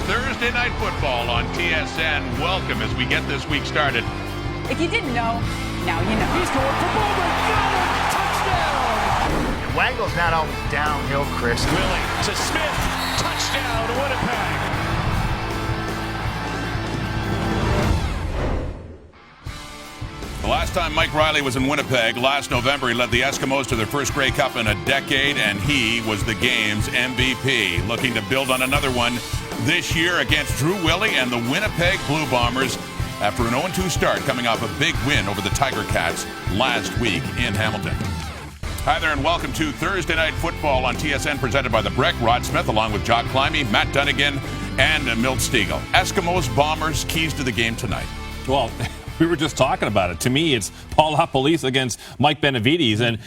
Thursday Night Football on TSN. Welcome as we get this week started. If you didn't know, now you know. He's going for Bowman. Got it! Touchdown! And Waggle's not always downhill, Chris. Willie to Smith. Touchdown, Winnipeg. The last time Mike Riley was in Winnipeg, last November, he led the Eskimos to their first Grey Cup in a decade, and he was the game's MVP. Looking to build on another one this year against Drew Willie and the Winnipeg Blue Bombers after an 0-2 start, coming off a big win over the Tiger Cats last week in Hamilton. Hi there, and welcome to Thursday Night Football on TSN, presented by The Brick. Rod Smith, along with Jock Climby, Matt Dunnigan, and Milt Stiegel. Eskimos, Bombers, keys to the game tonight. Well, we were just talking about it. To me, it's Paul Lapolice against Mike Benavides. And,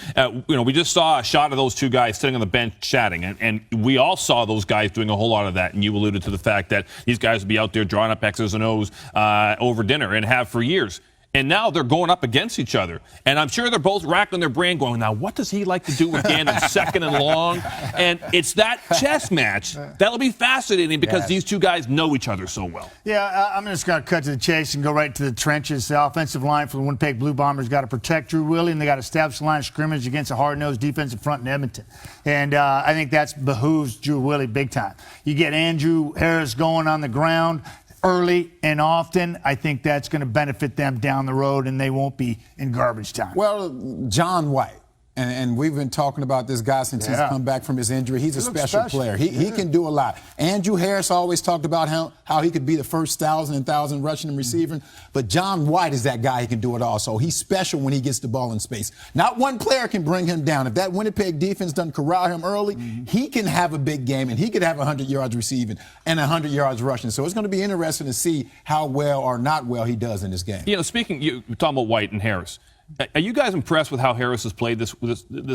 we just saw a shot of those two guys sitting on the bench chatting. And we all saw those guys doing a whole lot of that. And you alluded to the fact that these guys would be out there drawing up X's and O's over dinner and have for years. And now they're going up against each other. And I'm sure they're both racking their brain going, now, what does he like to do with Gannon second and long? And it's that chess match that'll be fascinating because these two guys know each other so well. Yeah, I'm just going to cut to the chase and go right to the trenches. The offensive line for the Winnipeg Blue Bombers got to protect Drew Willie, and they got to establish a line of scrimmage against a hard-nosed defensive front in Edmonton. And I think that behooves Drew Willie big time. You get Andrew Harris going on the ground early and often. I think that's going to benefit them down the road, and they won't be in garbage time. Well, John White, and we've been talking about this guy since he's come back from his injury. He's a special player. He can do a lot. Andrew Harris always talked about how he could be the first 1,000 rushing and receiving, but John White is that guy. He can do it also. He's special when he gets the ball in space. Not one player can bring him down. If that Winnipeg defense doesn't corral him early, he can have a big game, and he could have 100 yards receiving and 100 yards rushing. So it's going to be interesting to see how well or not well he does in this game. You're talking about White and Harris. Are you guys impressed with how Harris has played this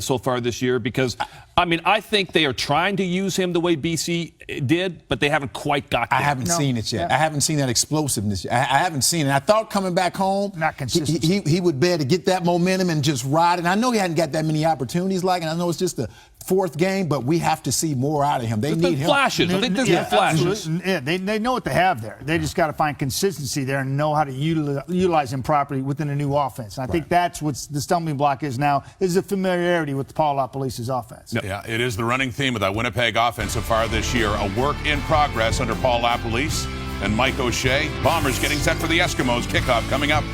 so far this year? Because, I think they are trying to use him the way BC did, but they haven't quite got there. I haven't seen it yet. I haven't seen that explosiveness yet. I haven't seen it. I thought coming back home, not consistent. He would be able to get that momentum and just ride. And I know he hadn't got that many opportunities and I know it's just the fourth game, but we have to see more out of him. They need him. Flashes. I think there's the flashes. Yeah, they know what they have there. They just got to find consistency there and know how to utilize him properly within a new offense. And I think that's what the stumbling block is now, is the familiarity with Paul Lapolice's offense. Yeah, it is the running theme of that Winnipeg offense so far this year. A work in progress under Paul Lapolice and Mike O'Shea. Bombers getting set for the Eskimos. Kickoff coming up.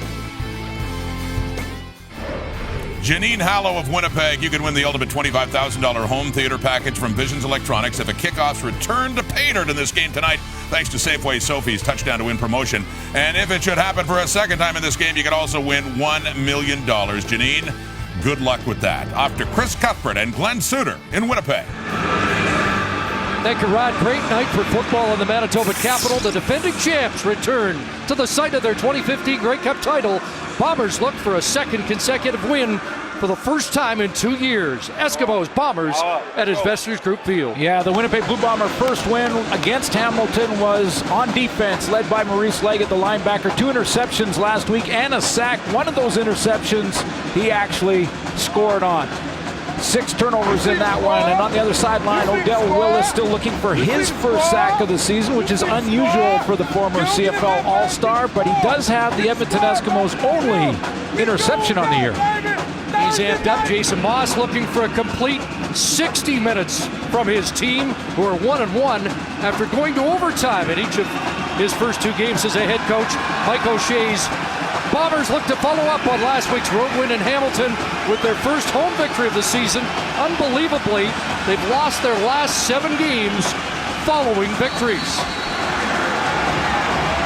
Janine Hallow of Winnipeg, you can win the ultimate $25,000 home theater package from Visions Electronics if a kickoff's returned to pay dirt in this game tonight, thanks to Safeway Sophie's touchdown to win promotion. And if it should happen for a second time in this game, you can also win $1 million. Janine, good luck with that. Off to Chris Cuthbert and Glenn Suter in Winnipeg. Thank you, Rod. Great night for football in the Manitoba capital. The defending champs return to the site of their 2015 Grey Cup title. Bombers look for a second consecutive win for the first time in 2 years. Eskimos, Bombers at Investors Group Field. Yeah, the Winnipeg Blue Bomber first win against Hamilton was on defense, led by Maurice Leggett, the linebacker. 2 interceptions last week and a sack. One of those interceptions he actually scored on. 6 turnovers in that one. And on the other sideline, Odell Willis still looking for his first sack of the season, which is unusual for the former CFL All-Star, but he does have the Edmonton Eskimos' only interception on the year. He's amped up. Jason Moss looking for a complete 60 minutes from his team, who are 1-1 after going to overtime in each of his first 2 games as a head coach. Mike O'Shea's Bombers look to follow up on last week's road win in Hamilton with their first home victory of the season. Unbelievably, they've lost their last 7 games following victories.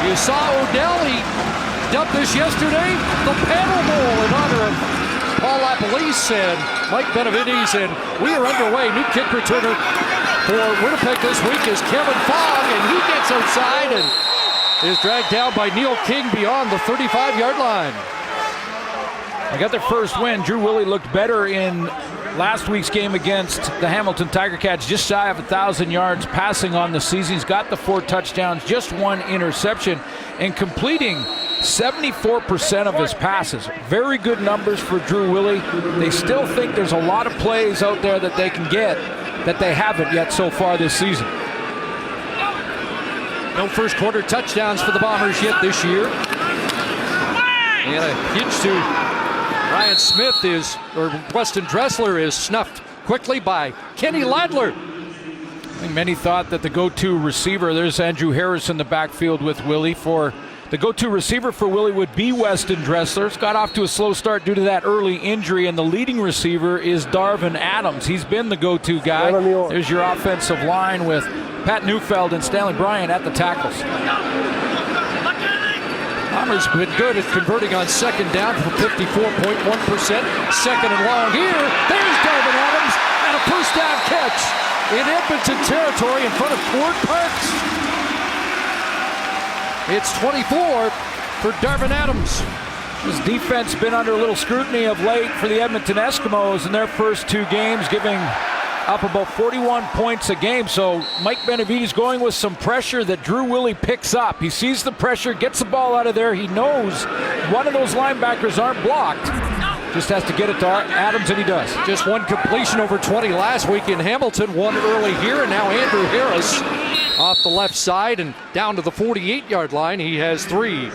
You saw Odell, he dubbed this yesterday the Panel Bowl in honor of Paul Lapolice and Mike Benavides, and we are underway. New kick returner for Winnipeg this week is Kevin Fogg, and he gets outside and is dragged down by Neil King beyond the 35-yard line. They got their first win. Drew Willie looked better in last week's game against the Hamilton Tiger Cats, just shy of 1,000 yards passing on the season. He's got the 4 touchdowns, just 1 interception, and completing 74% of his passes. Very good numbers for Drew Willie. They still think there's a lot of plays out there that they can get that they haven't yet so far this season. No first quarter touchdowns for the Bombers yet this year. And a hitch to Ryan Smith or Weston Dressler is snuffed quickly by Kenny Ladler. I think many thought that the go-to receiver, there's Andrew Harris in the backfield with Willie, the go-to receiver for Willie would be Weston Dressler. It's got off to a slow start due to that early injury, and the leading receiver is Darvin Adams. He's been the go-to guy. There's your offensive line with Pat Neufeld and Stanley Bryant at the tackles. Bombers been good at converting on second down for 54.1%. Second and long here. There's Darvin Adams and a first down catch in Edmonton territory in front of Court Parks. It's 24 for Darvin Adams. His defense been under a little scrutiny of late for the Edmonton Eskimos in their first 2 games, giving up about 41 points a game. So Mike Benavides going with some pressure that Drew Willie picks up. He sees the pressure, gets the ball out of there. He knows one of those linebackers aren't blocked. Just has to get it to Adams, and he does. Just one completion over 20 last week in Hamilton, one early here, and now Andrew Harris off the left side and down to the 48-yard line. He has 3.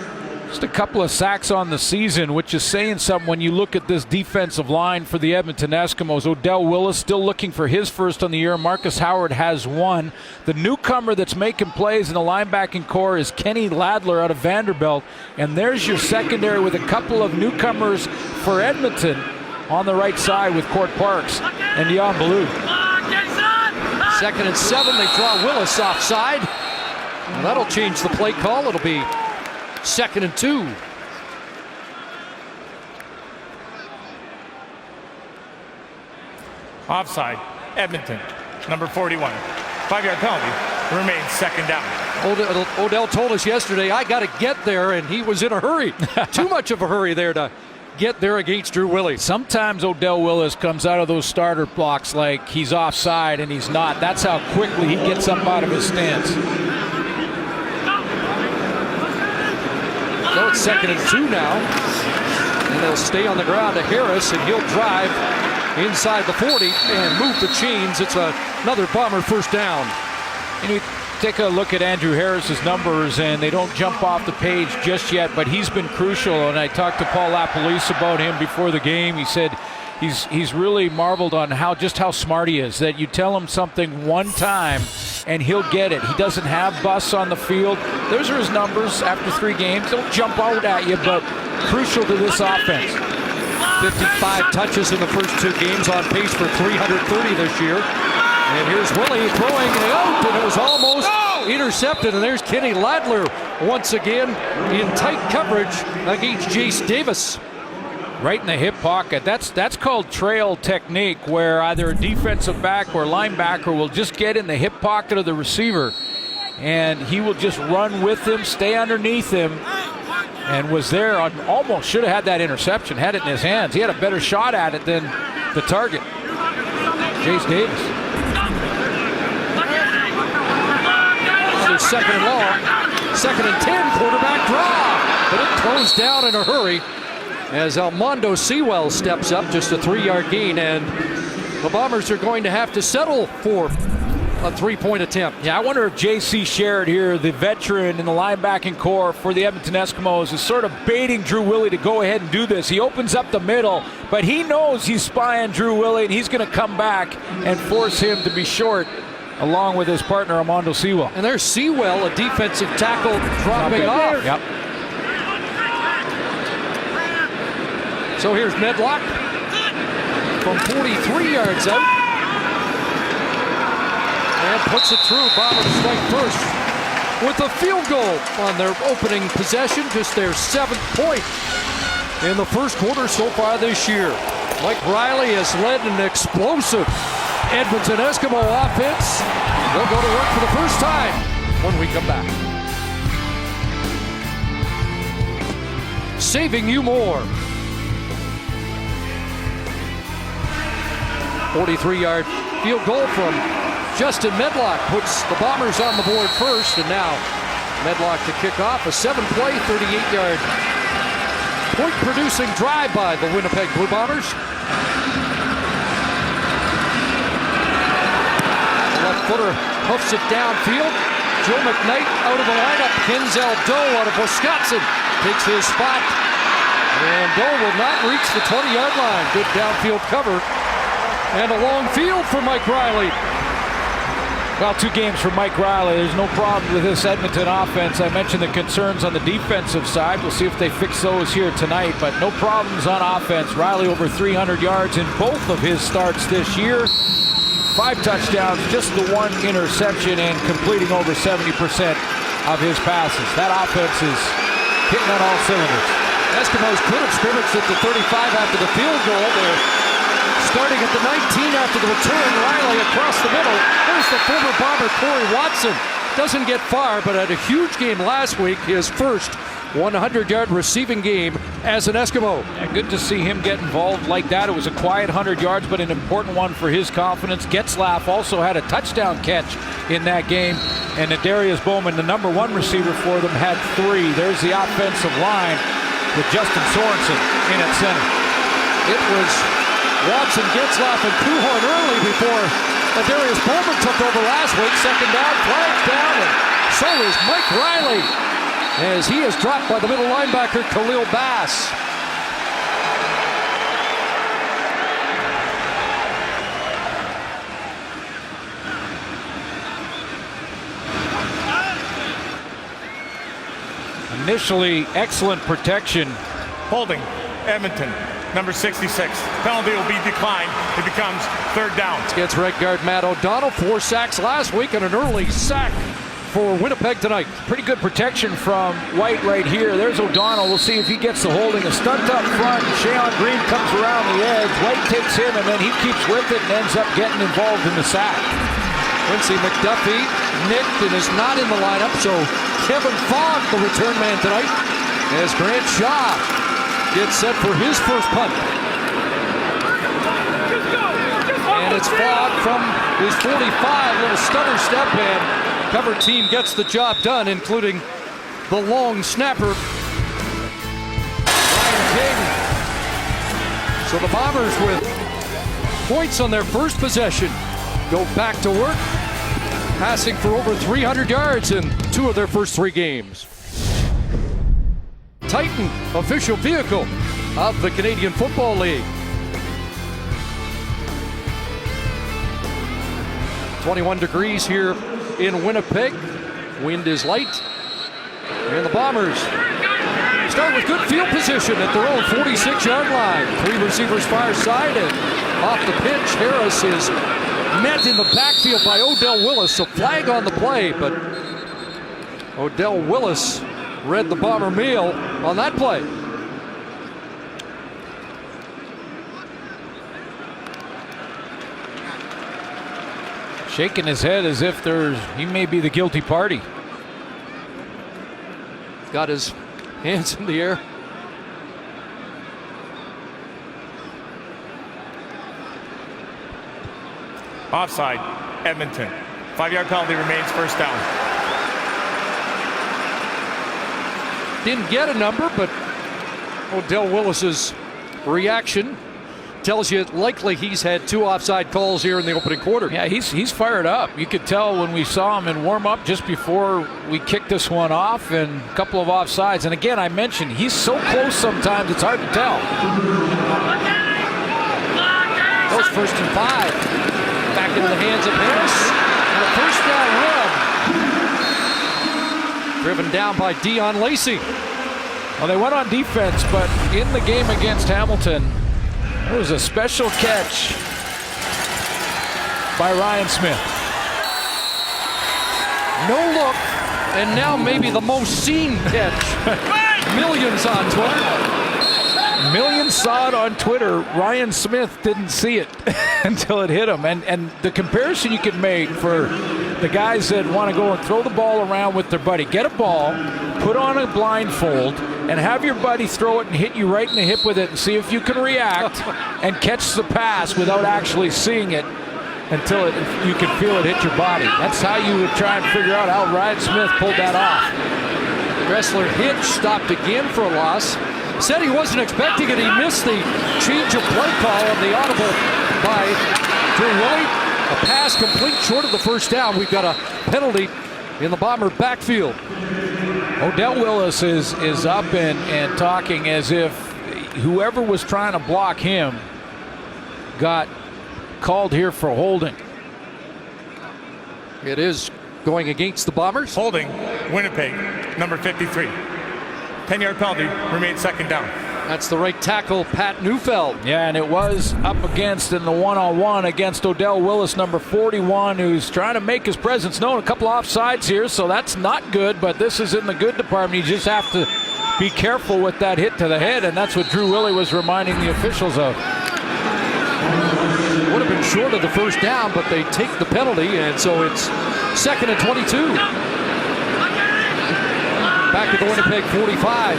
Just a couple of sacks on the season, which is saying something when you look at this defensive line for the Edmonton Eskimos. Odell Willis still looking for his first on the year. Marcus Howard has 1. The newcomer that's making plays in the linebacking core is Kenny Ladler out of Vanderbilt. And there's your secondary with a couple of newcomers for Edmonton on the right side with Court Parks and Dion Ballou. 2nd and 7. They draw Willis offside. Well, that'll change the play call. It'll be 2nd and 2. Offside, Edmonton, number 41. 5-yard penalty, remains 2nd down. Odell told us yesterday, I got to get there, and he was in a hurry. Too much of a hurry there to get there against Drew Willie. Sometimes Odell Willis comes out of those starter blocks like he's offside, and he's not. That's how quickly he gets up out of his stance. So it's 2nd and 2 now. And they'll stay on the ground to Harris, and he'll drive inside the 40 and move the chains. It's another Bomber first down. And you take a look at Andrew Harris's numbers, and they don't jump off the page just yet, but he's been crucial. And I talked to Paul LaPolice about him before the game. He said he's really marveled on how smart he is, that you tell him something one time and he'll get it. He doesn't have busts on the field. Those are his numbers after 3 games. They'll jump out at you, but crucial to this offense. 55 touches in the first 2 games, on pace for 330 this year. And here's Willie throwing it out, and it was almost intercepted. And there's Kenny Ladler once again in tight coverage against Jace Davis. Right in the hip pocket. That's called trail technique, where either a defensive back or linebacker will just get in the hip pocket of the receiver, and he will just run with him, stay underneath him, and was there on, almost should have had that interception, had it in his hands. He had a better shot at it than the target. Jace Davis. Another 2nd and long. 2nd and 10, quarterback draw. But it closed down in a hurry as Almondo Sewell steps up, just a 3-yard gain, and the Bombers are going to have to settle for a 3-point attempt. Yeah, I wonder if J.C. Sherrod here, the veteran in the linebacking core for the Edmonton Eskimos, is sort of baiting Drew Willie to go ahead and do this. He opens up the middle, but he knows he's spying Drew Willie, and he's going to come back and force him to be short, along with his partner, Almondo Sewell. And there's Sewell, a defensive tackle, dropping off. Yep. So here's Medlock from 43 yards out. And puts it through. Bombers strike first with a field goal on their opening possession, just their 7th point in the first quarter so far this year. Mike Riley has led an explosive Edmonton Eskimo offense. They'll go to work for the first time when we come back. Saving you more. 43-yard field goal from Justin Medlock puts the Bombers on the board first, and now Medlock to kick off a 7-play, 38-yard point-producing drive by the Winnipeg Blue Bombers. The left footer hoofs it downfield. Joe McKnight out of the lineup. Kenzel Doe out of Wisconsin takes his spot. And Doe will not reach the 20-yard line. Good downfield cover. And a long field for Mike Riley. Well, 2 games for Mike Riley. There's no problem with this Edmonton offense. I mentioned the concerns on the defensive side. We'll see if they fix those here tonight, but no problems on offense. Riley over 300 yards in both of his starts this year. 5 touchdowns, just the 1 interception, and completing over 70% of his passes. That offense is hitting on all cylinders. Eskimos could have scrimmaged at the 35 after the field goal. They're starting at the 19 after the return. Riley across the middle. There's the former Bomber Corey Watson. Doesn't get far, but had a huge game last week. His first 100-yard receiving game as an Eskimo. Yeah, good to see him get involved like that. It was a quiet 100 yards, but an important one for his confidence. Getzlaff also had a touchdown catch in that game. And Darius Bowman, the number 1 receiver for them, had 3. There's the offensive line with Justin Sorensen in at center. It was Watson, Getzlaff, and Kuhorn early before Darius Bowman took over last week. Second down, flags down, and so is Mike Riley as he is dropped by the middle linebacker Khalil Bass. Initially, excellent protection. Holding, Edmonton, number 66. Penalty will be declined. It becomes 3rd down. Gets right guard Matt O'Donnell. 4 sacks last week and an early sack for Winnipeg tonight. Pretty good protection from White right here. There's O'Donnell. We'll see if he gets the holding. A stunt up front. Shayon Green comes around the edge. White takes him, and then he keeps with it and ends up getting involved in the sack. Quincy McDuffie nicked and is not in the lineup, so Kevin Fogg, the return man tonight, as Grant Shaw gets set for his first punt. And it's Fogg from his 45, little stutter step, and cover team gets the job done, including the long snapper, Ryan King. So the Bombers with points on their first possession go back to work, passing for over 300 yards in 2 of their first 3 games. Titan, official vehicle of the Canadian Football League. 21 degrees here in Winnipeg. Wind is light. And the Bombers start with good field position at their own 46-yard line. 3 receivers far side, and off the pitch, Harris is met in the backfield by Odell Willis. A flag on the play, but Odell Willis read the Bomber meal on that play. Shaking his head as if he may be the guilty party. Got his hands in the air. Offside, Edmonton. 5-yard penalty remains, 1st down. Didn't get a number, but Odell Willis's reaction tells you likely he's had 2 offside calls here in the opening quarter. Yeah, he's fired up. You could tell when we saw him in warm-up just before we kicked this one off, and a couple of offsides. And again, I mentioned he's so close sometimes it's hard to tell. Those 1st and 5. Back into the hands of Harris. And a 1st down run. Driven down by Dion Lacey. Well, they went on defense, but in the game against Hamilton, there was a special catch by Ryan Smith. No look, and now maybe the most seen catch. Millions on Twitter. Millions saw it on Twitter. Ryan Smith didn't see it until it hit him. And the comparison you can make for the guys that want to go and throw the ball around with their buddy, get a ball, put on a blindfold, and have your buddy throw it and hit you right in the hip with it and see if you can react and catch the pass without actually seeing it until you can feel it hit your body. That's how you would try and figure out how Ryan Smith pulled that off. Wrestler Hitch stopped again for a loss. Said he wasn't expecting it. He missed the change of play call on the audible by Drew Willie. A pass complete short of the 1st down. We've got a penalty in the Bomber backfield. Odell Willis is up and talking as if whoever was trying to block him got called here for holding. It is going against the Bombers. Holding Winnipeg, number 53. 10-yard penalty, remains second down. That's the right tackle, Pat Neufeld. Yeah, and it was up against in the one-on-one against Odell Willis, number 41, who's trying to make his presence known. A couple offsides here, so that's not good, but this is in the good department. You just have to be careful with that hit to the head, and that's what Drew Willie was reminding the officials of. Would have been short of the first down, but they take the penalty, and so it's 2nd and 22. Back at the Winnipeg 45.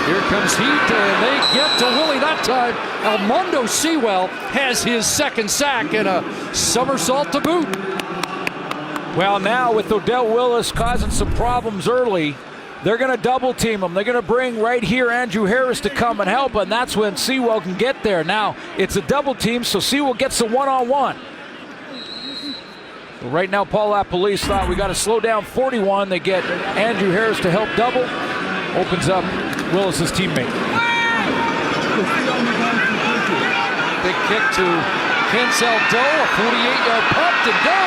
Here comes Heat, and they get to Willie that time. Almondo Sewell has his second sack and a somersault to boot. Well, now with Odell Willis causing some problems early, they're going to double team him. They're going to bring right here Andrew Harris to come and help, and that's when Sewell can get there. Now, it's a double team, so Sewell gets a one-on-one. Well, right now, Paul LaPolice thought we got to slow down 41. They get Andrew Harris to help double. Opens up Willis's teammate. Big kick to Cancel Doe, a 48-yard pump to go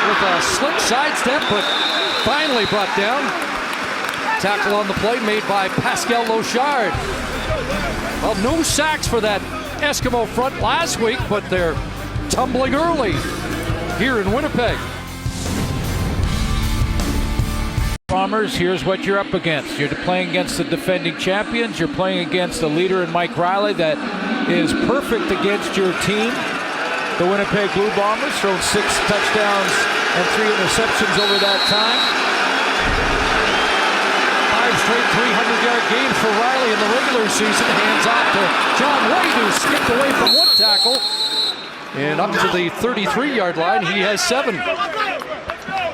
with a slick sidestep, but finally brought down. Tackle on the play made by Pascal Lochard. Well, no sacks for that Eskimo front last week, but they're tumbling early here in Winnipeg. Bombers, here's what you're up against. You're playing against the defending champions. You're playing against a leader in Mike Riley that is perfect against your team. The Winnipeg Blue Bombers thrown 6 touchdowns and 3 interceptions over that time. 5 straight 300-yard games for Riley in the regular season. Hands off to John White, who skipped away from one tackle. And up to the 33-yard line, he has 7.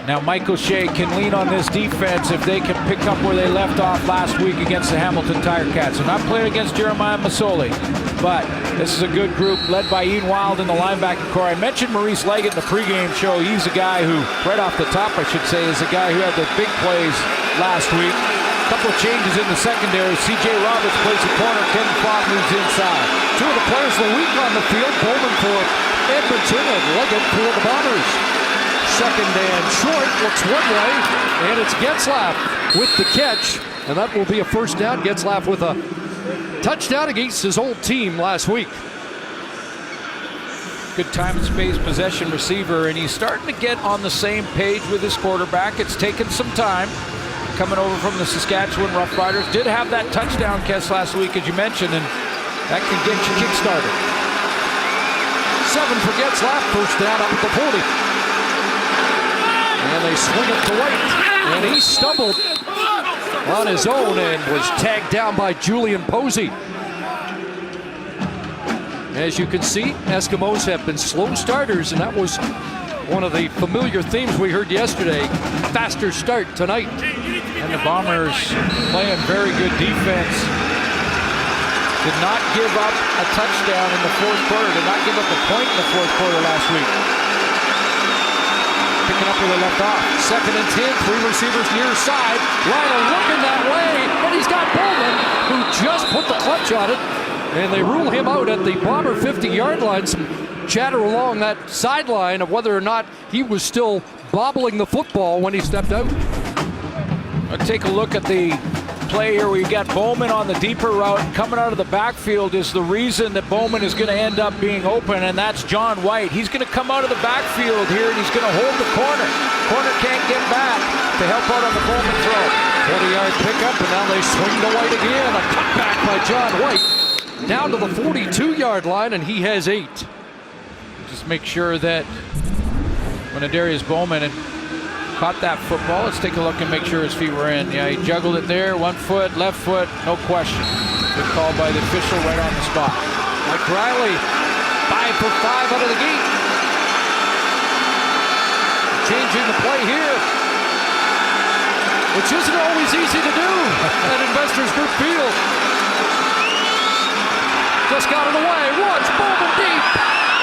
Now Mike O'Shea can lean on this defense if they can pick up where they left off last week against the Hamilton Tiger Cats. They're not playing against Jeremiah Masoli, but this is a good group led by Ian Wild in the linebacker core. I mentioned Maurice Leggett in the pregame show. He's a guy who, right off the top I should say, is a guy who had the big plays last week. A couple of changes in the secondary. C.J. Roberts plays the corner. Kevin Fogg moves inside. 2 of the players of the week on the field. Bowman for Edmonton and Leggett for the Bombers. Second and short, looks one way, and it's Getzlaff with the catch, and that will be a first down. Getzlaff with a touchdown against his old team last week. Good time and space possession receiver, and he's starting to get on the same page with his quarterback. It's taken some time. Coming over from the Saskatchewan Roughriders. Did have that touchdown catch last week, as you mentioned, and that can get you kick-started. 7 for Getzlaff, first down up at the 40. And they swing it to White, and he stumbled on his own and was tagged down by Julian Posey. As you can see, Eskimos have been slow starters, and that was one of the familiar themes we heard yesterday. Faster start tonight. And the Bombers playing very good defense. Did not give up a touchdown in the fourth quarter. Did not give up a point in the fourth quarter last week. Picking up where they left off. 2nd and 10, 3 receivers near side. Ryder looking that way, and he's got Bowman, who just put the clutch on it. And they rule him out at the Bomber 50-yard line. Some chatter along that sideline of whether or not he was still bobbling the football when he stepped out. Let's take a look at the play here. We've got Bowman on the deeper route. Coming out of the backfield is the reason that Bowman is going to end up being open, and that's John White. He's going to come out of the backfield here, and he's going to hold the corner. Corner can't get back to help out on the Bowman throw. 40-yard pickup, and now they swing to White again. A cutback by John White down to the 42-yard line, and he has 8. Just make sure that when Adarius Bowman caught that football, let's take a look and make sure his feet were in. Yeah, he juggled it there, 1 foot, left foot, no question. Good call by the official right on the spot. Mike Riley, 5 for 5 out of the gate. Changing the play here, which isn't always easy to do at Investors Group Field. Just got it away, watch Bowman deep,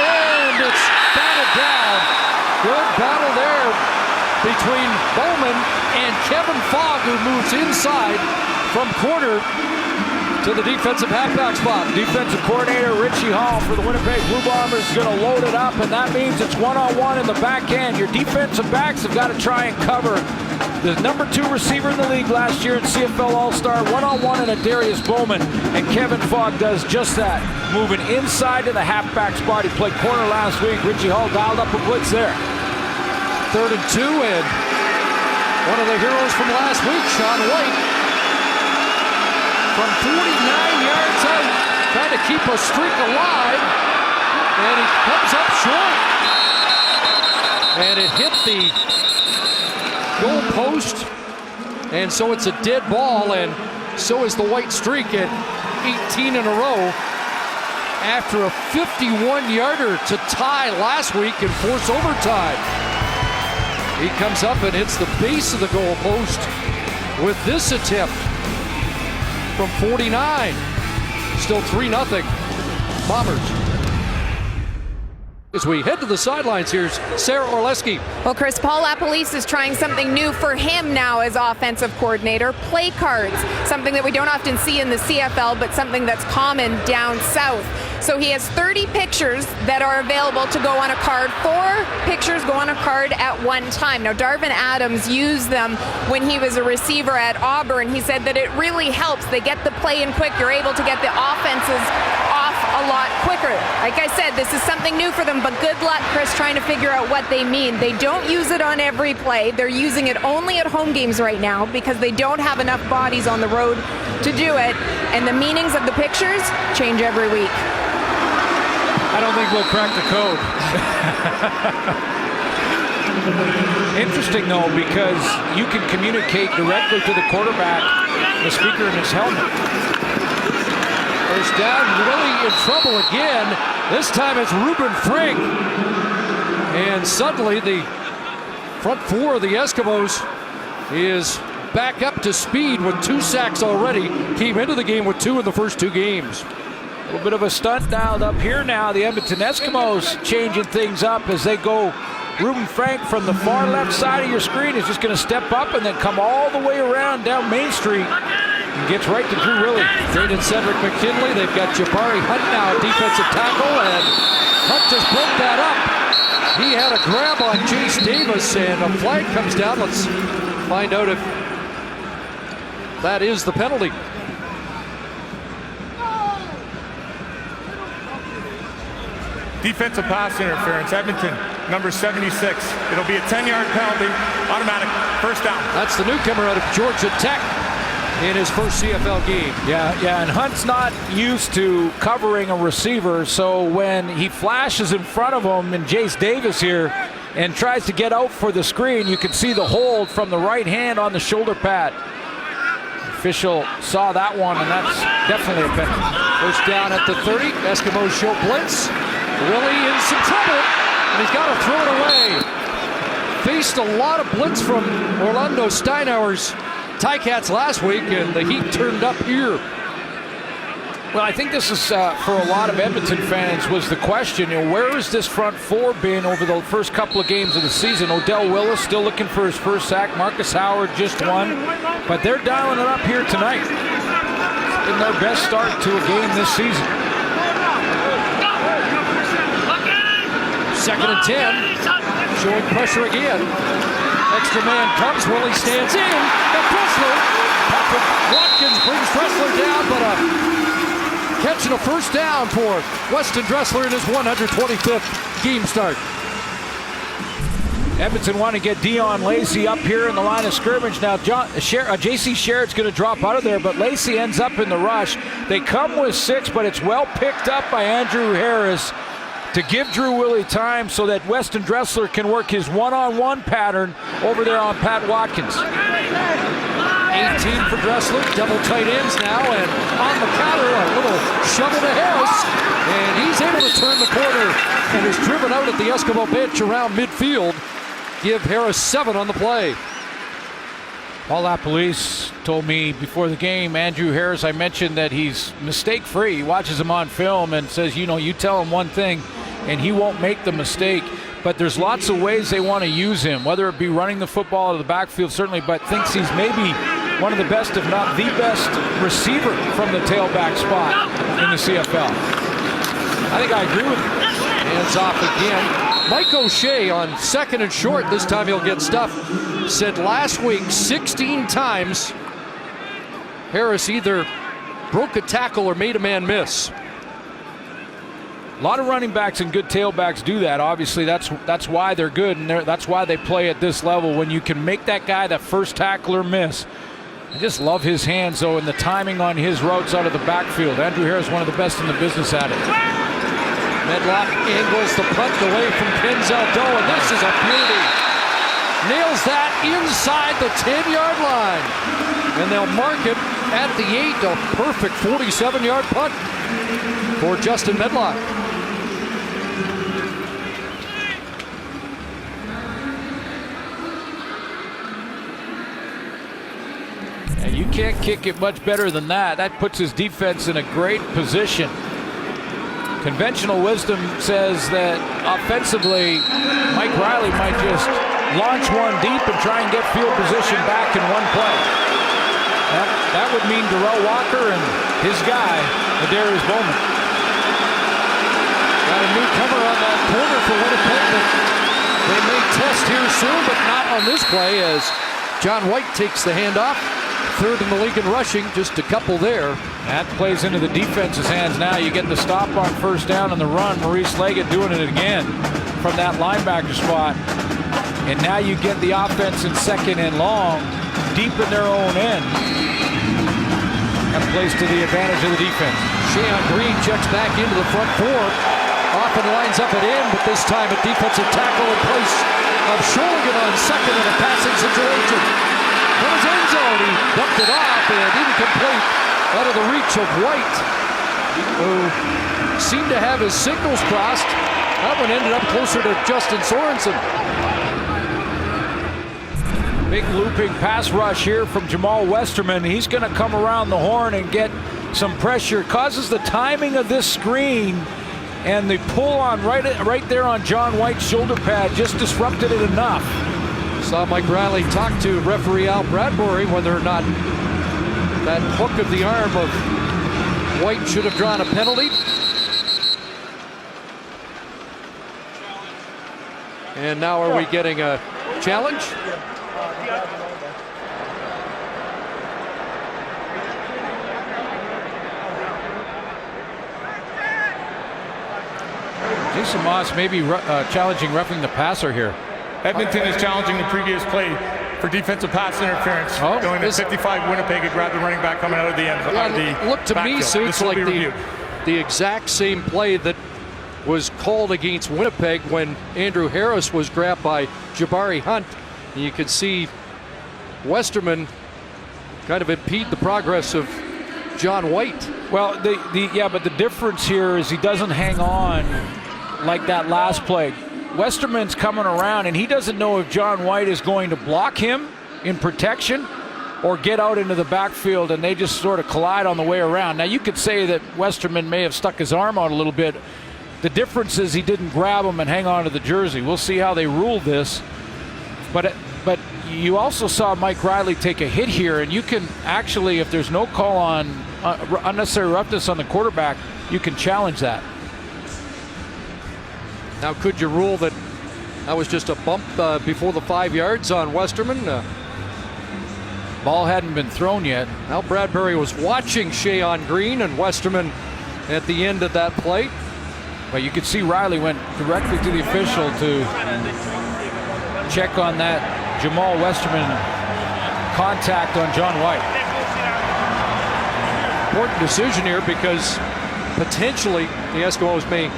and it's batted down. Good battle there between Bowman and Kevin Fogg, who moves inside from corner to the defensive halfback spot. Defensive coordinator Richie Hall for the Winnipeg Blue Bombers is going to load it up, and that means it's one-on-one in the back end. Your defensive backs have got to try and cover the number 2 receiver in the league last year in CFL All-Star, one-on-one in a Darius Bowman, and Kevin Fogg does just that, moving inside to the halfback spot. He played corner last week. Richie Hall dialed up a blitz there. 3rd and 2, and one of the heroes from last week, Sean White, from 49 yards out, trying to keep a streak alive, and he comes up short. And it hit the goal post, and so it's a dead ball, and so is the white streak at 18 in a row after a 51-yarder to tie last week and force overtime. He comes up and hits the base of the goal post with this attempt from 49. Still 3-0 Bombers. As we head to the sidelines, here's Sarah Orleski. Well, Chris, Paul LaPolice is trying something new for him now as offensive coordinator, play cards, something that we don't often see in the CFL, but something that's common down south. So he has 30 pictures that are available to go on a card. 4 pictures go on a card at one time. Now, Darvin Adams used them when he was a receiver at Auburn. He said that it really helps. They get the play in quick. You're able to get the offenses off a lot quicker. Like I said, this is something new for them, but good luck, Chris, trying to figure out what they mean. They don't use it on every play. They're using it only at home games right now because they don't have enough bodies on the road to do it. And the meanings of the pictures change every week. I don't think we'll crack the code. Interesting, though, because you can communicate directly to the quarterback, the speaker in his helmet. First down, really in trouble again. This time it's Ruben Frank. And suddenly the front 4 of the Eskimos is back up to speed with 2 sacks already. Came into the game with 2 in the first 2 games. A little bit of a stunt dialed up here now. The Edmonton Eskimos changing things up as they go. Ruben Frank from the far left side of your screen is just going to step up and then come all the way around down Main Street and gets right to Drew Willie. Traded Cedric McKinley. They've got Jabari Hunt now, defensive tackle, and Hunt just broke that up. He had a grab on Jace Davis, and a flag comes down. Let's find out if that is the penalty. Defensive pass interference, Edmonton, number 76. It'll be a 10-yard penalty, automatic, first down. That's the newcomer out of Georgia Tech in his first CFL game. Yeah, and Hunt's not used to covering a receiver, so when he flashes in front of him, and Jace Davis here, and tries to get out for the screen, you can see the hold from the right hand on the shoulder pad. The official saw that one, and that's definitely a penalty. First down at the 30, Eskimos show blitz. Willie in some trouble, and he's got to throw it away. Faced a lot of blitz from Orlando Steinauer's Ticats last week, and the heat turned up here. Well, I think this is, for a lot of Edmonton fans, was the question, where has this front 4 been over the first couple of games of the season? Odell Willis still looking for his first sack. Marcus Howard just won. But they're dialing it up here tonight. It's been their best start to a game this season. 2nd and 10, showing pressure again. Extra man comes, Willie stands in, and Dressler, Patrick Watkins brings Dressler down, but catching a first down for Weston Dressler in his 125th game start. Edmonton want to get Dion Lacey up here in the line of scrimmage. Now, J.C. Sherritt's going to drop out of there, but Lacey ends up in the rush. They come with 6, but it's well picked up by Andrew Harris to give Drew Willie time so that Weston Dressler can work his one-on-one pattern over there on Pat Watkins. 18 for Dressler, double tight ends now, and on the counter, a little shovel to Harris, and he's able to turn the corner and is driven out at the Eskimo bench around midfield. Give Harris 7 on the play. Paul LaPolice told me before the game, Andrew Harris, I mentioned that he's mistake-free. He watches him on film and says, you tell him one thing, and he won't make the mistake. But there's lots of ways they want to use him, whether it be running the football out of the backfield, certainly, but thinks he's maybe one of the best, if not the best, receiver from the tailback spot in the CFL. I think I agree with you. Hands off again. Mike O'Shea on 2nd and short. This time he'll get stuffed. Said last week 16 times Harris either broke a tackle or made a man miss. A lot of running backs and good tailbacks do that. Obviously, that's why they're good, and that's why they play at this level. When you can make that guy, that first tackler, miss. I just love his hands, though, and the timing on his routes out of the backfield. Andrew Harris, one of the best in the business at it. Medlock angles the punt away from Penzaldo, and this is a beauty. Nails that inside the 10-yard line. And they'll mark it at the 8. A perfect 47-yard punt for Justin Medlock. And you can't kick it much better than that. That puts his defense in a great position. Conventional wisdom says that offensively, Mike Riley might just launch one deep and try and get field position back in one play. That would mean Darrell Walker and his guy, Adarius Bowman. Got a newcomer on that corner for Winnipeg that they may test here soon, but not on this play as John White takes the handoff. 3rd in the league in rushing, just a couple there. That plays into the defense's hands now. You get the stop on first down on the run. Maurice Leggett doing it again from that linebacker spot. And now you get the offense in 2nd and long, deep in their own end. That plays to the advantage of the defense. Sheon Green checks back into the front 4. Often lines up at end, but this time a defensive tackle in place of Sholigan on 2nd in a passing situation. From his end zone, he dumped it off and incomplete out of the reach of White, who seemed to have his signals crossed. That one ended up closer to Justin Sorensen. Big looping pass rush here from Jamal Westerman. He's going to come around the horn and get some pressure. Causes the timing of this screen, and the pull on right there on John White's shoulder pad just disrupted it enough. Saw Mike Riley talk to referee Al Bradbury whether or not that hook of the arm of White should have drawn a penalty. And now are we getting a challenge? Jason Moss may be challenging roughing the passer here. Edmonton is challenging the previous play for defensive pass interference. Going to 55, Winnipeg had grabbed the running back coming out of the end. Look to me, Suits, like the exact same play that was called against Winnipeg when Andrew Harris was grabbed by Jabari Hunt. And you can see Westerman kind of impede the progress of John White. Well, but the difference here is he doesn't hang on like that last play. Westerman's coming around, and he doesn't know if John White is going to block him in protection or get out into the backfield, and they just sort of collide on the way around. Now, you could say that Westerman may have stuck his arm out a little bit. The difference is he didn't grab him and hang on to the jersey. We'll see how they rule this. But you also saw Mike Riley take a hit here, and you can actually, if there's no call on unnecessary roughness on the quarterback, you can challenge that. Now, could you rule that was just a bump before the 5 yards on Westerman? Ball hadn't been thrown yet. Al Bradbury was watching Sheon Green and Westerman at the end of that play. But you could see Riley went directly to the official to check on that Jamal Westerman contact on John White. Important decision here because potentially the Eskimos may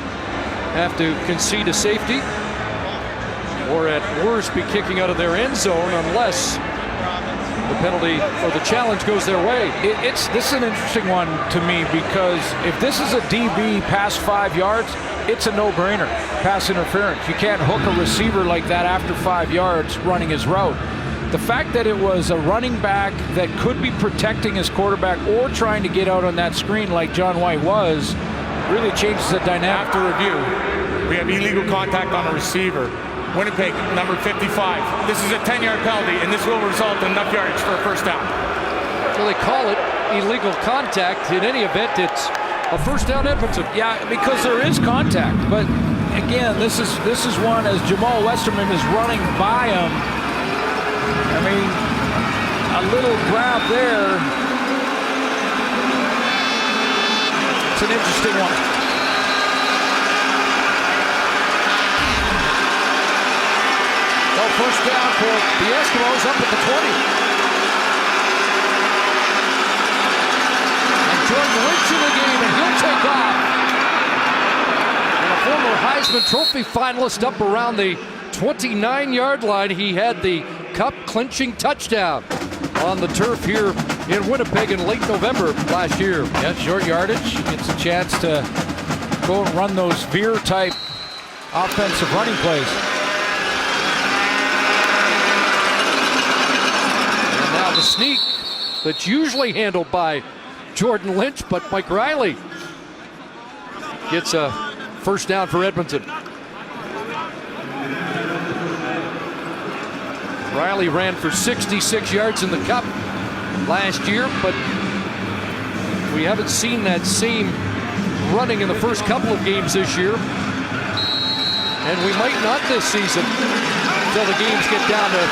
have to concede a safety or at worst be kicking out of their end zone unless the penalty or the challenge goes their way. This is an interesting one to me because if this is a DB past 5 yards, it's a no-brainer, pass interference. You can't hook a receiver like that after 5 yards running his route. The fact that it was a running back that could be protecting his quarterback or trying to get out on that screen like John White was really changes the dynamic. After review, We have illegal contact on a receiver. Winnipeg, number 55. This is a 10-yard penalty, and this will result in enough yards for a first down. Well, they call it illegal contact. In any event, it's a first down, Edmonton. Yeah, because there is contact. But again, this is one as Jamal Westerman is running by him. I mean, a little grab there. It's an interesting one. First down for the Eskimos up at the 20. And Jordan Lynch in the game, and he'll take off. And a former Heisman Trophy finalist up around the 29-yard line. He had the cup-clinching touchdown on the turf here in Winnipeg in late November last year. Yeah, short yardage. Gets a chance to go and run those veer-type offensive running plays. The sneak that's usually handled by Jordan Lynch, but Mike Riley gets a first down for Edmonton. Riley ran for 66 yards in the Cup last year, but we haven't seen that same running in the first couple of games this year. And we might not this season until the games get down to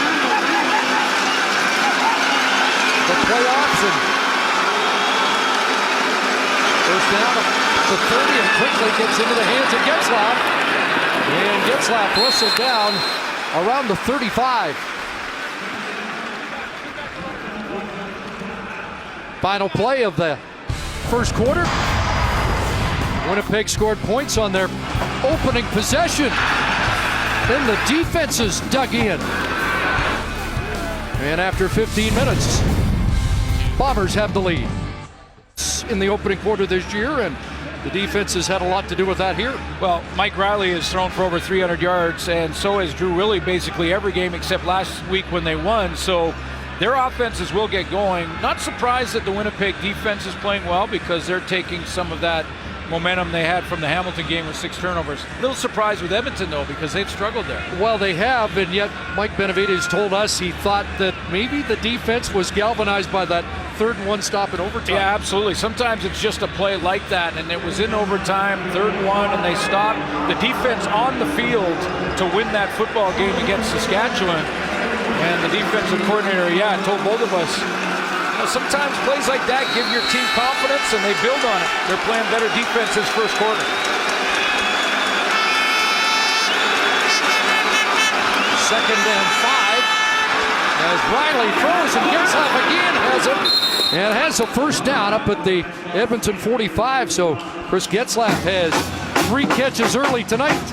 the playoffs. And first down to 30, and quickly gets into the hands of Getzlaf. And Getzlaf whistled down around the 35. Final play of the first quarter. Winnipeg scored points on their opening possession. Then the defenses dug in. And after 15 minutes, Bombers have the lead in the opening quarter this year, and the defense has had a lot to do with that here. Well, Mike Riley has thrown for over 300 yards, and so has Drew Willie basically every game except last week when they won. So their offenses will get going. Not surprised that the Winnipeg defense is playing well because they're taking some of that momentum they had from the Hamilton game with 6 turnovers. A little surprised with Edmonton, though, because they've struggled there. Well, they have, and yet Mike Benavides told us he thought that maybe the defense was galvanized by that 3rd and 1 stop in overtime. Yeah, absolutely. Sometimes it's just a play like that, and it was in overtime, 3rd and 1, and they stopped the defense on the field to win that football game against Saskatchewan. And the defensive coordinator, told both of us, sometimes plays like that give your team confidence, and they build on it. They're playing better defense this first quarter. Second and 5 as Riley throws, and Getzlaf again has it, and has a first down up at the Edmonton 45. So Chris Getzlaf has 3 catches early tonight.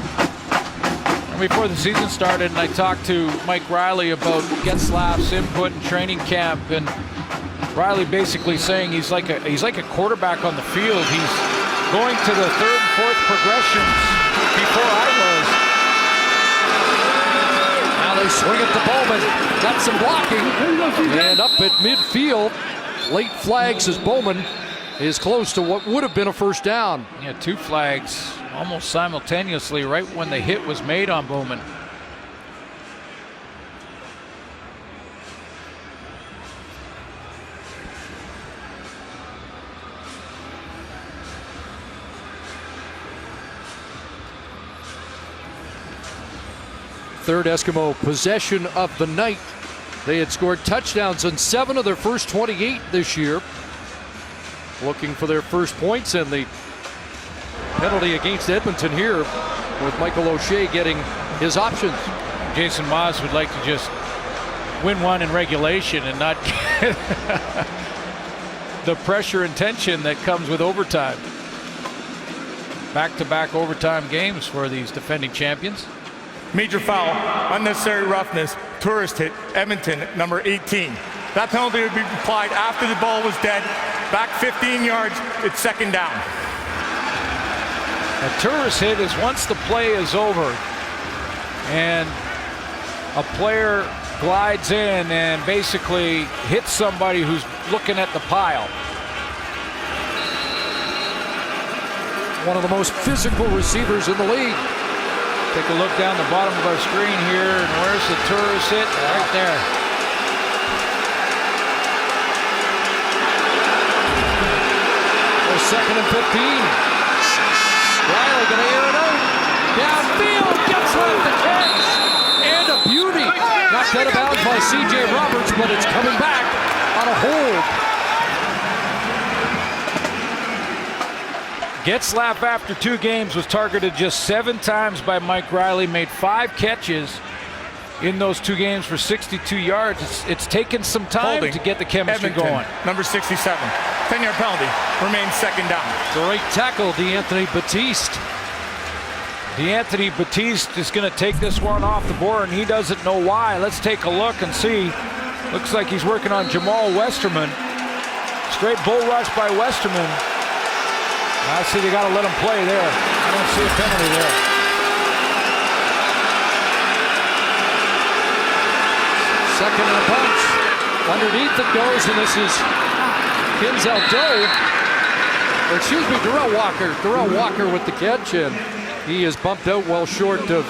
Before the season started, and I talked to Mike Riley about Getzlaf's input in training camp, and Riley basically saying he's like a quarterback on the field. He's going to the 3rd and 4th progressions before I was. Now they swing it to Bowman. Got some blocking. And up at midfield, late flags as Bowman is close to what would have been a first down. Yeah, 2 flags almost simultaneously right when the hit was made on Bowman. Third Eskimo possession of the night. They had scored touchdowns on 7 of their first 28 this year. Looking for their first points, and the penalty against Edmonton here with Michael O'Shea getting his options. Jason Maas would like to just win one in regulation and not get the pressure and tension that comes with overtime. Back-to-back overtime games for these defending champions. Major foul, unnecessary roughness, tourist hit, Edmonton, number 18. That penalty would be applied after the ball was dead. Back 15 yards, it's 2nd down. A tourist hit is once the play is over and a player glides in and basically hits somebody who's looking at the pile. One of the most physical receivers in the league. Take a look down the bottom of our screen here, and where's the tourist hit? Right there. There's 2nd and 15. Riley going to air it out. Downfield, gets left the catch. And a beauty. Knocked out of bounds by C.J. Roberts, but it's coming back on a hold. Getzlaf, after 2 games, was targeted just 7 times by Mike Riley, made 5 catches in those 2 games for 62 yards. It's taken some time to get the chemistry Edmonton, going. Number 67, 10-yard penalty, remains 2nd down. Great tackle, DeAnthony Batiste. DeAnthony Batiste is going to take this one off the board, and he doesn't know why. Let's take a look and see. Looks like he's working on Jamal Westerman. Straight bull rush by Westerman. I see they got to let him play there. I don't see a penalty there. Second and a bunch. Underneath it goes, and this is Kinzel Doe. Or excuse me, Darrell Walker. Darrell Walker with the catch, and he is bumped out well short of.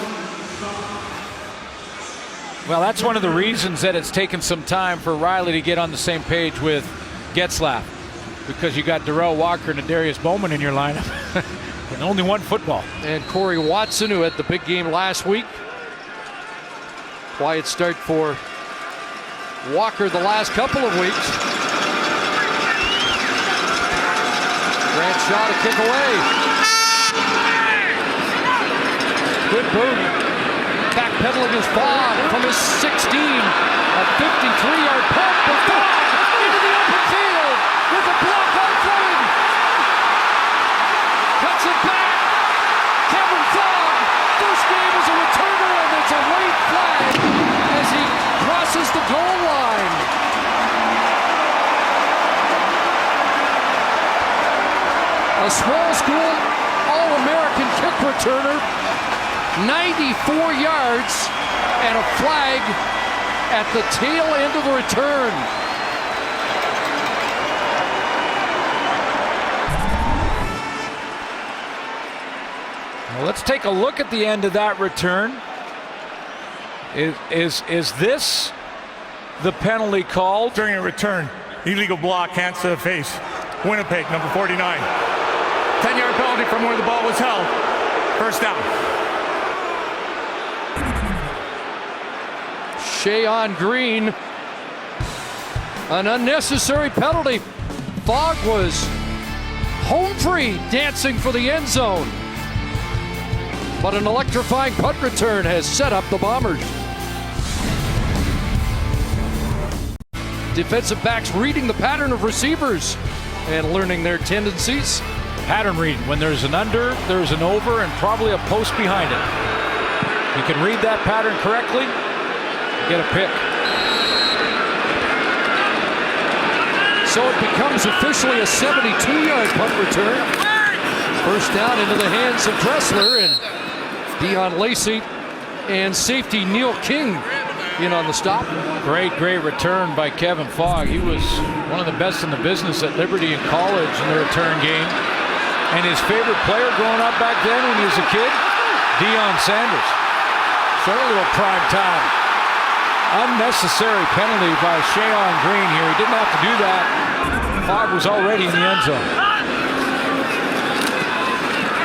Well, that's one of the reasons that it's taken some time for Riley to get on the same page with Getzlaf. Because you got Darrell Walker and Darius Bowman in your lineup. And only one football. And Corey Watson, who had the big game last week. Quiet start for Walker the last couple of weeks. Grant shot, a kick away. Good boot. Backpedaling his Fogg from his 16. A 53-yard punt. But Fogg into the open field with a block on Fleming. Cuts it back. Kevin Fogg. First game as a returner, and it's a late flag as he crosses the goal line. A small school All-American kick returner, 94 yards, and a flag at the tail end of the return. Well, let's take a look at the end of that return. Is this the penalty called? During a return, illegal block, hands to the face. Winnipeg, number 49. 10-yard penalty from where the ball was held. First down. Shayon Green, an unnecessary penalty. Fogg was home free, dancing for the end zone. But an electrifying punt return has set up the Bombers. Defensive backs reading the pattern of receivers and learning their tendencies. Pattern reading. When there's an under, there's an over, and probably a post behind it. You can read that pattern correctly, get a pick. So it becomes officially a 72-yard punt return. First down into the hands of Dressler, and Dion Lacey and safety Neil King in on the stop. Great return by Kevin Fogg. He was one of the best in the business at Liberty in college in the return game. And his favorite player growing up back then when he was a kid, Deion Sanders. So a little prime time. Unnecessary penalty by Shayon Green here. He didn't have to do that. Fogg was already in the end zone.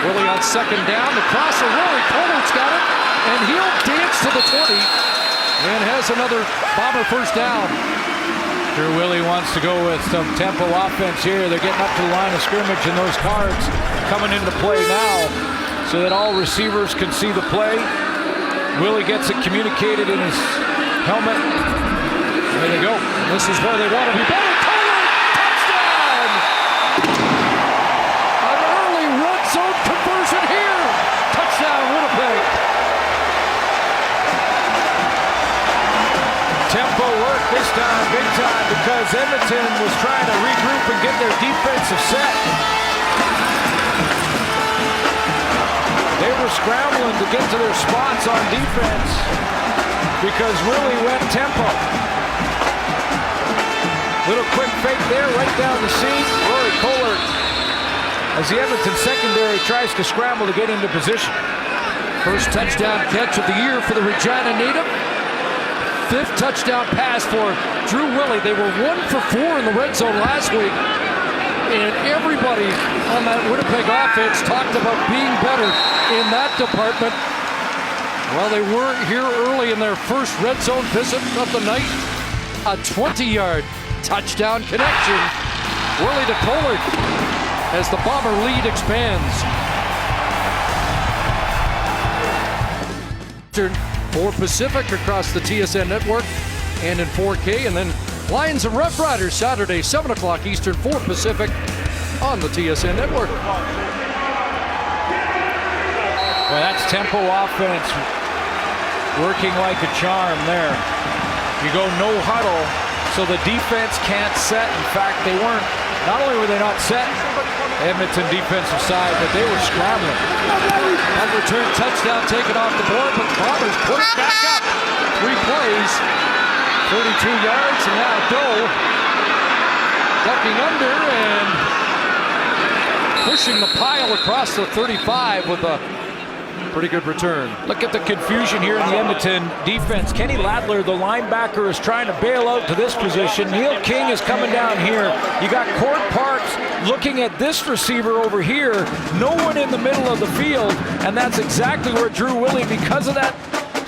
Willie on second down. The crosser, Rory Colert's got it. And he'll dance to the 20. And has another Bomber first down. Drew Willie wants to go with some tempo offense here. They're getting up to the line of scrimmage, and those cards coming into play now so that all receivers can see the play. Willie gets it communicated in his helmet. There they go. This is where they want to be. Colert, touchdown! An early red zone conversion here. Touchdown, Winnipeg. Tempo work this time, big time, because Edmonton was trying to regroup and get their defensive set. They were scrambling to get to their spots on defense because Willie went tempo. Little quick fake there, right down the seam. Rory Colert, as the Edmonton secondary tries to scramble to get into position. First touchdown catch of the year for the Regina native. 5th touchdown pass for Drew Willie. They were 1 for 4 in the red zone last week. And everybody on that Winnipeg offense talked about being better in that department. Well, they weren't here early in their first red zone visit of the night. A 20-yard touchdown connection. Willie to Kohler as the Bomber lead expands. For Pacific across the TSN network and in 4K, and then Lions and Rough Riders Saturday 7 o'clock Eastern, 4 Pacific on the TSN network. Well, that's tempo offense working like a charm there. You go no huddle, so the defense can't set. In fact, they weren't. Not only were they not set, Edmonton defensive side, but they were scrambling. Unreturned touchdown taken off the board, but the Bombers put it back up. 3 plays, 32 yards, and now Doe ducking under and pushing the pile across the 35 with a pretty good return. Look at the confusion here in the Edmonton defense. Kenny Ladler, the linebacker, is trying to bail out to this position. Neil King is coming down here. You got Court Parks looking at this receiver over here. No one in the middle of the field, and that's exactly where Drew Willie, because of that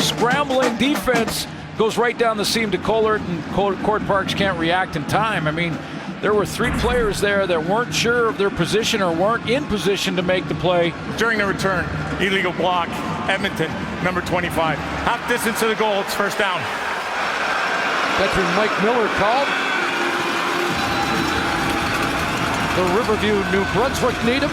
scrambling defense, goes right down the seam to Kohler, and Court Parks can't react in time. I mean, there were 3 players there that weren't sure of their position or weren't in position to make the play. During the return, illegal block, Edmonton, number 25. Half distance to the goal, it's first down. Veteran Mike Miller called. The Riverview, New Brunswick native.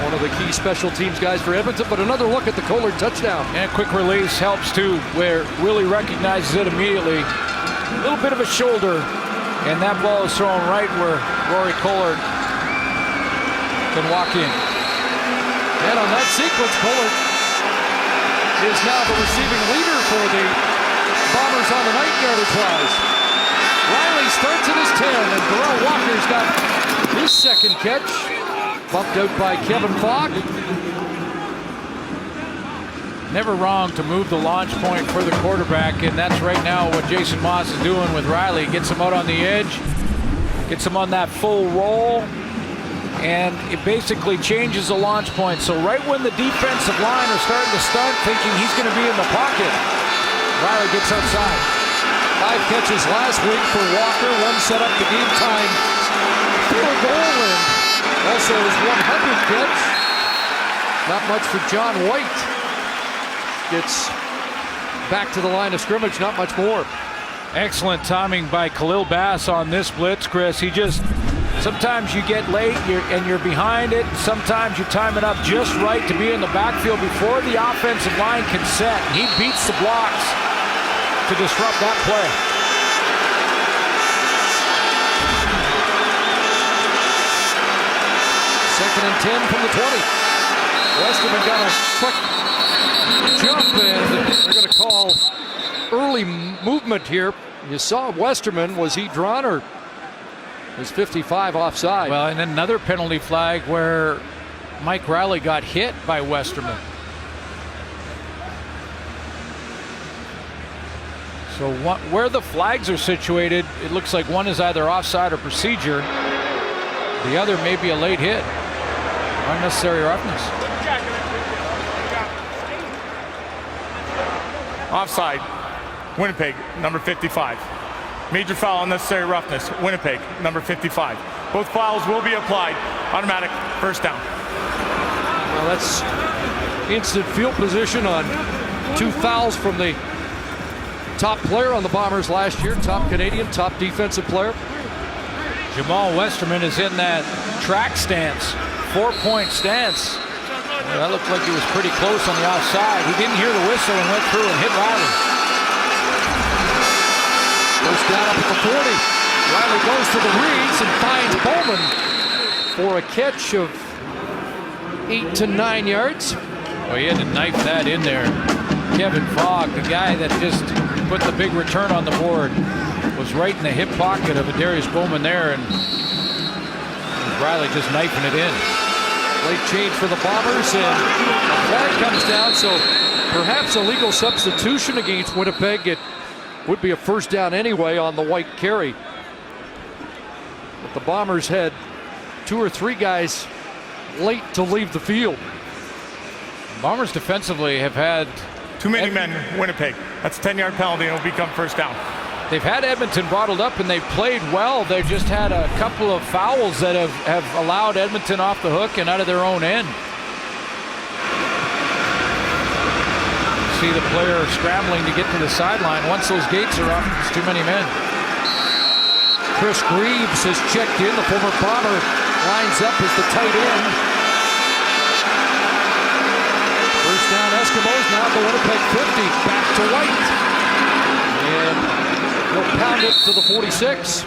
One of the key special teams guys for Edmonton, but another look at the Kohler touchdown. And quick release helps too, where Willie recognizes it immediately. A little bit of a shoulder, and that ball is thrown right where Rory Kohler can walk in. And on that sequence, Kohler is now the receiving leader for the Bombers on the night yardage-wise. Riley starts at his 10, and Darrell Walker's got his second catch. Bumped out by Kevin Fogg. Never wrong to move the launch point for the quarterback, and that's right now what Jason Moss is doing with Riley. Gets him out on the edge, gets him on that full roll, and it basically changes the launch point. So right when the defensive line are starting to stunt, thinking he's going to be in the pocket, Riley gets outside. 5 catches last week for Walker. 1 set up the game time field goal, and also his 100th catch. Not much for John White. Gets back to the line of scrimmage, not much more. Excellent timing by Khalil Bass on this blitz, Chris. He just, sometimes you get late and you're behind it. Sometimes you time it up just right to be in the backfield before the offensive line can set. He beats the blocks to disrupt that play. Second and 10 from the 20. Westerman got a quick jump, and they're going to call early movement here. You saw Westerman. Was he drawn, or was 55 offside? Well, and another penalty flag where Mike Riley got hit by Westerman. So where the flags are situated, it looks like one is either offside or procedure. The other may be a late hit. Unnecessary roughness. Offside, Winnipeg, number 55. Major foul, unnecessary roughness, Winnipeg, number 55. Both fouls will be applied. Automatic, first down. Well, that's instant field position on 2 fouls from the top player on the Bombers last year, top Canadian, top defensive player. Jamal Westerman is in that track stance, 4-point stance. Well, that looked like he was pretty close on the offside. He didn't hear the whistle and went through and hit Riley. First down up at the 40. Riley goes to the reads and finds Bowman for a catch of 8 to 9 yards. Well, he had to knife that in there. Kevin Fogg, the guy that just put the big return on the board, was right in the hip pocket of Darius Bowman there, and Riley just knifing it in. Late change for the Bombers, and a flag comes down, so perhaps a legal substitution against Winnipeg. It would be a first down anyway on the white carry. But the Bombers had 2 or 3 guys late to leave the field. Bombers defensively have had too many men, Winnipeg. That's a 10-yard penalty, and it'll become first down. They've had Edmonton bottled up, and they've played well. They've just had a couple of fouls that have allowed Edmonton off the hook and out of their own end. See the player scrambling to get to the sideline. Once those gates are up, it's too many men. Chris Greaves has checked in. The former Bomber lines up as the tight end. First down Eskimos, now at the Winnipeg 50. Back to White. And he'll pound it to the 46.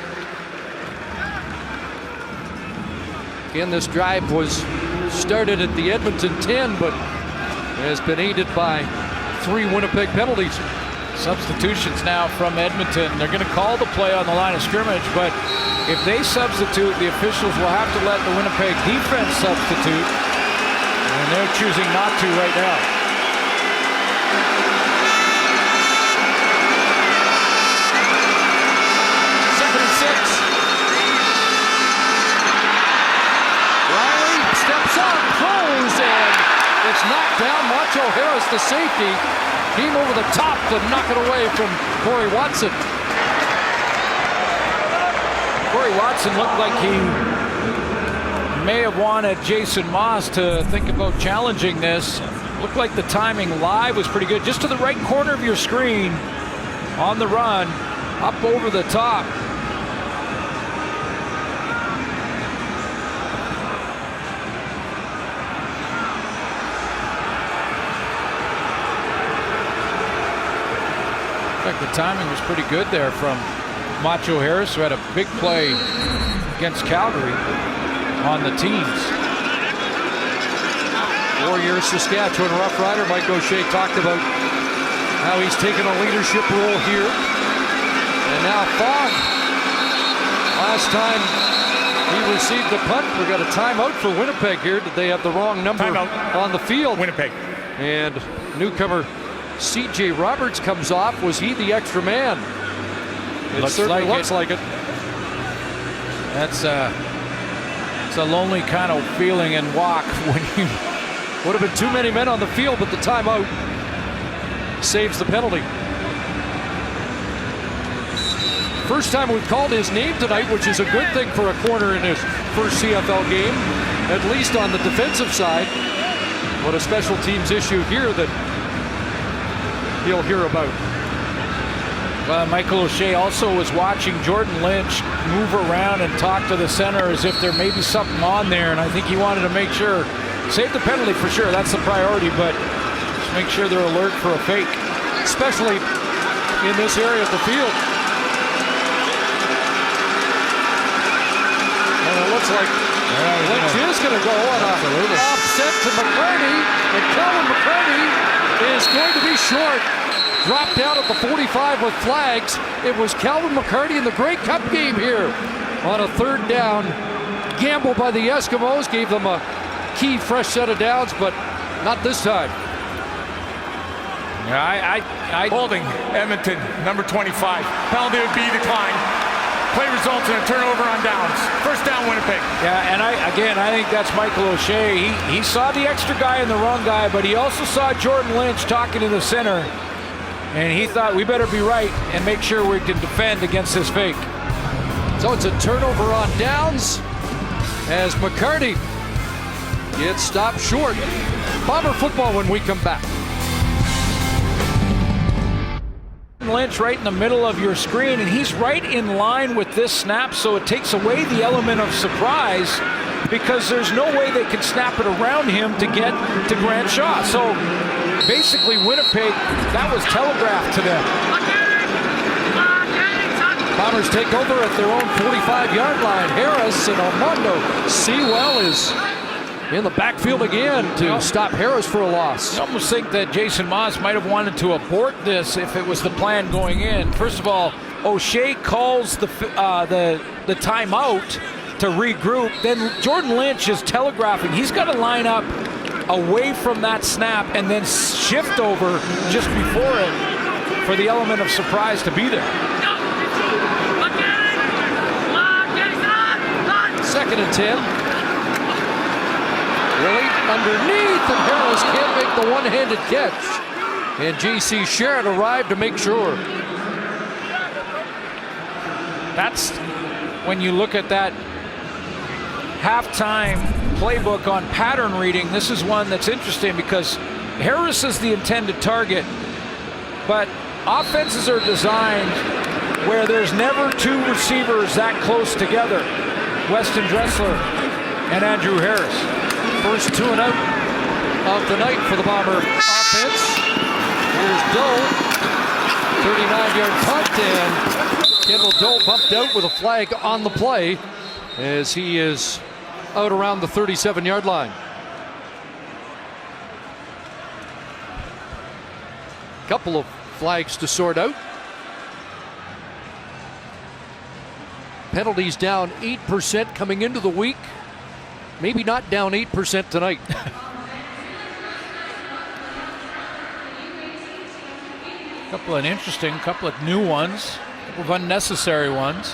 Again, this drive was started at the Edmonton 10, but has been aided by 3 Winnipeg penalties. Substitutions now from Edmonton. They're going to call the play on the line of scrimmage, but if they substitute, the officials will have to let the Winnipeg defense substitute, and they're choosing not to right now. Second and 6. Riley steps up, throws, and it's knocked down. Macho Harris, the safety, came over the top to knock it away from Corey Watson. Corey Watson looked like he may have wanted Jason Moss to think about challenging this. Looked like the timing live was pretty good. Just to the right corner of your screen on the run, up over the top. The timing was pretty good there from Macho Harris, who had a big play against Calgary on the teams. Warriors, Saskatchewan Rough Rider Mike O'Shea talked about how he's taken a leadership role here. And now Fogg. Last time he received the punt, we got a timeout for Winnipeg here. Did they have the wrong number on the field? Winnipeg. And newcomer C.J. Roberts comes off. Was he the extra man? It certainly looks like it. That's it's a lonely kind of feeling and walk when you would have been too many men on the field, but the timeout saves the penalty. First time we've called his name tonight, which is a good thing for a corner in his first CFL game, at least on the defensive side. But a special teams issue here that he'll hear about. Michael O'Shea also was watching Jordan Lynch move around and talk to the center as if there may be something on there, and I think he wanted to make sure, save the penalty for sure, that's the priority, but just make sure they're alert for a fake. Especially in this area of the field. And it looks like Lynch is going to go on an offset to McCarty, and Calvin McCarty is going to be short. Dropped out at the 45 with flags. It was Calvin McCarty in the Grey Cup game here on a third down. Gamble by the Eskimos gave them a key fresh set of downs, but not this time. Yeah, holding Edmonton, number 25. Penalty would be declined. Play results in a turnover on downs. First down, Winnipeg. Yeah, and I think that's Michael O'Shea. He saw the extra guy and the wrong guy, but he also saw Jordan Lynch talking to the center, and he thought we better be right and make sure we can defend against this fake. So it's a turnover on downs as McCarty gets stopped short. Bomber football when we come back. Lynch right in the middle of your screen, and he's right in line with this snap, so it takes away the element of surprise because there's no way they can snap it around him to get to Grant Shaw. So basically Winnipeg, that was telegraphed to them. Bombers take over at their own 45-yard line. Harris and Armando Sewell is in the backfield again to stop Harris for a loss. I almost think that Jason Moss might have wanted to abort this if it was the plan going in. First of all, O'Shea calls the timeout to regroup. Then Jordan Lynch is telegraphing. He's got to line up away from that snap and then shift over just before it for the element of surprise to be there. 2nd and 10. Willie underneath, and Harris can't make the one-handed catch. And J.C. Sherritt arrived to make sure. That's when you look at that halftime playbook on pattern reading. This is one that's interesting because Harris is the intended target, but offenses are designed where there's never two receivers that close together. Weston Dressler and Andrew Harris. First 2 and out of the night for the Bomber offense. Here's Doe. 39-yard punt, and Kendall Doe bumped out with a flag on the play as he is out around the 37-yard line. Couple of flags to sort out. Penalties down 8% coming into the week. Maybe not down 8% tonight. Couple of interesting, couple of new ones, couple of unnecessary ones.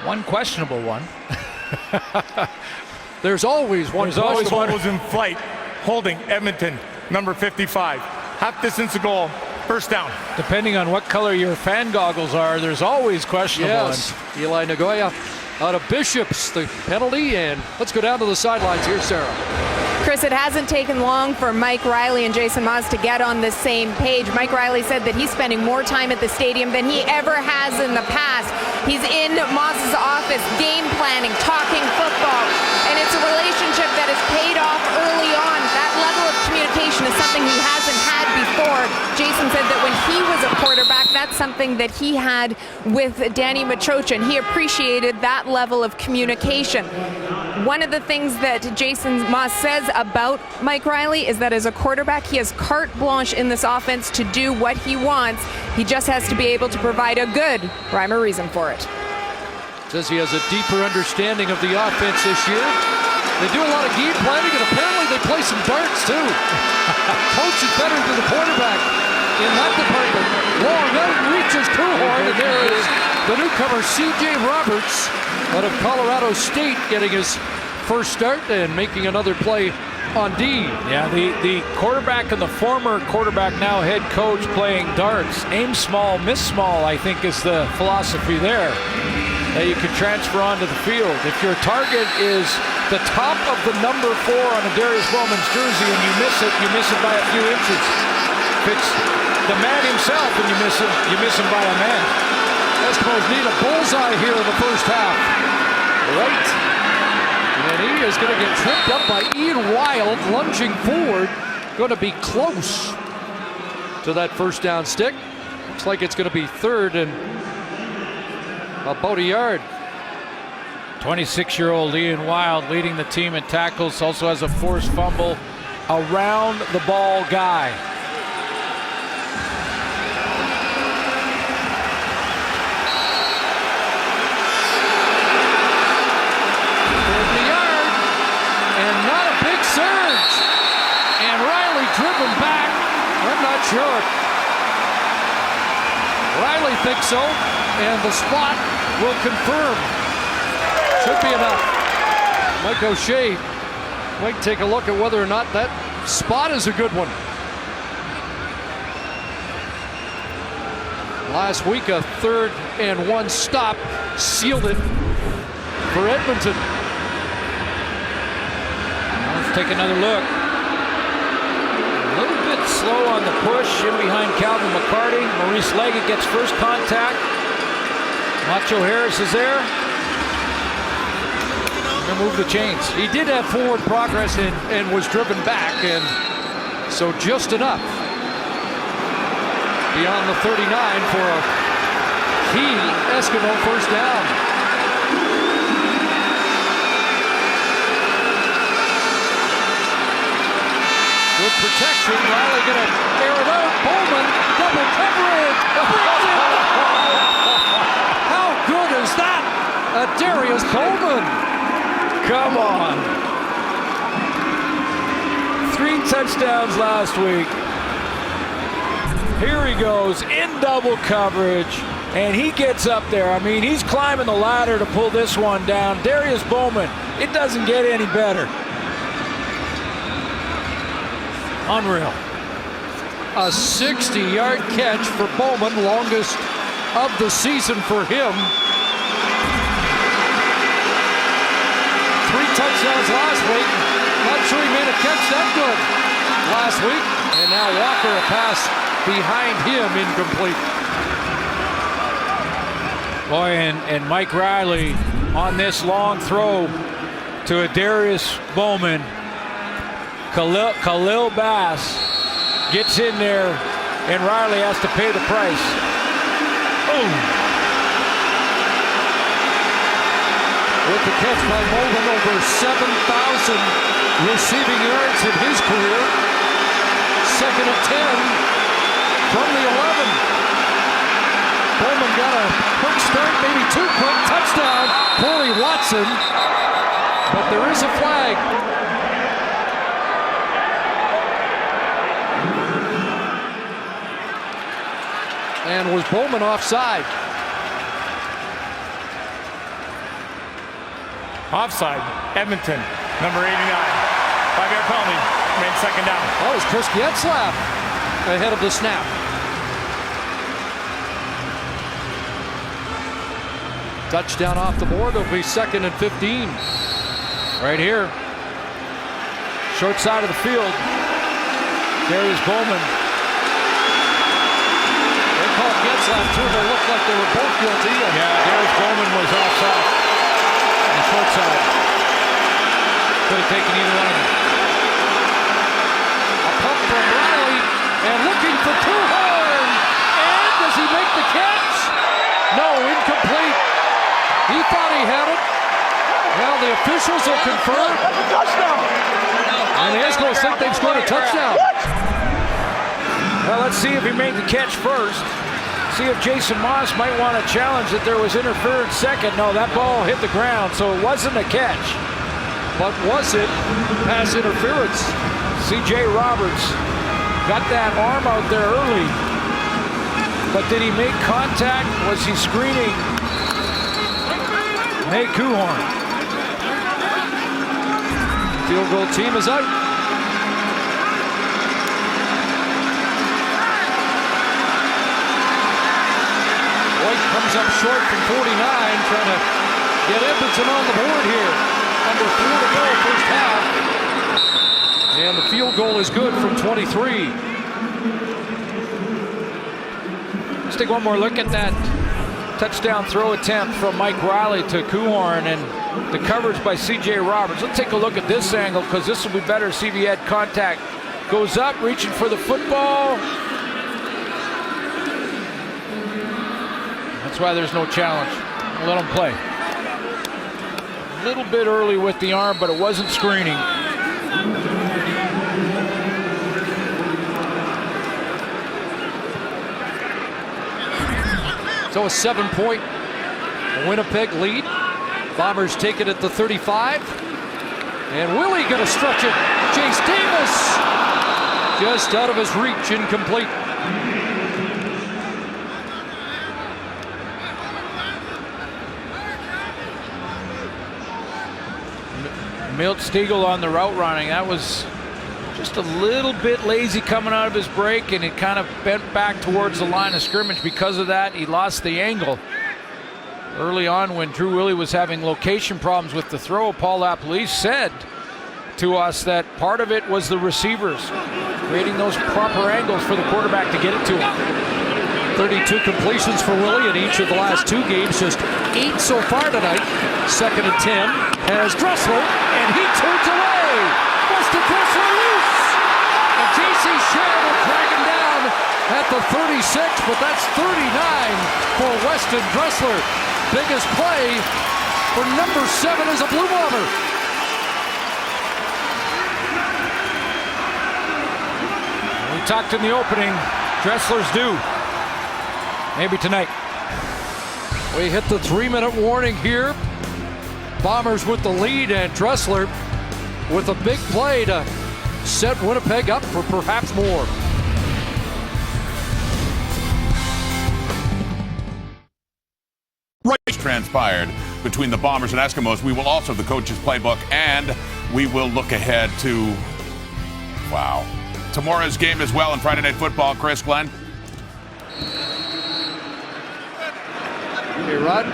One questionable one. There's always one. There's always one was in flight, holding Edmonton, number 55. Half distance to goal, first down. Depending on what color your fan goggles are, there's always questionable ones. Eli Nagoya out of Bishops, the penalty, and let's go down to the sidelines here, Sarah. Chris, it hasn't taken long for Mike Riley and Jason Maas to get on the same page. Mike Riley said that he's spending more time at the stadium than he ever has in the past. He's in Maas's office, game planning, talking football, and it's a relationship that has paid off early on. That level of communication is something he hasn't had before. Jason said that when he was a quarterback, that's something that he had with Danny Machocha, and he appreciated that level of communication. One of the things that Jason Maas says about Mike Riley is that as a quarterback, he has carte blanche in this offense to do what he wants. He just has to be able to provide a good rhyme or reason for it. Says he has a deeper understanding of the offense this year. They do a lot of game planning, and apparently they play some darts too. Coach is better than the quarterback in that department. Long out, reaches Kuhorn, and there is the newcomer C.J. Roberts out of Colorado State getting his first start and making another play on D. Yeah, the quarterback and the former quarterback, now head coach, playing darts. Aim small, miss small, I think is the philosophy there that you can transfer onto the field. If your target is the top of the number 4 on a Darius Bowman's jersey and you miss it by a few inches. If it's the man himself and you miss him by a man. Eskimos need a bullseye here in the first half. Right. And he is going to get tripped up by Ian Wild, lunging forward. Going to be close to that first down stick. Looks like it's going to be third and about a yard. 26-year-old Ian Wild leading the team in tackles, also has a forced fumble. Around the ball guy. Surge, and Riley driven back. I'm not sure. Riley thinks so, and the spot will confirm. Should be enough. Mike O'Shea might take a look at whether or not that spot is a good one. Last week, a 3rd and 1 stop sealed it for Edmonton. Take another look. A little bit slow on the push in behind Calvin McCarty. Maurice Leggett gets first contact. Macho Harris is there. Gonna move the chains. He did have forward progress and was driven back, and so just enough beyond the 39 for a key Eskimo first down. Good protection. Riley gonna air it out. Bowman double coverage. How Coleman. Come on. 3 touchdowns last week. Here he goes in double coverage, and he gets up there. I mean, he's climbing the ladder to pull this one down. Darius Bowman, it doesn't get any better. Unreal. A 60-yard catch for Bowman, longest of the season for him. 3 touchdowns last week. Not sure he made a catch that good last week. And now Walker, a pass behind him, incomplete. Boy, and Mike Riley on this long throw to a Darius Bowman. Khalil Bass gets in there, and Riley has to pay the price. Boom. With the catch by Bowman, over 7,000 receiving yards in his career. 2nd and 10 from the 11. Bowman got a quick start, maybe too quick. Touchdown, Corey Watson. But there is a flag. And was Bowman offside? Offside. Edmonton, number 89. 5-yard penalty. Made 2nd down. Oh, it's Chris Getzlaff ahead of the snap. Touchdown off the board. It'll be 2nd and 15. Right here. Short side of the field. Darius Bowman. They called Getzlaff too. They looked like they were both guilty. Yeah, Darius Bowman was offside. On the short side. Could have taken either one of them. A pump from Riley and looking for Kuhorn. And does he make the catch? No, incomplete. He thought he had it. Well, the officials will confirm. And the Eskimos think they've scored a touchdown. Well, let's see if he made the catch first. See if Jason Moss might want to challenge that there was interference second. No, that ball hit the ground, so it wasn't a catch. But was it pass interference? C.J. Roberts got that arm out there early. But did he make contact? Was he screening Nate Kuhorn? Field goal team is out. White comes up short from 49, trying to get Edmonton on the board here. Under 4 to go, first half. And the field goal is good from 23. Let's take one more look at that touchdown throw attempt from Mike Riley to Kuhorn and the coverage by C.J. Roberts. Let's take a look at this angle because this will be better to see if he had contact. Goes up, reaching for the football. That's why there's no challenge. Let him play. A little bit early with the arm, but it wasn't screening. So a 7-point Winnipeg lead. Bombers take it at the 35. And Willie gonna stretch it. Chase Davis just out of his reach, incomplete. Milt Stiegel on the route running. That was just a little bit lazy coming out of his break, and it kind of bent back towards the line of scrimmage. Because of that, he lost the angle. Early on, when Drew Willie was having location problems with the throw, Paul LaPolice said to us that part of it was the receivers creating those proper angles for the quarterback to get it to him. 32 completions for Willie in each of the last 2 games, just 8 so far tonight. 2nd and 10 has Dressler, and he turns away. Weston Dressler loose, and J.C. Shea will drag him down at the 36, but that's 39 for Weston Dressler. Biggest play for number 7 as a Blue Bomber. We talked in the opening, Dressler's due. Maybe tonight. We hit the 3-minute warning here. Bombers with the lead, and Dressler with a big play to set Winnipeg up for perhaps more. Right transpired between the Bombers and Eskimos. We will also have the coach's playbook, and we will look ahead to, tomorrow's game as well in Friday Night Football. Chris, Glenn? Hey, Rod,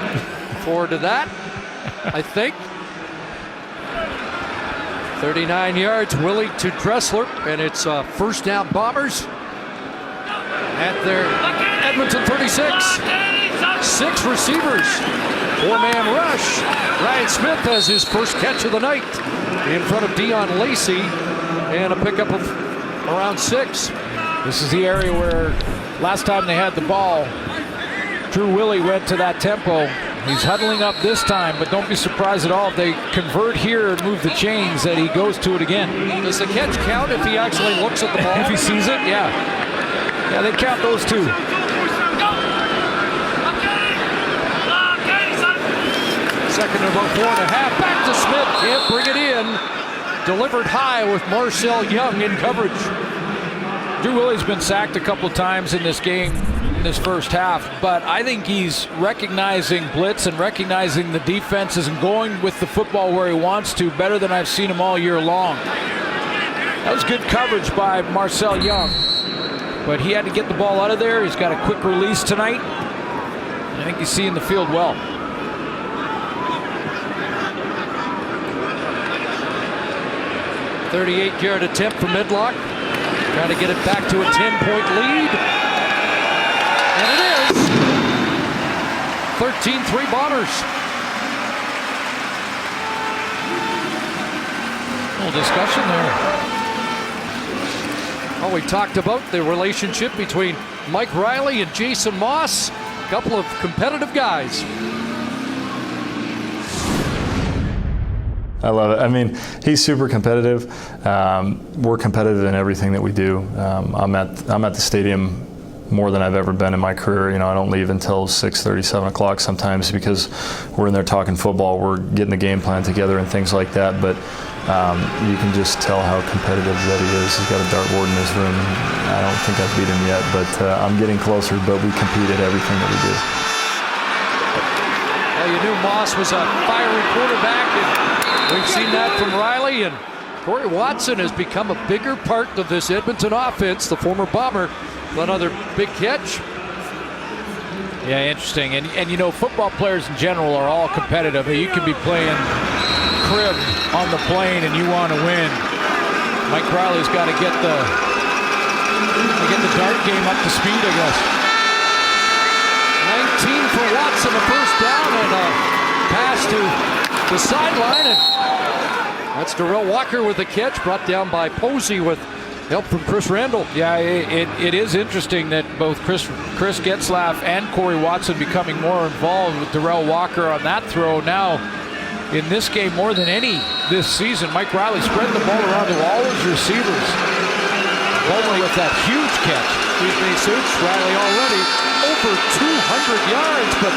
forward to that, I think. 39 yards, Willie to Dressler, and it's first down Bombers at their Edmonton 36. 6 receivers, 4-man rush. Ryan Smith has his first catch of the night in front of Dion Lacey, and a pickup of around 6. This is the area where last time they had the ball, Drew Willie went to that tempo. He's huddling up this time, but don't be surprised at all if they convert here and move the chains that he goes to it again. Does the catch count if he actually looks at the ball? If he sees it, yeah. Yeah, they count those two. Second and about 4.5. Back to Smith. Can't bring it in. Delivered high with Marcel Young in coverage. Drew Willie's been sacked a couple times in this game, in this first half, but I think he's recognizing blitz and recognizing the defenses and going with the football where he wants to better than I've seen him all year long. That was good coverage by Marcel Young, but he had to get the ball out of there. He's got a quick release tonight. I think he's seeing the field well. 38-yard attempt for Midlock. Trying to get it back to a 10-point lead. And it is 13-3 Bombers. A little discussion there. Well, we talked about the relationship between Mike Riley and Jason Moss. A couple of competitive guys. I love it. I mean, he's super competitive. We're competitive in everything that we do. I'm at the stadium more than I've ever been in my career. You know, I don't leave until 6:30, 7 o'clock sometimes because we're in there talking football. We're getting the game plan together and things like that. But you can just tell how competitive that he is. He's got a dartboard in his room. I don't think I've beat him yet, but I'm getting closer. But we compete at everything that we do. Well, you knew Moss was a fiery quarterback, and we've seen that from Riley, and Corey Watson has become a bigger part of this Edmonton offense, the former Bomber. Another big catch. Yeah, interesting. And you know, football players in general are all competitive. You can be playing crib on the plane and you want to win. Mike Riley's got to get the dart game up to speed, I guess. 19 for Watson, a first down, and a pass to the sideline. And that's Darrell Walker with the catch, brought down by Posey with help from Chris Randall. Yeah, it is interesting that both Chris Getzlaff and Corey Watson becoming more involved with Darrell Walker on that throw. Now, in this game more than any this season, Mike Riley spread the ball around to all his receivers. Bowman with that huge catch. Suits Riley already over 200 yards, but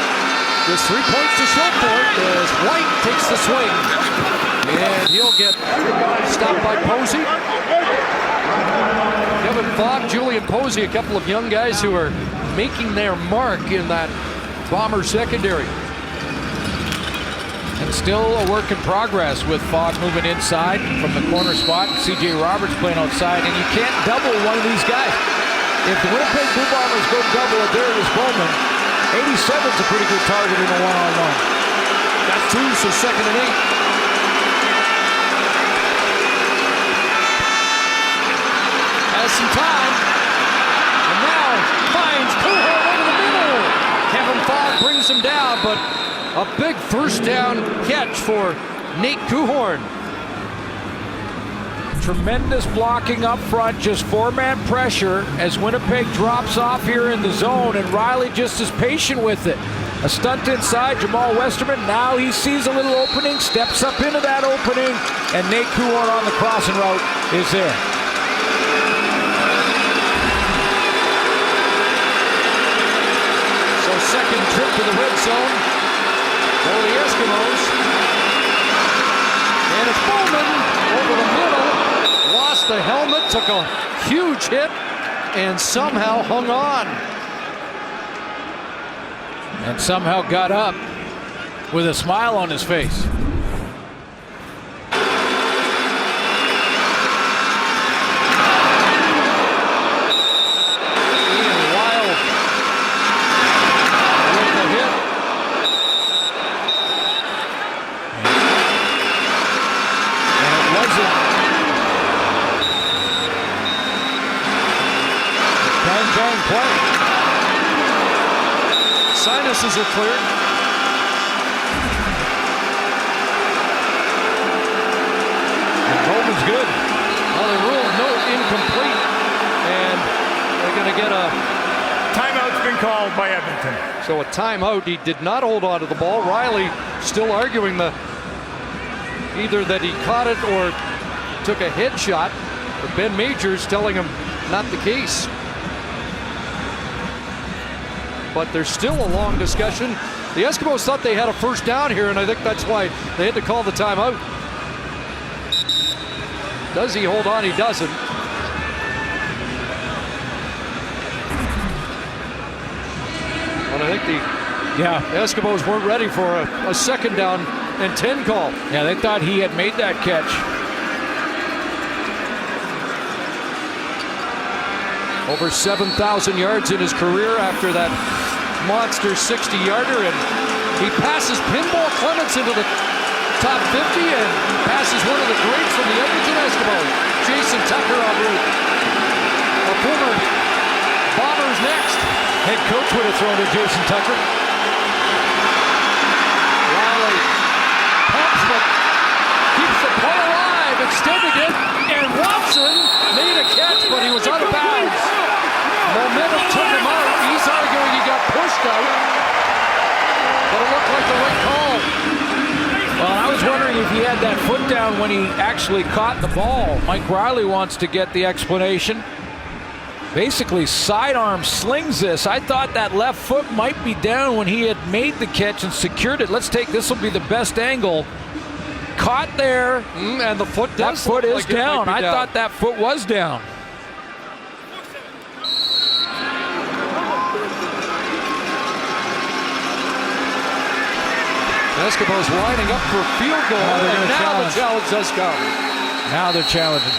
there's 3 points to show for it as White takes the swing. And he'll get stopped by Posey. Kevin Fogg, Julian Posey, a couple of young guys who are making their mark in that Bomber secondary. And still a work in progress with Fogg moving inside from the corner spot. C.J. Roberts playing outside, and you can't double one of these guys. If the Winnipeg Blue Bombers go double at Darius Bowman, 87's a pretty good target in a one-on-one. That's 2, so 2nd and 8. Has some time, and now finds Kuhar over the middle. Kevin Fogg brings him down, but a big first down catch for Nate Kuhorn. Tremendous blocking up front, just 4-man pressure as Winnipeg drops off here in the zone, and Riley just is patient with it. A stunt inside, Jamal Westerman, now he sees a little opening, steps up into that opening, and Nate Kuhorn on the crossing route is there. So second trip to the red zone for the Eskimos. And it's Bowman over the middle. Lost the helmet, took a huge hit, and somehow hung on. And somehow got up with a smile on his face. Sinuses are cleared. And Bowman's good. Well, they ruled no incomplete, and they're going to get a timeout's been called by Edmonton. So a timeout. He did not hold on to the ball. Riley still arguing either that he caught it or took a headshot, but Ben Majors telling him not the case. But there's still a long discussion. The Eskimos thought they had a first down here, and I think that's why they had to call the timeout. Does he hold on? He doesn't. But I think the Eskimos weren't ready for a second down and 10 call. Yeah, they thought he had made that catch. Over 7,000 yards in his career after that monster 60-yarder, and he passes Pinball Clements into the top 50 and passes one of the greats from the Edmonton Eskimos, Jason Tucker en route. A former Bombers next. Head coach would have thrown to Jason Tucker. Riley pumps, but keeps the play alive, extending it, and Watson made a catch, but he was out of bounds. Momentum took him out. He's arguing he got pushed out, but it looked like the right call. Well, I was wondering if he had that foot down when he actually caught the ball. Mike Riley wants to get the explanation. Basically, sidearm slings this. I thought that left foot might be down when he had made the catch and secured it. Let's take this will be the best angle. Caught there, and the foot does. That foot is like down. I thought that foot was down. Eskimos lining up for a field goal, and now the challenge does come. Now they're challenging.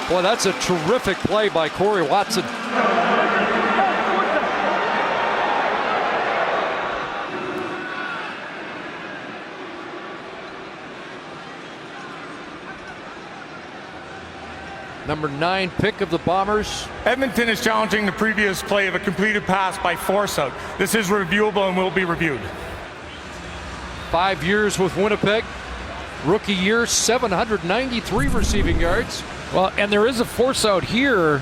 Boy, that's a terrific play by Corey Watson. Number 9 pick of the Bombers. Edmonton is challenging the previous play of a completed pass by Forsyth. This is reviewable and will be reviewed. 5 years with Winnipeg. Rookie year, 793 receiving yards. Well, and there is a force out here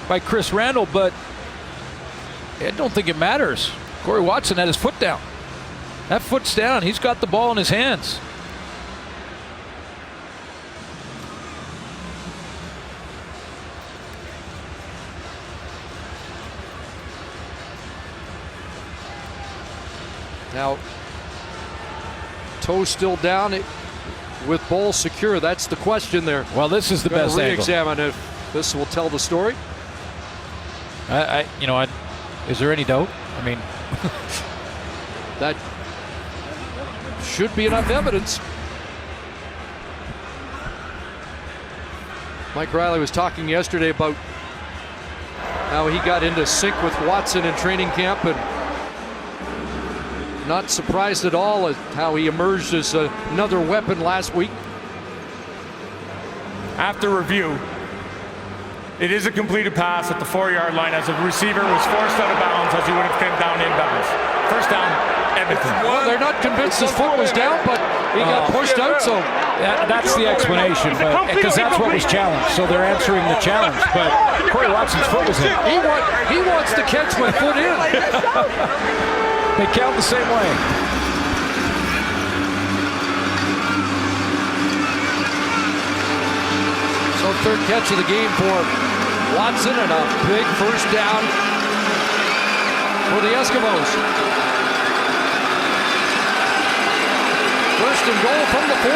by Chris Randall, but I don't think it matters. Corey Watson had his foot down. That foot's down. He's got the ball in his hands. Now, toe still down with ball secure. That's the question there. Well, this is the best angle. Re-examine if this will tell the story. Is there any doubt? I mean, that should be enough evidence. Mike Riley was talking yesterday about how he got into sync with Watson in training camp, and not surprised at all at how he emerged as another weapon last week. After review, it is a completed pass at the 4-yard line as the receiver was forced out of bounds as he would have come down inbounds. First down, Edmonton. Well, they're not convinced his foot was down, but he got pushed out, so that's the explanation, because that's what was challenged. So they're answering the challenge, but Corey Watson's foot was in. He wants to catch with foot in. They count the same way. So third catch of the game for Watson, and a big first down for the Eskimos. First First and goal from the 4.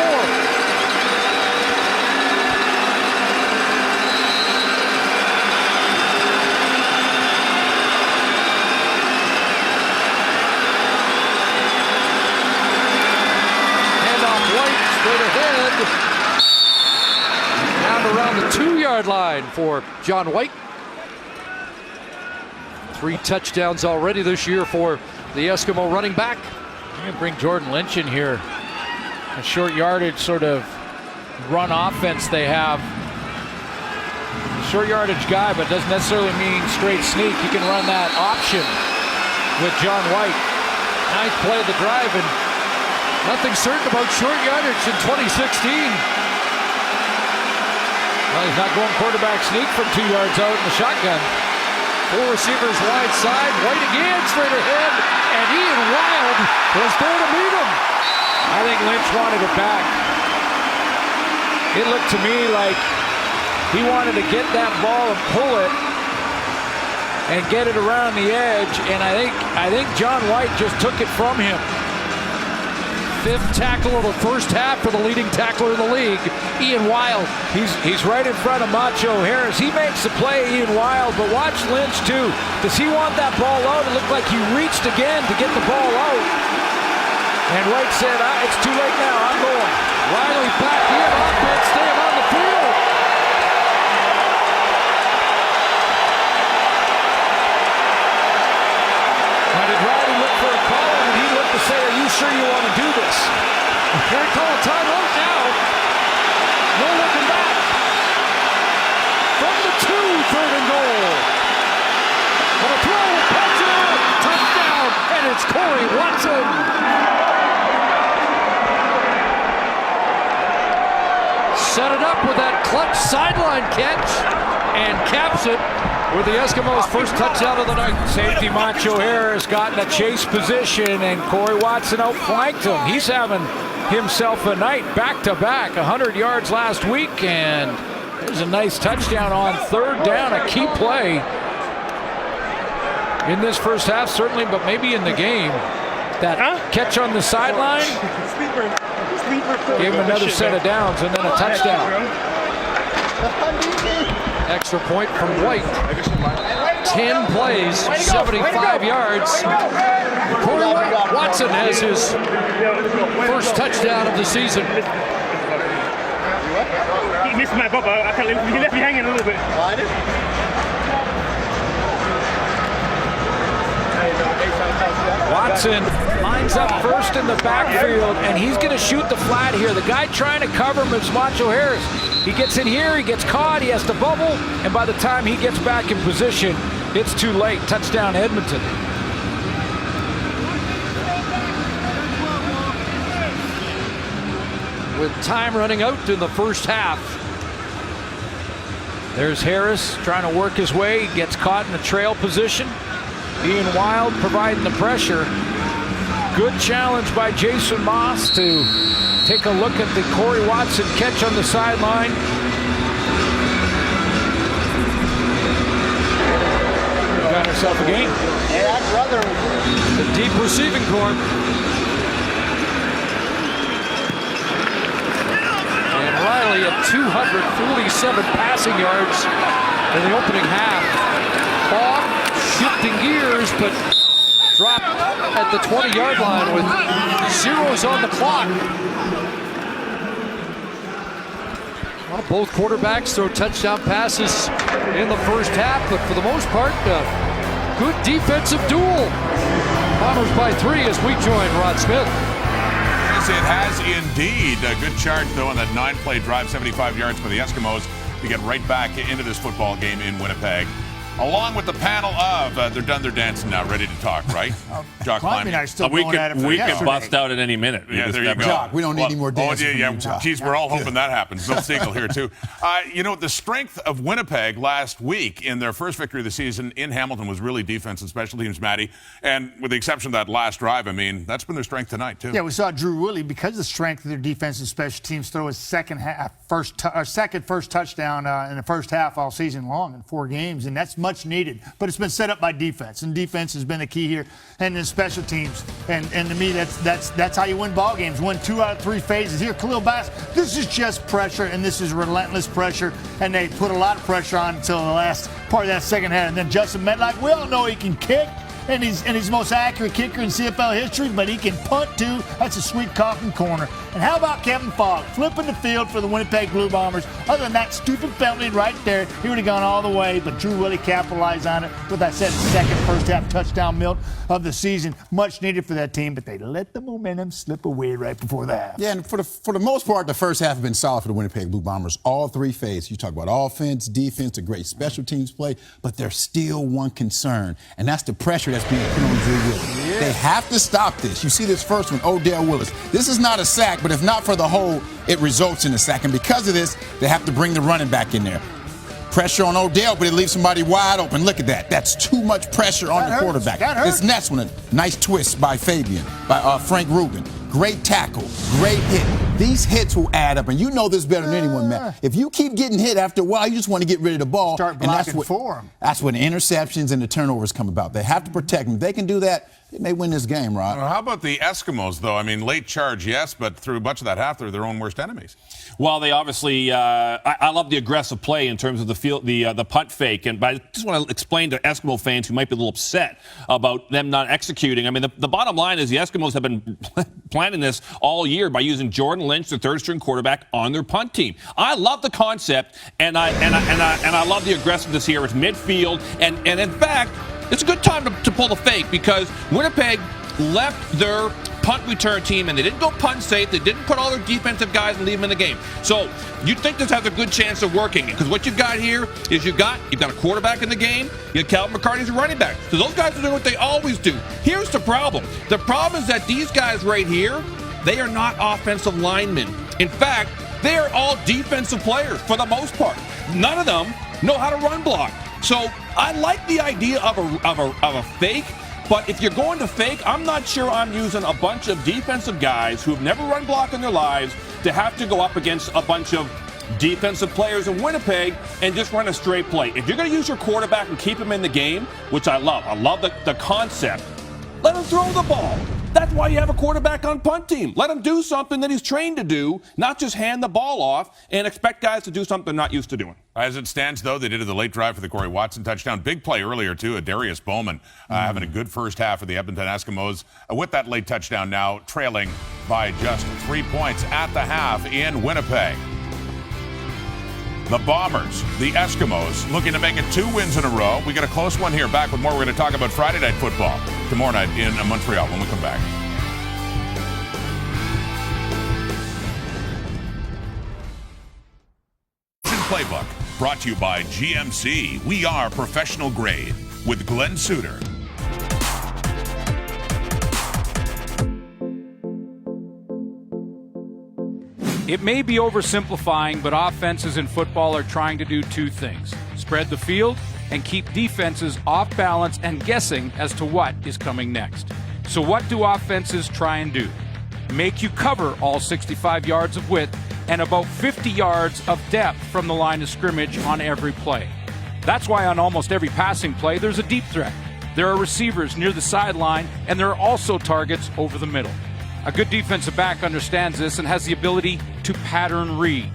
Down around the 2-yard line for John White. 3 touchdowns already this year for the Eskimo running back. I'm going to bring Jordan Lynch in here. A short yardage sort of run offense they have. Short yardage guy, but doesn't necessarily mean straight sneak. You can run that option with John White. Ninth play of the drive, and nothing certain about short yardage in 2016. Well, he's not going quarterback sneak from 2 yards out in the shotgun. 4 receivers wide side. White again, straight ahead. And Ian Wild was there to meet him. I think Lynch wanted it back. It looked to me like he wanted to get that ball and pull it and get it around the edge. And I think John White just took it from him. 5th tackle of the first half for the leading tackler in the league, Ian Wild. He's right in front of Macho Harris. He makes the play, Ian Wild, but watch Lynch too. Does he want that ball out? It looked like he reached again to get the ball out. And White said, it's too late now, I'm going. Riley back in, offense staying on the field. Now did Riley look for a call, and did he look to say, are you sure you want to do this? Can't call a timeout now. No looking back. From the 2, 3rd and goal. On a throw, touchdown, and it's Corey Watson. Set it up with that clutch sideline catch and caps it with the Eskimos' first touchdown of the night. Safety Macho Harris got in a chase position, and Corey Watson outflanked him. He's having himself a night back-to-back, 100 yards last week, and there's a nice touchdown on 3rd down, a key play in this first half, certainly, but maybe in the game. That catch on the sideline gave him another set of downs and then a touchdown. Extra point from White. 10 plays, 75 yards. Corey Watson has his first touchdown of the season. He missed my bubble. He left me hanging a little bit. Watson lines up first in the backfield, and he's going to shoot the flat here. The guy trying to cover him is Macho Harris. He gets in here, he gets caught, he has to bubble, and by the time he gets back in position, it's too late. Touchdown, Edmonton. With time running out in the first half. There's Harris trying to work his way. He gets caught in the trail position. Ian Wild providing the pressure. Good challenge by Jason Moss to take a look at the Corey Watson catch on the sideline. Got herself a game. Yeah, brother. The deep receiving corps. And Riley at 247 passing yards in the opening half. Off, shifting gears, but dropped at the 20-yard line with zeros on the clock. Well, both quarterbacks throw touchdown passes in the first half, but for the most part, good defensive duel. Bombers by 3 as we join Rod Smith. Yes, it has indeed. A good charge, though, on that 9-play drive, 75 yards for the Eskimos to get right back into this football game in Winnipeg. Along with the panel of, they're done their dancing now, ready to talk, right? Jock Climbing, Climbing. still we going at it for could yesterday. bust out at any minute. Yeah, there you go. Jock, we don't need any more dancing from you, Jock. Geez, we're all hoping that happens. Bill Siegel here, too. The strength of Winnipeg last week in their first victory of the season in Hamilton was really defense and special teams, Matty. And with the exception of that last drive, I mean, that's been their strength tonight, too. Yeah, we saw Drew Willie, because of the strength of their defense and special teams, throw his second first touchdown in the first half all season long in 4 games. And that's much needed. But it's been set up by defense, and defense has been the key here, and then special teams. And to me, that's how you win ball games. Win 2 out of 3 phases. Here, Khalil Bass, this is just pressure, and this is relentless pressure, and they put a lot of pressure on until the last part of that second half. And then Justin Medlock, we all know he can kick. And he's the most accurate kicker in CFL history, but he can punt too. That's a sweet coffin corner. And how about Kevin Fogg flipping the field for the Winnipeg Blue Bombers? Other than that stupid penalty right there, he would have gone all the way, but Drew Willie capitalized on it with, I said, second first half touchdown milk of the season. Much needed for that team, but they let the momentum slip away right before the half. Yeah, and for the most part, the first half has been solid for the Winnipeg Blue Bombers. All 3 phases. You talk about offense, defense, a great special teams play, but there's still one concern, and that's the pressure that's being put on Drew Willie. Yeah. They have to stop this. You see this first one, Odell Willis. This is not a sack, but if not for the hole, it results in a sack. And because of this, they have to bring the running back in there. Pressure on Odell, but it leaves somebody wide open. Look at that. That's too much pressure on the quarterback. This next one, a nice twist by Frank Rubin. Great tackle, great hit. These hits will add up, and you know this better than anyone, Matt. If you keep getting hit after a while, you just want to get rid of the ball. Start blocking for them. That's when the interceptions and the turnovers come about. They have to protect them. If they can do that, they may win this game, Rod. Well, how about the Eskimos, though? I mean, late charge, yes, but through much of that half, they're their own worst enemies. Well, they obviously. I love the aggressive play in terms of the punt fake, but I just want to explain to Eskimo fans who might be a little upset about them not executing. I mean, the bottom line is the Eskimos have been planning this all year by using Jordan Lynch, the third-string quarterback, on their punt team. I love the concept, and I love the aggressiveness here. It's midfield, and in fact, it's a good time to pull the fake because Winnipeg left their punt return team, and they didn't go punt safe. They didn't put all their defensive guys and leave them in the game. So you'd think this has a good chance of working because what you've got here is you've got a quarterback in the game. You got Calvin McCarty's a running back. So those guys are doing what they always do. Here's the problem. The problem is that these guys right here, they are not offensive linemen. In fact, they are all defensive players for the most part. None of them know how to run block. So I like the idea of a fake. But if you're going to fake, I'm not sure I'm using a bunch of defensive guys who have never run block in their lives to have to go up against a bunch of defensive players in Winnipeg and just run a straight play. If you're going to use your quarterback and keep him in the game, which I love the concept, let him throw the ball. That's why you have a quarterback on punt team. Let him do something that he's trained to do, not just hand the ball off and expect guys to do something they're not used to doing. As it stands, though, they did the late drive for the Corey Watson touchdown. Big play earlier, too, Darius Bowman having a good first half of the Edmonton Eskimos. With that late touchdown now, trailing by just 3 points at the half in Winnipeg. The Bombers, the Eskimos, looking to make it 2 wins in a row. We got a close one here. Back with more. We're going to talk about Friday Night Football tomorrow night in Montreal when we come back. Playbook brought to you by GMC. We are professional grade with Glenn Suter. It may be oversimplifying, but offenses in football are trying to do 2 things. Spread the field and keep defenses off balance and guessing as to what is coming next. So what do offenses try and do? Make you cover all 65 yards of width and about 50 yards of depth from the line of scrimmage on every play. That's why on almost every passing play, there's a deep threat. There are receivers near the sideline, and there are also targets over the middle. A good defensive back understands this and has the ability to pattern read.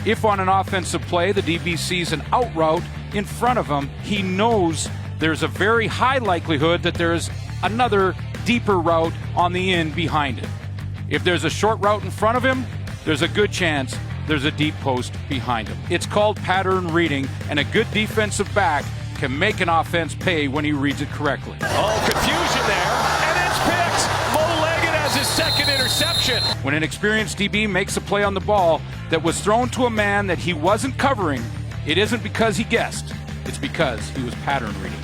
If on an offensive play, the DB sees an out route in front of him, he knows there's a very high likelihood that there's another deeper route on the in behind it. If there's a short route in front of him, there's a good chance there's a deep post behind him. It's called pattern reading, and a good defensive back can make an offense pay when he reads it correctly. Oh, confusion there, and it's picked. Low-legged as his second interception. When an experienced DB makes a play on the ball that was thrown to a man that he wasn't covering, it isn't because he guessed. It's because he was pattern reading.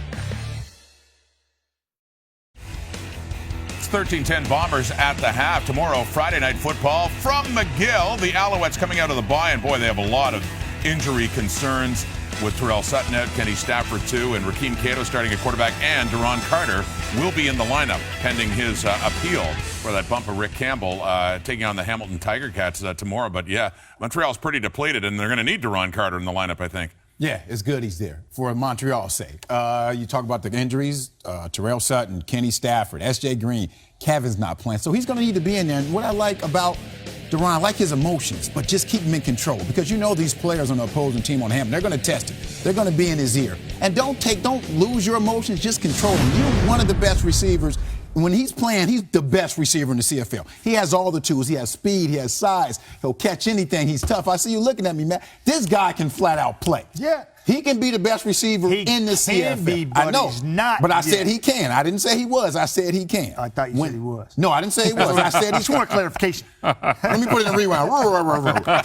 13-10 Bombers at the half. Tomorrow, Friday Night Football from McGill. The Alouettes coming out of the bye, and boy, they have a lot of injury concerns with Terrell Sutton out, Kenny Stafford too, and Rakeem Cato starting at quarterback, and Deron Carter will be in the lineup pending his appeal for that bump of Rick Campbell taking on the Hamilton Tiger Cats tomorrow. But yeah, Montreal's pretty depleted, and they're going to need Deron Carter in the lineup, I think. Yeah, it's good he's there for Montreal's sake. You talk about the injuries, Terrell Sutton, Kenny Stafford, S.J. Green, Kevin's not playing. So he's going to need to be in there. And what I like about Duran, I like his emotions, but just keep him in control because you know these players on the opposing team on him, they're going to test it. They're going to be in his ear. And don't lose your emotions, just control him. You're one of the best receivers. When he's playing, he's the best receiver in the CFL. He has all the tools. He has speed. He has size. He'll catch anything. He's tough. I see you looking at me, man. This guy can flat out play. Yeah. He can be the best receiver in the CFL. Be, but I know. He's not. But I said he can. I didn't say he was. I said he can. I thought you said he was. No, I didn't say he was. I said he just want clarification. Let me put it in a rewind.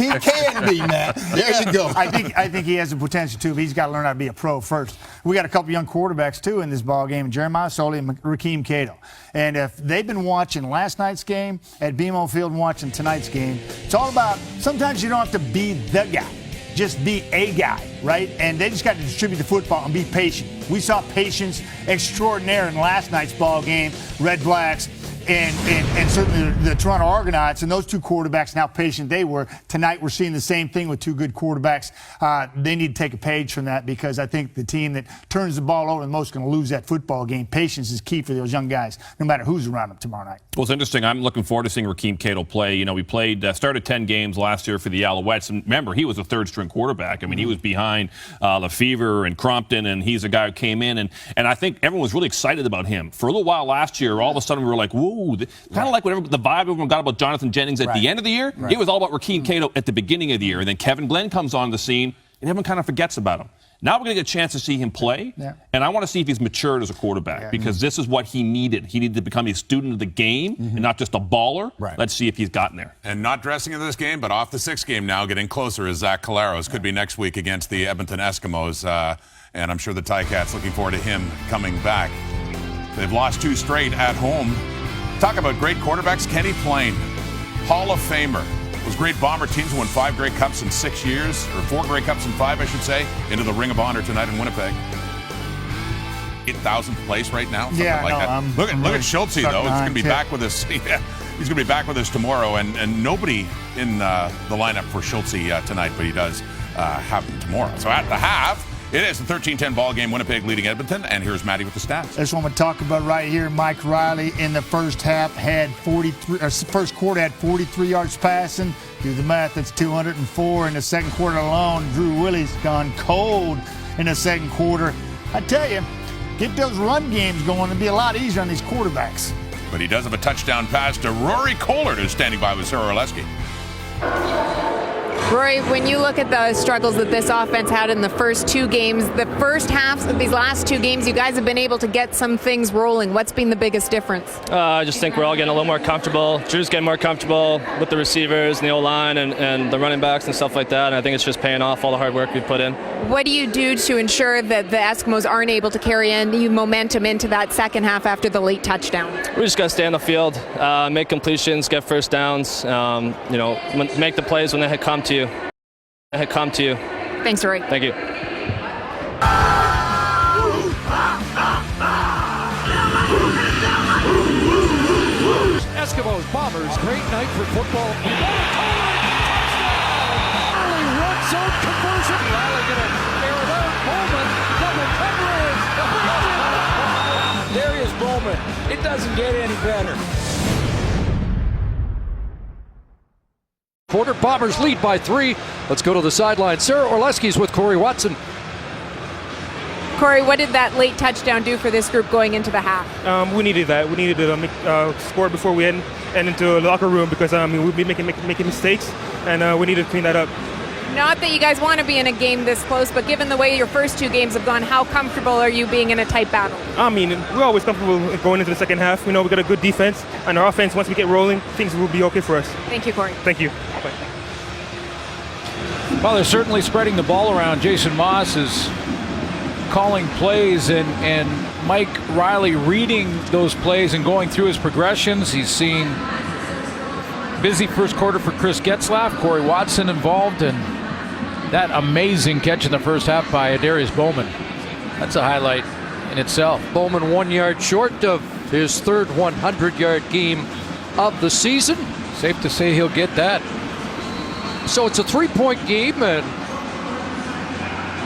He can be, man. There you go. I think he has the potential too. But he's got to learn how to be a pro first. We got a couple young quarterbacks too in this ball game: Jeremiah Soley and Rakeem Cato. And if they've been watching last night's game at BMO Field and watching tonight's game, it's all about sometimes you don't have to be the guy. Just be a guy, right? And they just got to distribute the football and be patient. We saw patience extraordinaire in last night's ball game, Red Blacks and certainly the Toronto Argonauts, and those two quarterbacks, and how patient they were. Tonight we're seeing the same thing with two good quarterbacks. They need to take a page from that because I think the team that turns the ball over the most is going to lose that football game. Patience is key for those young guys, no matter who's around them tomorrow night. Well, it's interesting. I'm looking forward to seeing Rakeem Cato play. You know, we started 10 games last year for the Alouettes, and remember, he was a third-string quarterback. I mean, he was behind Lefevre and Crompton, and he's a guy who came in, and I think everyone was really excited about him. For a little while last year, all of a sudden we were like, whoa, kind of like whatever the vibe everyone got about Jonathan Jennings at the end of the year. It was all about Rakeem Cato at the beginning of the year, and then Kevin Glenn comes on the scene, and everyone kind of forgets about him. Now we're going to get a chance to see him play, and I want to see if he's matured as a quarterback because this is what he needed. He needed to become a student of the game and not just a baller. Let's see if he's gotten there. And not dressing in this game, but off the sixth game now, getting closer is Zach Collaros. Could be next week against the Edmonton Eskimos, and I'm sure the Ticats looking forward to him coming back. They've lost 2 straight at home. Talk about great quarterbacks. Kenny Payne, Hall of Famer. Those great Bomber teams won 5 Grey Cups in 6 years, or 4 Grey Cups in 5, I should say, into the Ring of Honor tonight in Winnipeg. 8,000th place right now. Look at Schultze, though. He's going to be back with us. He's going to be back with us tomorrow, and nobody in the lineup for Schultze tonight, but he does have him tomorrow. So at the half, it is the 13-10 ball game, Winnipeg leading Edmonton, and here's Matty with the stats. That's what I'm going to talk about right here. Mike Riley in the first half had first quarter had 43 yards passing. Do the math, that's 204 in the second quarter alone. Drew Willie's gone cold in the second quarter. I tell you, get those run games going, it'll be a lot easier on these quarterbacks. But he does have a touchdown pass to Rory Kohler, who's standing by with Sarah Oleski. Rory, when you look at the struggles that this offense had in the first 2 games, the first halves of these last 2 games, you guys have been able to get some things rolling. What's been the biggest difference? I just think we're all getting a little more comfortable. Drew's getting more comfortable with the receivers and the O-line and the running backs and stuff like that. And I think it's just paying off all the hard work we've put in. What do you do to ensure that the Eskimos aren't able to carry any momentum into that second half after the late touchdown? We just got to stay on the field, make completions, get first downs, make the plays when they come to you. Thanks, Rory. Thank you. Eskimos, Bombers, great night for football. Early red zone conversion. Riley gonna air it out. Bowman, double coverage. There is Bowman. It doesn't get any better. Quarter, Bombers lead by 3. Let's go to the sideline. Sarah Orlesky's with Corey Watson. Corey, what did that late touchdown do for this group going into the half? We needed that. We needed to score before we head into the locker room because we'd be making mistakes, and we need to clean that up. Not that you guys want to be in a game this close, but given the way your first 2 games have gone, how comfortable are you being in a tight battle? I mean, we're always comfortable going into the second half. We know we got a good defense, and our offense, once we get rolling, things will be okay for us. Thank you, Corey. Thank you. Bye. Well, they're certainly spreading the ball around. Jason Moss is calling plays, and Mike Riley reading those plays and going through his progressions. He's seen busy first quarter for Chris Getzlaff, Corey Watson involved, and that amazing catch in the first half by Darius Bowman. That's a highlight in itself. Bowman 1 yard short of his third 100-yard game of the season. Safe to say he'll get that. So it's a 3-point game, and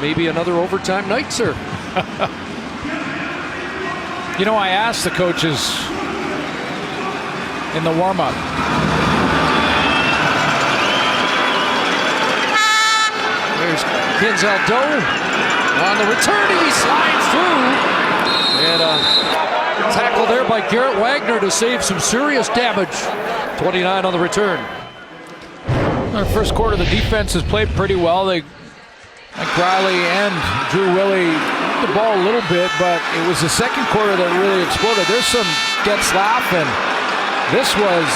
maybe another overtime night, sir. You know, I asked the coaches in the warm-up. There's Kinzaldo on the return. He slides through. And a tackle there by Garrett Wagner to save some serious damage. 29 on the return. In the first quarter, the defense has played pretty well. Mike Riley and Drew Willie the ball a little bit, but it was the second quarter that really exploded. There's some Getzlaff, and this was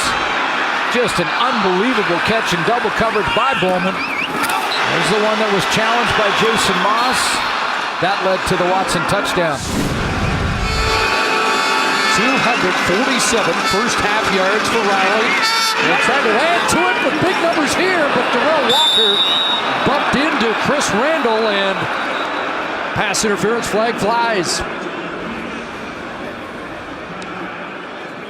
just an unbelievable catch and double coverage by Bowman. There's the one that was challenged by Jason Moss. That led to the Watson touchdown. 247 first half yards for Riley. They tried to add to it with big numbers here, but Darrell Walker bumped into Chris Randall, and pass interference flag flies.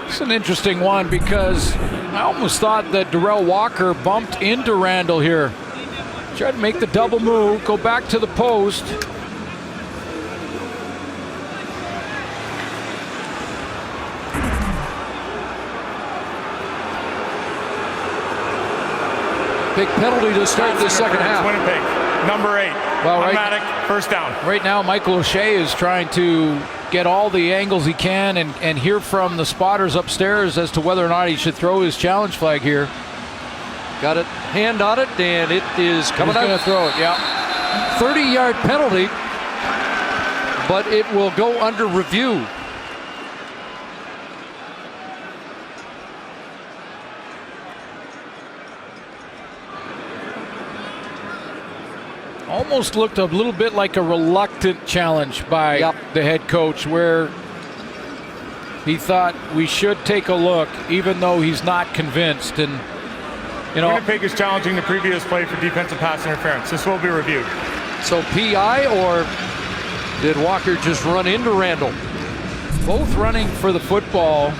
It's an interesting one because I almost thought that Darrell Walker bumped into Randall here. Tried to make the double move, go back to the post. Big penalty to start the second half. Winnipeg, number 8. Well, automatic first down. Right now, Michael O'Shea is trying to get all the angles he can and hear from the spotters upstairs as to whether or not he should throw his challenge flag here. Got it, hand on it, and it is coming out. He's going to throw it, yeah. 30-yard penalty, but it will go under review. Almost looked a little bit like a reluctant challenge by the head coach, where he thought we should take a look, even though he's not convinced. And you know, Winnipeg is challenging the previous play for defensive pass interference. This will be reviewed. So PI, or did Walker just run into Randall? Both running for the football.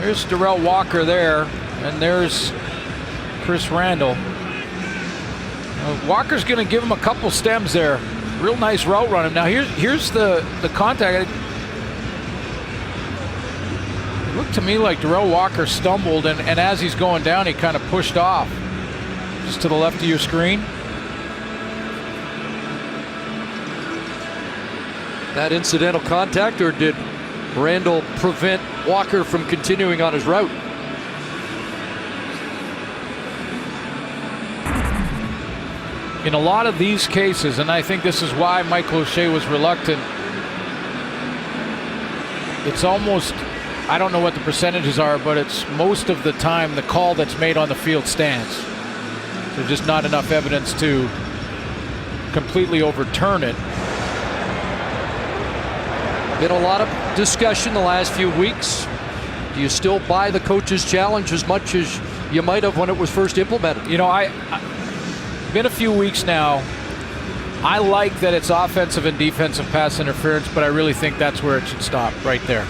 There's Darrell Walker there, and there's Chris Randall. Walker's going to give him a couple stems there. Real nice route run. Now here's the contact. It looked to me like Darrell Walker stumbled, and as he's going down, he kind of pushed off. Just to the left of your screen. That incidental contact, or did Randall prevent Walker from continuing on his route? In a lot of these cases, and I think this is why Michael O'Shea was reluctant, it's almost, I don't know what the percentages are, but it's most of the time the call that's made on the field stands. There's just not enough evidence to completely overturn it. Been a lot of discussion the last few weeks. Do you still buy the coach's challenge as much as you might have when it was first implemented? You know, been a few weeks now. I like that it's offensive and defensive pass interference, but I really think that's where it should stop, right there.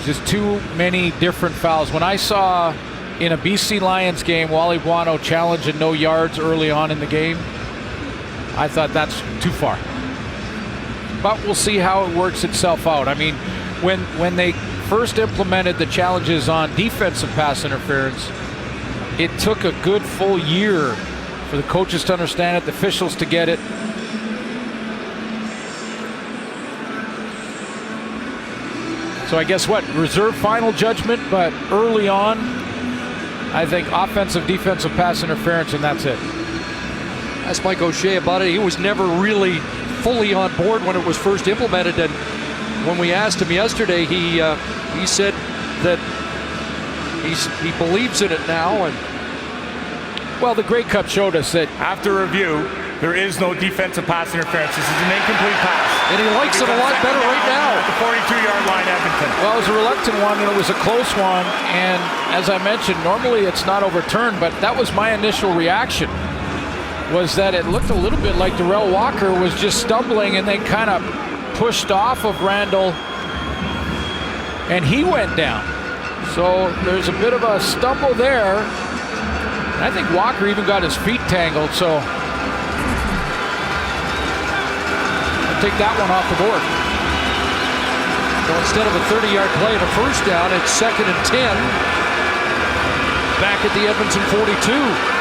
Just too many different fouls. When I saw in a BC Lions game Wally Buono challenge and no yards early on in the game, I thought that's too far. But we'll see how it works itself out. I mean, when they first implemented the challenges on defensive pass interference, it took a good full year for the coaches to understand it, the officials to get it. So I guess what? Reserve final judgment, but early on, I think offensive, defensive pass interference, and that's it. Asked Mike O'Shea about it. He was never really fully on board when it was first implemented, and when we asked him yesterday, he said that he believes in it now. And well, the Grey Cup showed us that after review, there is no defensive pass interference. This is an incomplete pass. And he likes it a lot better right now. At the 42-yard line, Edmonton. Well, it was a reluctant one, and it was a close one. And as I mentioned, normally it's not overturned, but that was my initial reaction, was that it looked a little bit like Darrell Walker was just stumbling and then kind of pushed off of Randall, and he went down. So there's a bit of a stumble there. I think Walker even got his feet tangled, so take that one off the board. So instead of a 30-yard play and a first down, it's 2nd and 10. Back at the Edmonton 42.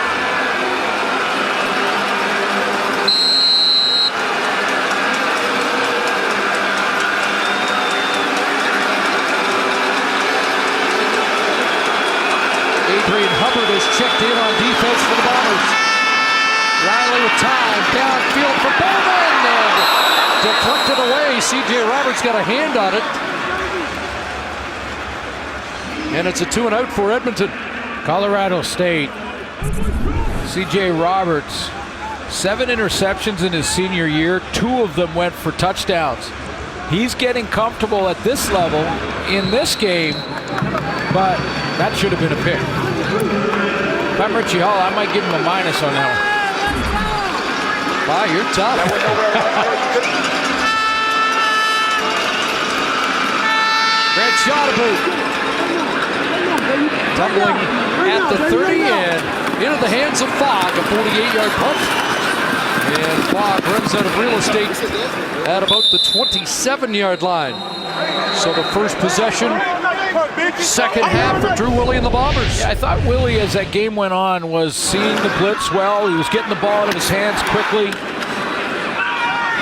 Hubbard is checked in on defense for the Bombers. Riley with time, downfield for Bowman, and deflected away. C.J. Roberts got a hand on it. And it's a 2-and-out for Edmonton. Colorado State. C.J. Roberts, 7 interceptions in his senior year. 2 of them went for touchdowns. He's getting comfortable at this level in this game, but that should have been a pick. If I'm Richie Hall, I might give him a minus on that one. Wow, you're tough. Great shot of boot. Tumbling at the 30 and into the hands of Fogg, a 48-yard punt. And Fogg runs out of real estate at about the 27-yard line. So the first possession, second half for Drew Willie and the Bombers. Yeah, I thought Willie, as that game went on, was seeing the blitz well. He was getting the ball in his hands quickly.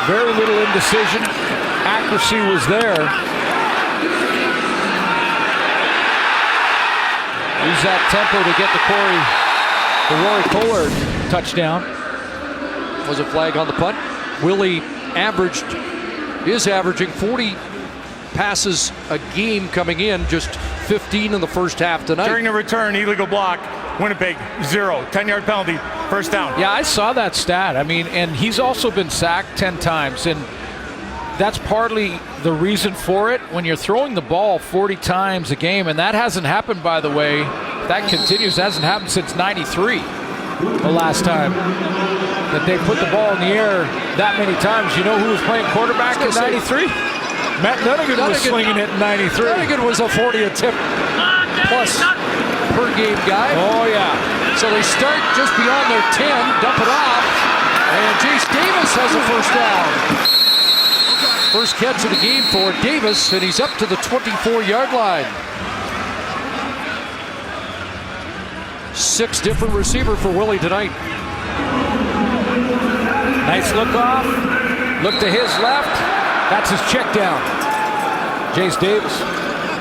Very little indecision. Accuracy was there. Use that tempo to get the Rory Collard touchdown. Was a flag on the punt. Willie is averaging 40 passes a game coming in, just 15 in the first half tonight. During the return, illegal block, Winnipeg, 0. 10-yard penalty, first down. Yeah, I saw that stat. I mean, and he's also been sacked 10 times, and that's partly the reason for it. When you're throwing the ball 40 times a game, and that hasn't happened, by the way, if that continues, hasn't happened since 93, the last time that they put the ball in the air that many times. You know who was playing quarterback in 93? Matt Dunnigan was slinging it in 93. Dunnigan was a 40 attempt plus per game guy. Oh, yeah. So they start just beyond their 10, dump it off, and Jace Davis has a first down. First catch of the game for Davis, and he's up to the 24-yard line. 6 different receiver for Willie tonight. Nice look off. Look to his left. That's his check down. Jace Davis.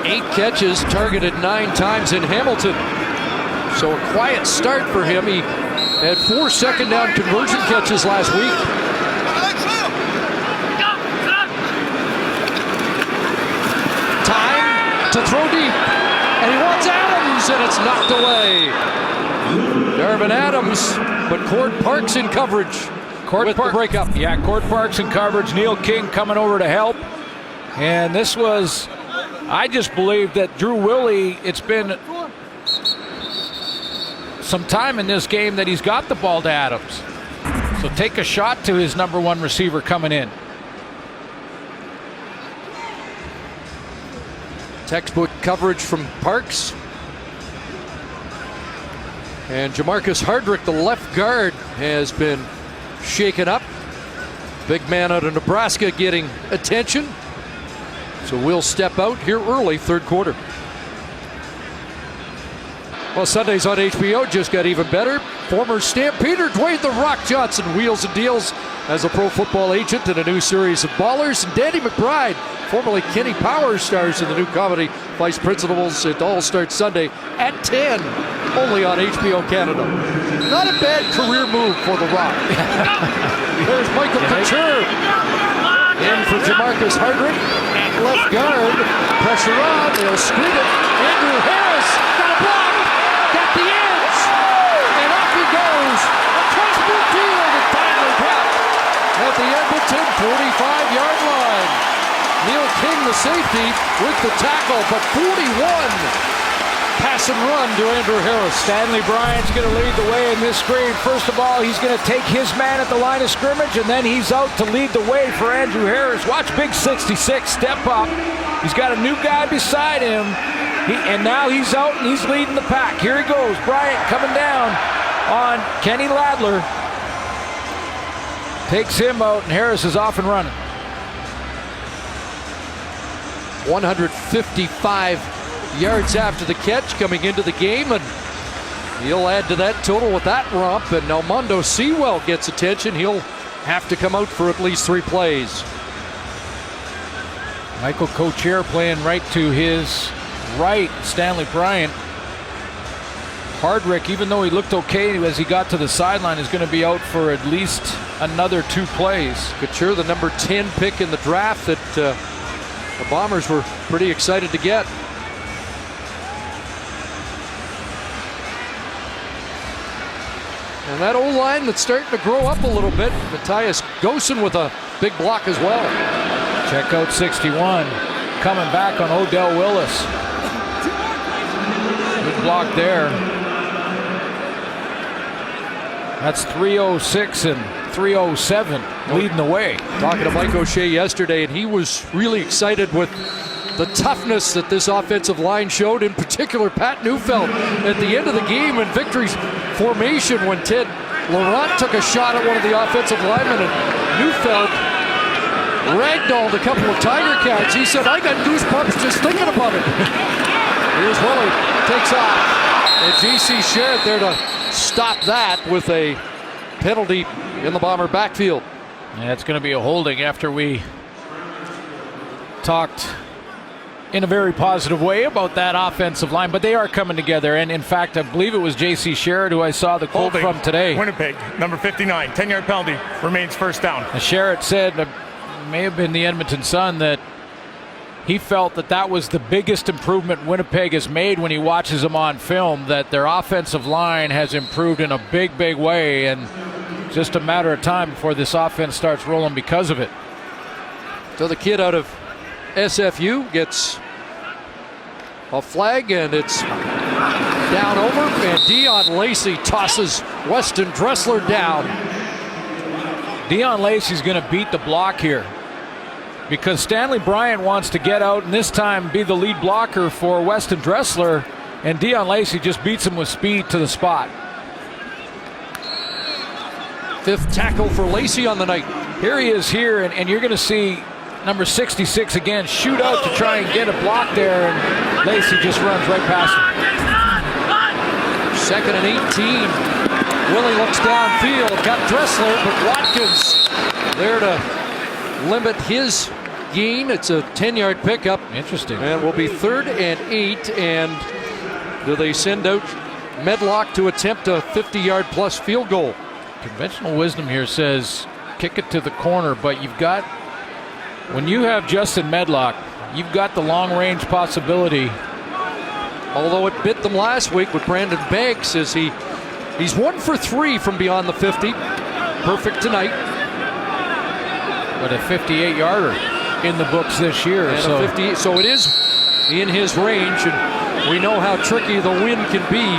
8 catches, targeted 9 times in Hamilton. So a quiet start for him. He had 4 second down conversion catches last week. Time to throw deep. And he wants Adams, and it's knocked away. Darvin Adams, but Cord Parks in coverage. With the breakup. Yeah, Cord Parks in coverage. Neil King coming over to help. And this was, I just believe that Drew Willie, it's been some time in this game that he's got the ball to Adams. So take a shot to his number 1 receiver coming in. Textbook coverage from Parks. And Jamarcus Hardrick, the left guard, has been shaken up. Big man out of Nebraska getting attention. So we'll step out here early, third quarter. Well, Sundays on HBO just got even better. Former Stampeder Dwayne "The Rock" Johnson wheels and deals as a pro football agent in a new series of Ballers. And Danny McBride, formerly Kenny Powers, stars in the new comedy Vice Principals. It all starts Sunday at 10, only on HBO Canada. Not a bad career move for The Rock. There's Michael Couture in for Jamarcus Hardrick at left guard. Pressure on, they'll screen it. Andrew Harris got a block. Got the edge, and off he goes across midfield and finally dropped at the Edmonton 45-yard line. Neil King, the safety, with the tackle, but 41. Pass and run to Andrew Harris. Stanley Bryant's going to lead the way in this screen. First of all, he's going to take his man at the line of scrimmage, and then he's out to lead the way for Andrew Harris. Watch Big 66 step up. He's got a new guy beside him. And now he's out and he's leading the pack. Here he goes. Bryant coming down on Kenny Ladler. Takes him out, and Harris is off and running. 155 yards after the catch coming into the game, and he'll add to that total with that romp. And Almondo Sewell gets attention. He'll have to come out for at least 3 plays. Michael Cochier playing right to his right. Stanley Bryant. Hardrick, even though he looked okay as he got to the sideline, is going to be out for at least another 2 plays. Couture, the number 10 pick in the draft that the Bombers were pretty excited to get. And that O-line that's starting to grow up a little bit. Matthias Gosen with a big block as well. Check out 61. Coming back on Odell Willis. Good block there. That's 306 and 307 leading the way. Talking to Mike O'Shea yesterday, and he was really excited with the toughness that this offensive line showed, in particular Pat Neufeld at the end of the game in victory's formation when Ted Laurent took a shot at one of the offensive linemen, and Neufeld ragdolled a couple of Tiger Cats. He said, I got goosebumps just thinking about it. Here's Willie, takes off. And J.C. Sherritt there to stop that with a penalty in the Bomber backfield. Yeah, it's going to be a holding after we talked in a very positive way about that offensive line, but they are coming together. And in fact, I believe it was J.C. Sherritt who I saw the quote from today. Winnipeg, number 59, 10-yard penalty, remains first down. And Sherritt said, may have been the Edmonton Sun, that he felt that that was the biggest improvement Winnipeg has made when he watches them on film, that their offensive line has improved in a big, big way, and just a matter of time before this offense starts rolling because of it. So the kid out of SFU gets a flag, and it's down over, and Dion Lacey tosses Weston Dressler down. Dion Lacey's going to beat the block here because Stanley Bryant wants to get out and this time be the lead blocker for Weston Dressler, and Dion Lacey just beats him with speed to the spot. 5th tackle for Lacey on the night. Here he is here, and you're going to see number 66 again shoot out to try and get a block there, and Lacey just runs right past him. 2nd and 18. Willie looks downfield, got Dressler, but Watkins there to limit his gain. It's a 10-yard pickup. Interesting. And will be 3rd and 8. And do they send out Medlock to attempt a 50-yard plus field goal? Conventional wisdom here says kick it to the corner, but you've got, when you have Justin Medlock, you've got the long-range possibility. Although it bit them last week with Brandon Banks, as he's 1 for 3 from beyond the 50. Perfect tonight. But a 58-yarder in the books this year. And so. 58, so it is in his range, and we know how tricky the wind can be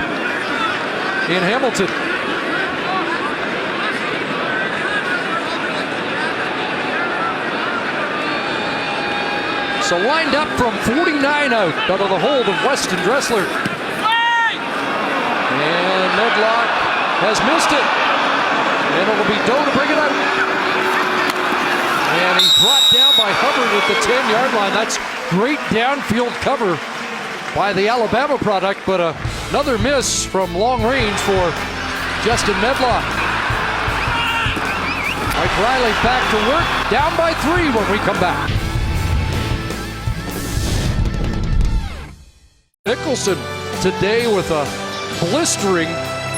in Hamilton. So lined up from 49 out of the hold of Weston Dressler. And Medlock has missed it. And it'll be Doe to bring it up. And he's brought down by Hubbard at the 10-yard line. That's great downfield cover by the Alabama product, but another miss from long range for Justin Medlock. Mike Riley back to work, down by 3 when we come back. Nicholson today with a blistering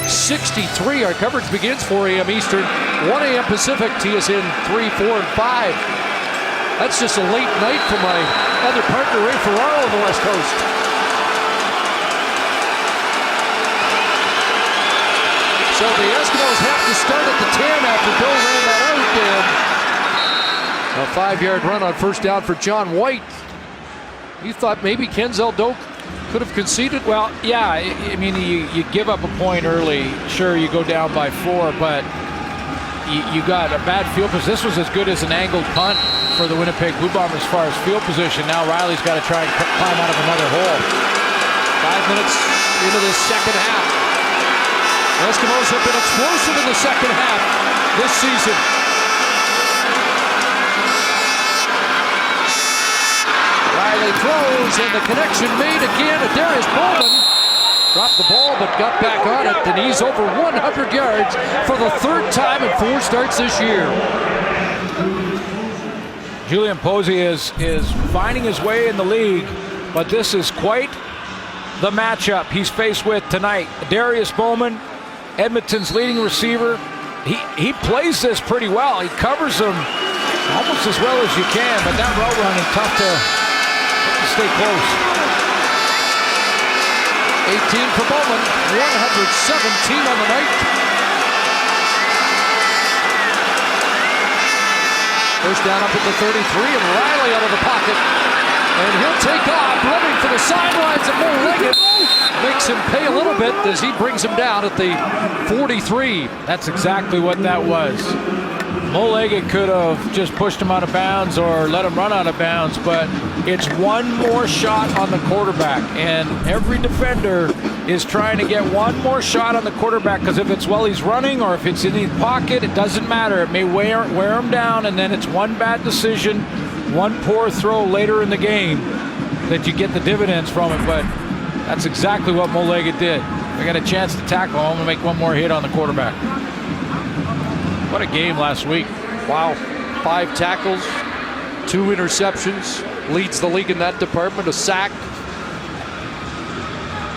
63. Our coverage begins 4 a.m. Eastern, 1 a.m. Pacific. TSN 3, 4, and 5. That's just a late night for my other partner, Ray Ferraro, on the West Coast. So the Eskimos have to start at the 10 after Bill ran that out. And a 5-yard run on first down for John White. You thought maybe Kenzel Doak could have conceded? Well, yeah, I mean, you give up a point early. Sure, you go down by 4, but you got a bad field position. This was as good as an angled punt for the Winnipeg Blue Bombers as far as field position. Now Riley's got to try and climb out of another hole. 5 minutes into the second half. Eskimos have been explosive in the second half this season. Riley throws, and the connection made again. Darius Bowman dropped the ball, but got back on it, and he's over 100 yards for the third time in 4 starts this year. Julian Posey is finding his way in the league, but this is quite the matchup he's faced with tonight. Darius Bowman, Edmonton's leading receiver. He plays this pretty well. He covers them almost as well as you can, but that route running tough to stay close. 18 for Bowman, 117 on the night. First down up at the 33, and Riley out of the pocket. And he'll take off, running for the sidelines, and Mo Leggett makes him pay a little bit as he brings him down at the 43. That's exactly what that was. Mo Leggett could have just pushed him out of bounds or let him run out of bounds, but it's one more shot on the quarterback, and every defender is trying to get one more shot on the quarterback, because if it's while he's running or if it's in his pocket, it doesn't matter. It may wear him down, and then it's one bad decision, one poor throw later in the game that you get the dividends from it. But that's exactly what Mo Leggett did. They got a chance to tackle him and make one more hit on the quarterback. What a game last week. Wow. 5 tackles, 2 interceptions. Leads the league in that department. A sack.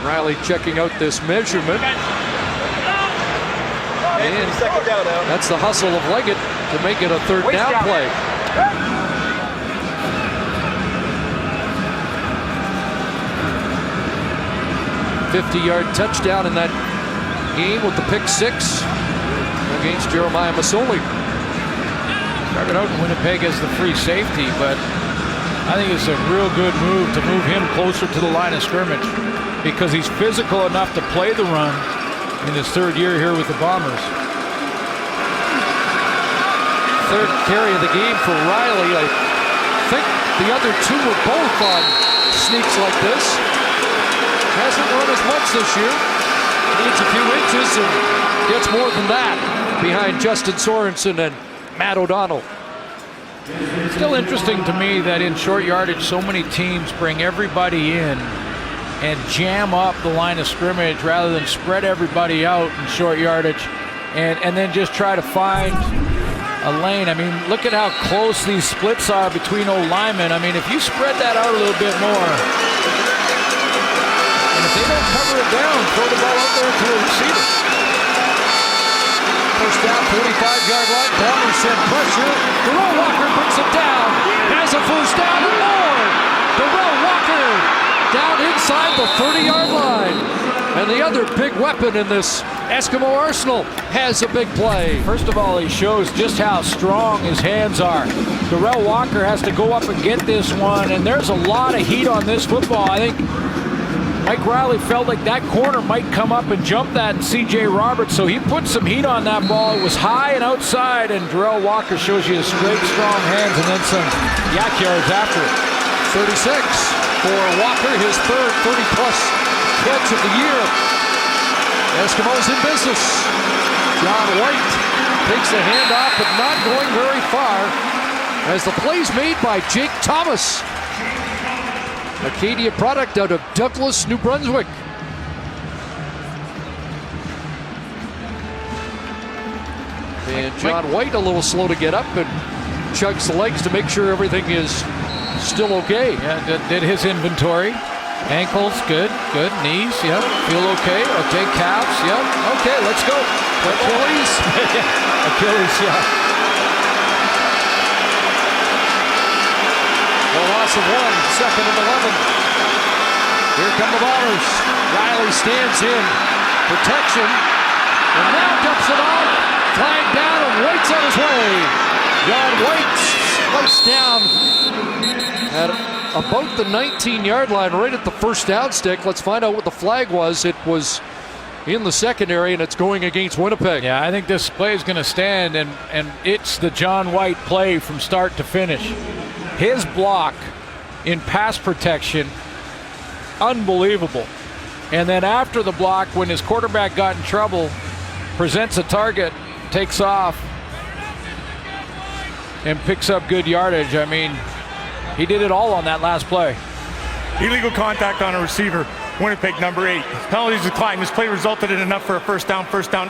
Riley checking out this measurement. And that's the hustle of Leggett to make it a third down play. A 50-yard touchdown in that game with the pick 6 against Jeremiah Masoli. Started out in Winnipeg as the free safety, but I think it's a real good move to move him closer to the line of scrimmage, because he's physical enough to play the run in his 3rd year here with the Bombers. 3rd carry of the game for Riley. I think the other 2 were both on sneaks like this. Hasn't run as much this year. Needs a few inches and gets more than that behind Justin Sorensen and Matt O'Donnell. It's still interesting to me that in short yardage, so many teams bring everybody in and jam up the line of scrimmage rather than spread everybody out in short yardage and then just try to find a lane. I mean, look at how close these splits are between O-linemen. I mean, if you spread that out a little bit more, and if they don't cover it down, throw the ball out there to a receiver. First down, 45-yard line. Bombers send pressure. Darrell Walker brings it down. Has a first down and more. Darrell Walker down inside the 30-yard line. And the other big weapon in this Eskimo arsenal has a big play. First of all, he shows just how strong his hands are. Darrell Walker has to go up and get this one, and there's a lot of heat on this football. I think Mike Riley felt like that corner might come up and jump that and C.J. Roberts, so he put some heat on that ball. It was high and outside, and Darrell Walker shows you his straight, strong hands and then some yak yards after it. 36 for Walker, his 3rd 30-plus catch of the year. Eskimos in business. John White takes the handoff, but not going very far, as the play's made by Jake Thomas. Acadia product out of Douglas, New Brunswick. And John White a little slow to get up and chugs the legs to make sure everything is still okay. Yeah, did his inventory. Ankles, good. Knees, yep. Feel okay. Okay, calves, yep. Okay, let's go. Achilles. Achilles, yeah. A loss of 1, 2nd and 11. Here come the Bombers. Riley stands in. Protection. And now dumps it off. Flag down and White's on his way. John White sliced down at about the 19-yard line, right at the first down stick. Let's find out what the flag was. It was in the secondary, and it's going against Winnipeg. Yeah, I think this play is going to stand, and it's the John White play from start to finish. His block in pass protection, unbelievable. And then after the block, when his quarterback got in trouble, presents a target, takes off, and picks up good yardage. I mean, he did it all on that last play. Illegal contact on a receiver, Winnipeg number 8. Penalties declined. This play resulted in enough for a first down,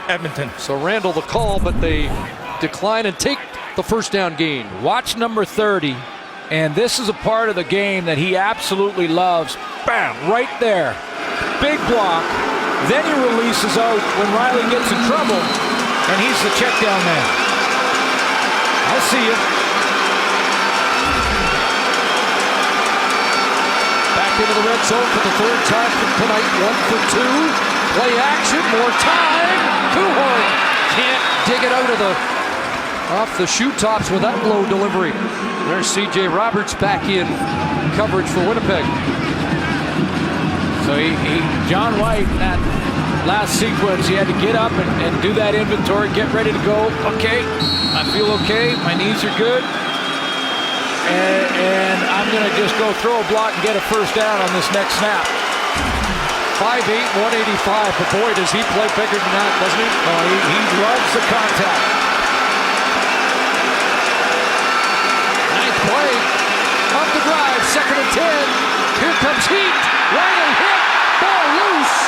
Edmonton. So Randall the call, but they decline and take the first down gain. Watch number 30, and this is a part of the game that he absolutely loves. Bam, right there. Big block. Then he releases out when Riley gets in trouble, and he's the check down man. I'll see you. Back into the red zone for the third time tonight. 1 for 2. Play action. More time. Kuhorn can't dig it out of off the shoe tops with that low delivery. There's C.J. Roberts back in coverage for Winnipeg. So John White, in that last sequence, he had to get up and do that inventory, get ready to go. Okay, I feel okay. My knees are good. And I'm going to just go throw a block and get a first down on this next snap. 5'8", 185. But boy, does he play bigger than that, doesn't he? Oh, he loves the contact. Ninth play. Up the drive. 2nd and 10. Here comes Heat. Riley hit. Ball loose.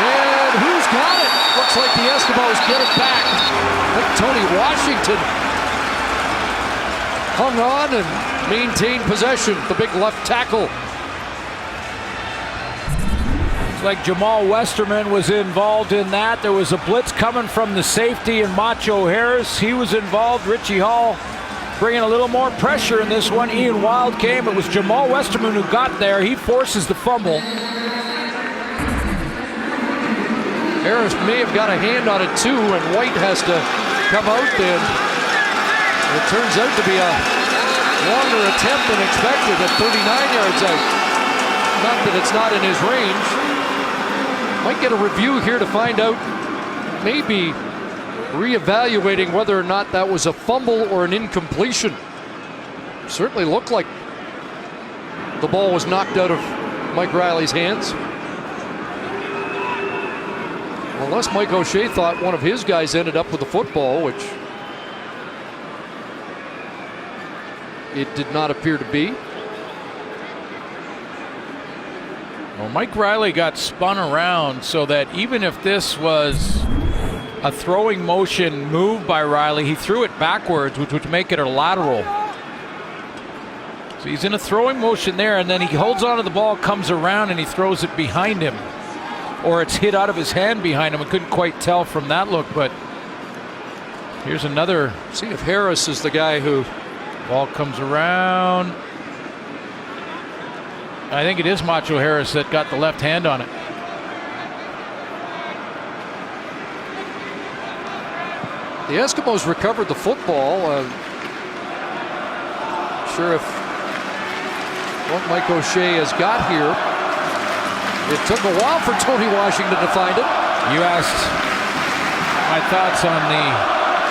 And who's got it? Looks like the Eskimos get it back. I think Tony Washington hung on and maintained possession. The big left tackle. It's like Jamal Westerman was involved in that. There was a blitz coming from the safety and Macho Harris. He was involved. Richie Hall bringing a little more pressure in this one. Ian Wild came. It was Jamal Westerman who got there. He forces the fumble. Harris may have got a hand on it too, and White has to come out, and it turns out to be a longer attempt than expected at 39 yards out. Not that it's not in his range. Might get a review here to find out, maybe reevaluating whether or not that was a fumble or an incompletion. Certainly looked like the ball was knocked out of Mike Riley's hands. Unless Mike O'Shea thought one of his guys ended up with the football, which it did not appear to be. Well, Mike Riley got spun around so that even if this was a throwing motion move by Riley, he threw it backwards, which would make it a lateral. So he's in a throwing motion there, and then he holds onto the ball, comes around, and he throws it behind him. Or it's hit out of his hand behind him. I couldn't quite tell from that look, but here's another. See if Harris is the guy who. Ball comes around. I think it is Macho Harris that got the left hand on it. The Eskimos recovered the football. Sure if what Mike O'Shea has got here. It took a while for Tony Washington to find it. You asked my thoughts on the.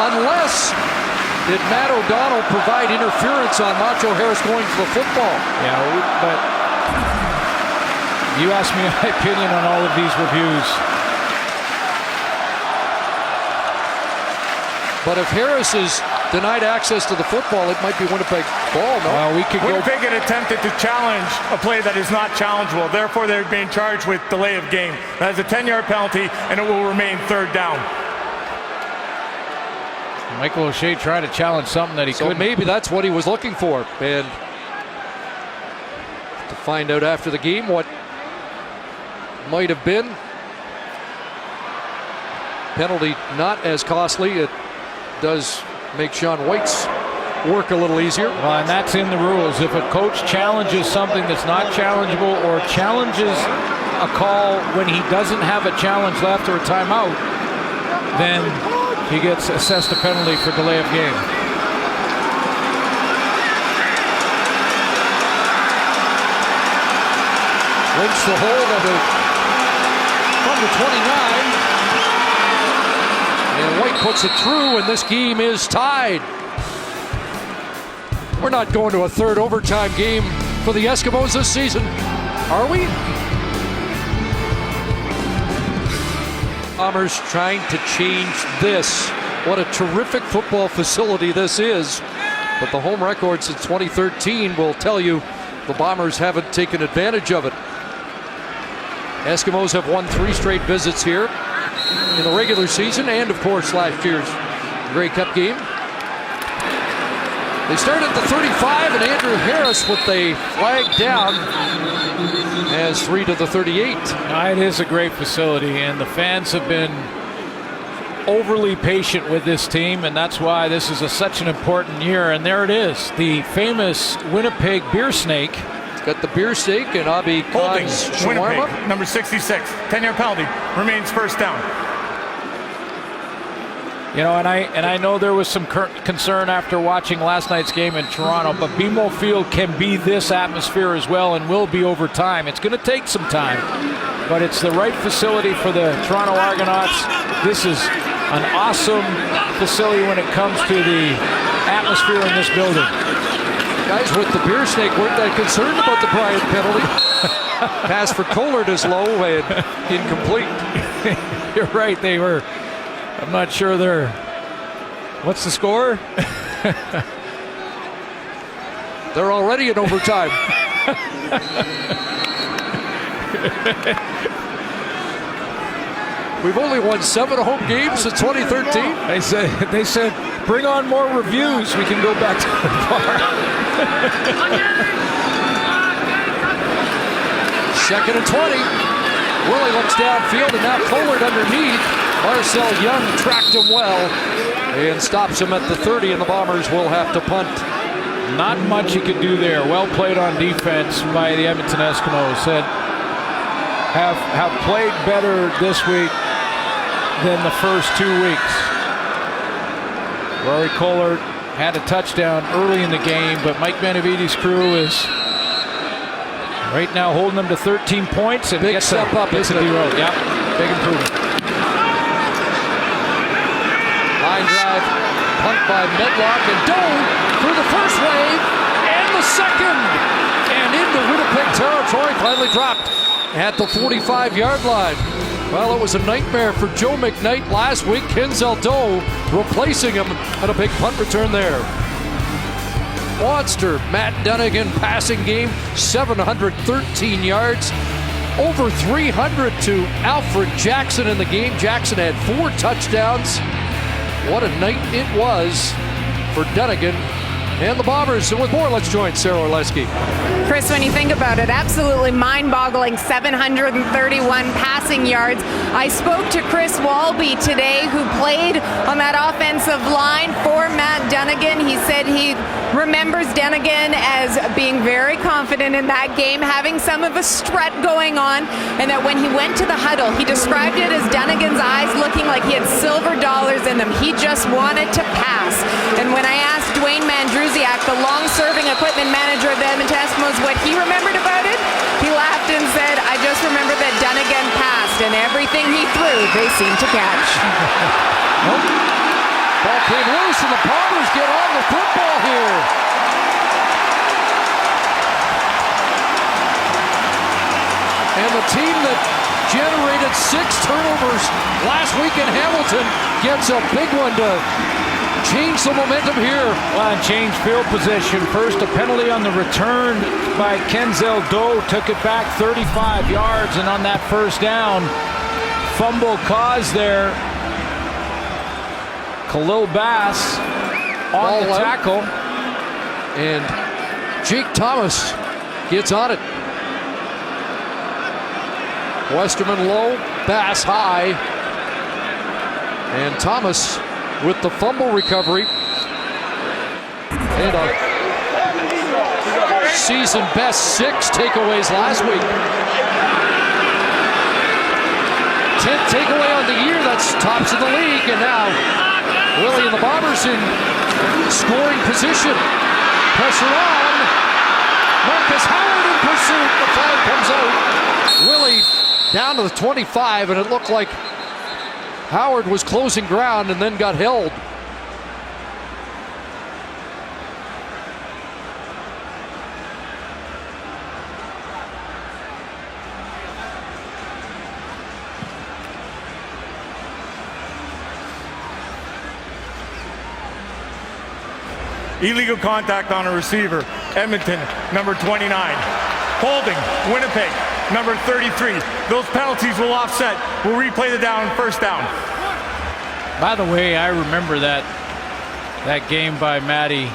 Unless did Matt O'Donnell provide interference on Macho Harris going for the football? Yeah, but you asked me my opinion on all of these reviews. But if Harris is denied access to the football, it might be Winnipeg ball, no? Well, we could Winnipeg had attempted to challenge a play that is not challengeable. Therefore, they're being charged with delay of game. That is a 10-yard penalty, and it will remain 3rd down. Michael O'Shea tried to challenge something that he couldn't. Maybe that's what he was looking for. And to find out after the game what might have been. Penalty not as costly. It does make Sean White's work a little easier. Well, and that's in the rules. If a coach challenges something that's not challengeable or challenges a call when he doesn't have a challenge left or a timeout, then he gets assessed a penalty for delay of game. Lynch the hold of it from the 29. And White puts it through, and this game is tied. We're not going to a 3rd overtime game for the Eskimos this season, are we? Bombers trying to change this. What a terrific football facility this is. But the home record since 2013 will tell you the Bombers haven't taken advantage of it. Eskimos have won 3 straight visits here in the regular season and, of course, last year's Grey Cup game. They start at the 35, and Andrew Harris with a flag down as 3 to the 38. It is a great facility, and the fans have been overly patient with this team, and that's why this is such an important year. And there it is, the famous Winnipeg beer snake. It's got the beer snake and Abi Holding, Khan's Winnipeg, shawarma. number 66, 10-yard penalty, remains first down. You know, and I know there was some concern after watching last night's game in Toronto, but BMO Field can be this atmosphere as well and will be over time. It's going to take some time, but it's the right facility for the Toronto Argonauts. This is an awesome facility when it comes to the atmosphere in this building. Guys with the beer snake weren't that concerned about the Bryant penalty. Pass for Collard is low and incomplete. You're right, they were. I'm not sure they're. What's the score? They're already in overtime. We've only won 7 home games since 2013. They said, bring on more reviews. We can go back to the bar. 2nd and 20. Willie looks downfield, and now Collard underneath. Marcel Young tracked him well and stops him at the 30, and the Bombers will have to punt. Not much he could do there. Well played on defense by the Edmonton Eskimos that have played better this week than the first 2 weeks. Rory Collard had a touchdown early in the game, but Mike Benavides' crew is right now holding them to 13 points and big step up, isn't it? Yeah, big improvement. Line drive, punt by Medlock, and Doe through the first wave and the second, and into Winnipeg territory, finally dropped at the 45-yard line. Well, it was a nightmare for Joe McKnight last week. Kenzel Doe replacing him, and a big punt return there. Monster Matt Dunnigan passing game, 713 yards, over 300 to Alfred Jackson in the game. Jackson had 4 touchdowns. What a night it was for Dunnigan and the Bombers. And with more, let's join Sarah Orlesky. Chris, when you think about it, absolutely mind-boggling 731 passing yards. I spoke to Chris Walby today, who played on that offensive line for Matt Dunnigan. He said he remembers Dunnigan as being very confident in that game, having some of a strut going on, and that when he went to the huddle, he described it as Dunnigan's eyes looking like he had silver dollars in them. He just wanted to pass. And when I asked Dwayne Mandrusiak, the long-serving equipment manager of the Edmonton Eskimos, what he remembered about it, he laughed and said, I just remember that Dunnigan passed, and everything he threw, they seemed to catch. Ball came loose, and the Bombers get on the football here. And the team that generated 6 turnovers last week in Hamilton gets a big one to change the momentum here. Well, and change field position. First, a penalty on the return by Kenzel Doe took it back 35 yards, and on that first down, fumble caused there. Khalil Bass on the tackle. And Jake Thomas gets on it. Westerman low, Bass high. And Thomas with the fumble recovery. And a season best 6 takeaways last week. 10th takeaway on the year, that's tops of the league. And now Willie and the Bombers in scoring position. Pressure on. Marcus Howard in pursuit. The flag comes out. Willie down to the 25, and it looked like Howard was closing ground and then got held. Illegal contact on a receiver, Edmonton, number 29. Holding, Winnipeg, number 33. Those penalties will offset. We'll replay the down, first down. By the way, I remember that game by Matty,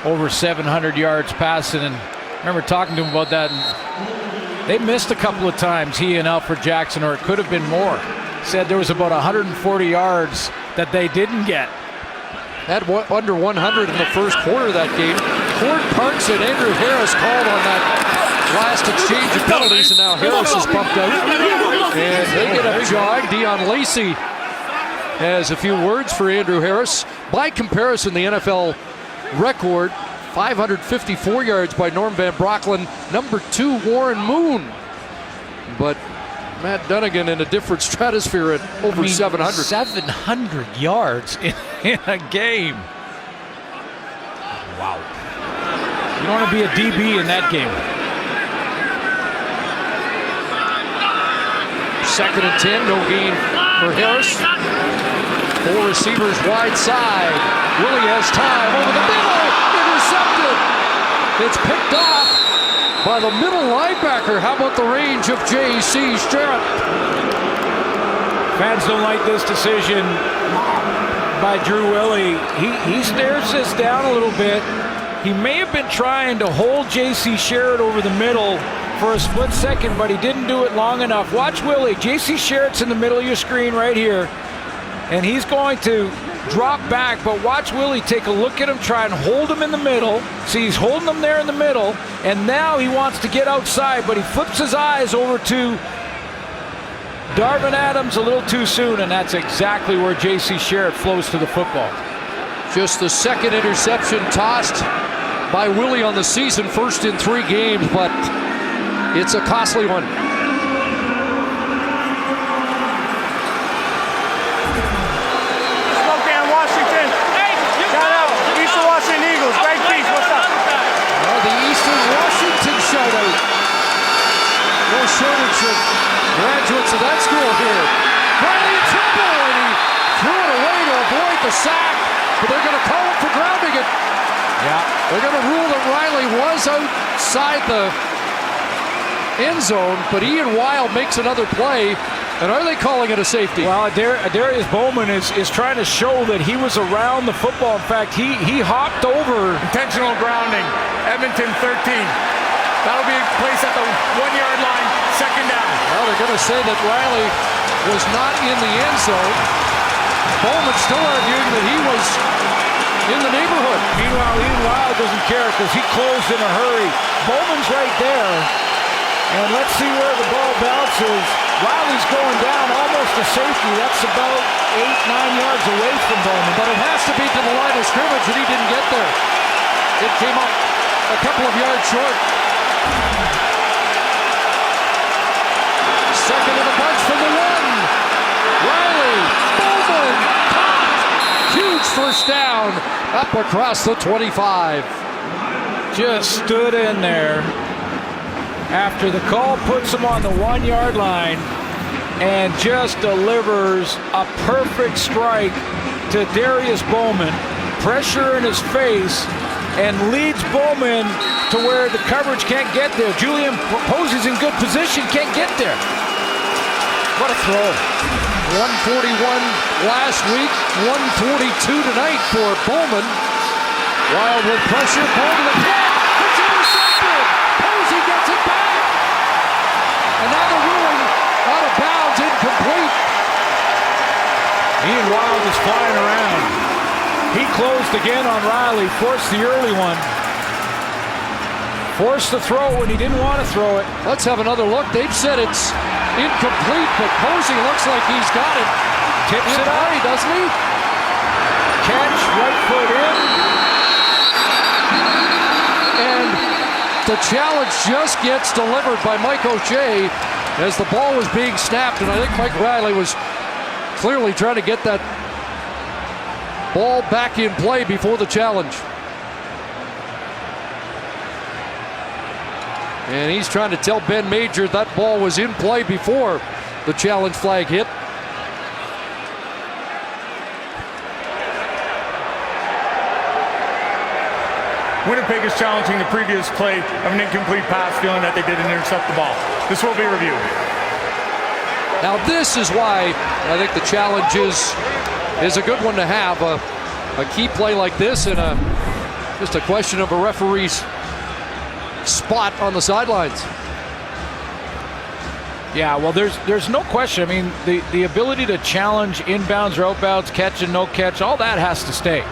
over 700 yards passing, and I remember talking to him about that. And they missed a couple of times, he and Alfred Jackson, or it could have been more. Said there was about 140 yards that they didn't get. Had under 100 in the first quarter of that game. Cord Parks and Andrew Harris called on that last exchange of penalties, and now Harris is bumped out. And they get a jog. Dion Lacey has a few words for Andrew Harris. By comparison, the NFL record, 554 yards by Norm Van Brocklin. Number 2, Warren Moon. But Matt Dunnigan in a different stratosphere at over 700. 700 yards in a game. Wow. You don't want to be a DB in that game. 2nd and 10, no gain for Harris. 4 receivers wide side. Willie has time over the middle. Intercepted. It's picked off by the middle linebacker. How about the range of J.C. Sherritt? Fans don't like this decision by Drew Willie. He stares this down a little bit. He may have been trying to hold J.C. Sherritt over the middle for a split second, but he didn't do it long enough. Watch Willie. J.C. Sherritt's in the middle of your screen right here, and he's going to drop back, but watch Willie take a look at him, try and hold him in the middle. See, he's holding him there in the middle, and now he wants to get outside, but he flips his eyes over to Darvin Adams a little too soon, and that's exactly where J.C. Sherritt flows to the football. Just the 2nd interception tossed by Willie on the season, first in 3 games, but it's a costly one. No shortage of graduates of that school here. Riley in trouble, and he threw it away to avoid the sack, but they're going to call him for grounding it. Yeah. They're going to rule that Riley was outside the end zone, but Ian Wild makes another play, and are they calling it a safety? Well, Darius Bowman is trying to show that he was around the football. In fact, he hopped over. Intentional grounding, Edmonton 13. That'll be placed at the 1-yard line, 2nd down. Well, they're going to say that Riley was not in the end zone. Bowman still arguing that he was in the neighborhood. Meanwhile, Ian Wild doesn't care because he closed in a hurry. Bowman's right there. And let's see where the ball bounces. Riley's going down almost to safety. That's about 8-9 yards away from Bowman. But it has to be to the line of scrimmage, and he didn't get there. It came up a couple of yards short. 2nd of the bunch from the 1. Riley, Bowman, caught. Huge first down up across the 25. Just stood in there after the call puts him on the 1-yard line and just delivers a perfect strike to Darius Bowman. Pressure in his face, and leads Bowman to where the coverage can't get there. Julian Posey's in good position, can't get there. What a throw. 141 last week, 142 tonight for Bowman. Wild with pressure, Bowman the catch. It's intercepted. Posey gets it back. And now the ruling out of bounds, incomplete. Ian Wild is flying around. He closed again on Riley, forced the early one. Forced the throw when he didn't want to throw it. Let's have another look. They've said it's incomplete, but Posey looks like he's got it. Tips it out, doesn't he? Catch, right foot in. And the challenge just gets delivered by Mike O'Shea as the ball was being snapped, and I think Mike Riley was clearly trying to get that ball back in play before the challenge. And he's trying to tell Ben Major that ball was in play before the challenge flag hit. Winnipeg is challenging the previous play of an incomplete pass, feeling that they didn't intercept the ball. This will be reviewed. Now this is why I think the challenge is a good one to have. A key play like this and just a question of a referee's spot on the sidelines. Yeah, well, there's no question. I mean, the ability to challenge inbounds or outbounds, catch and no catch, all that has to stay.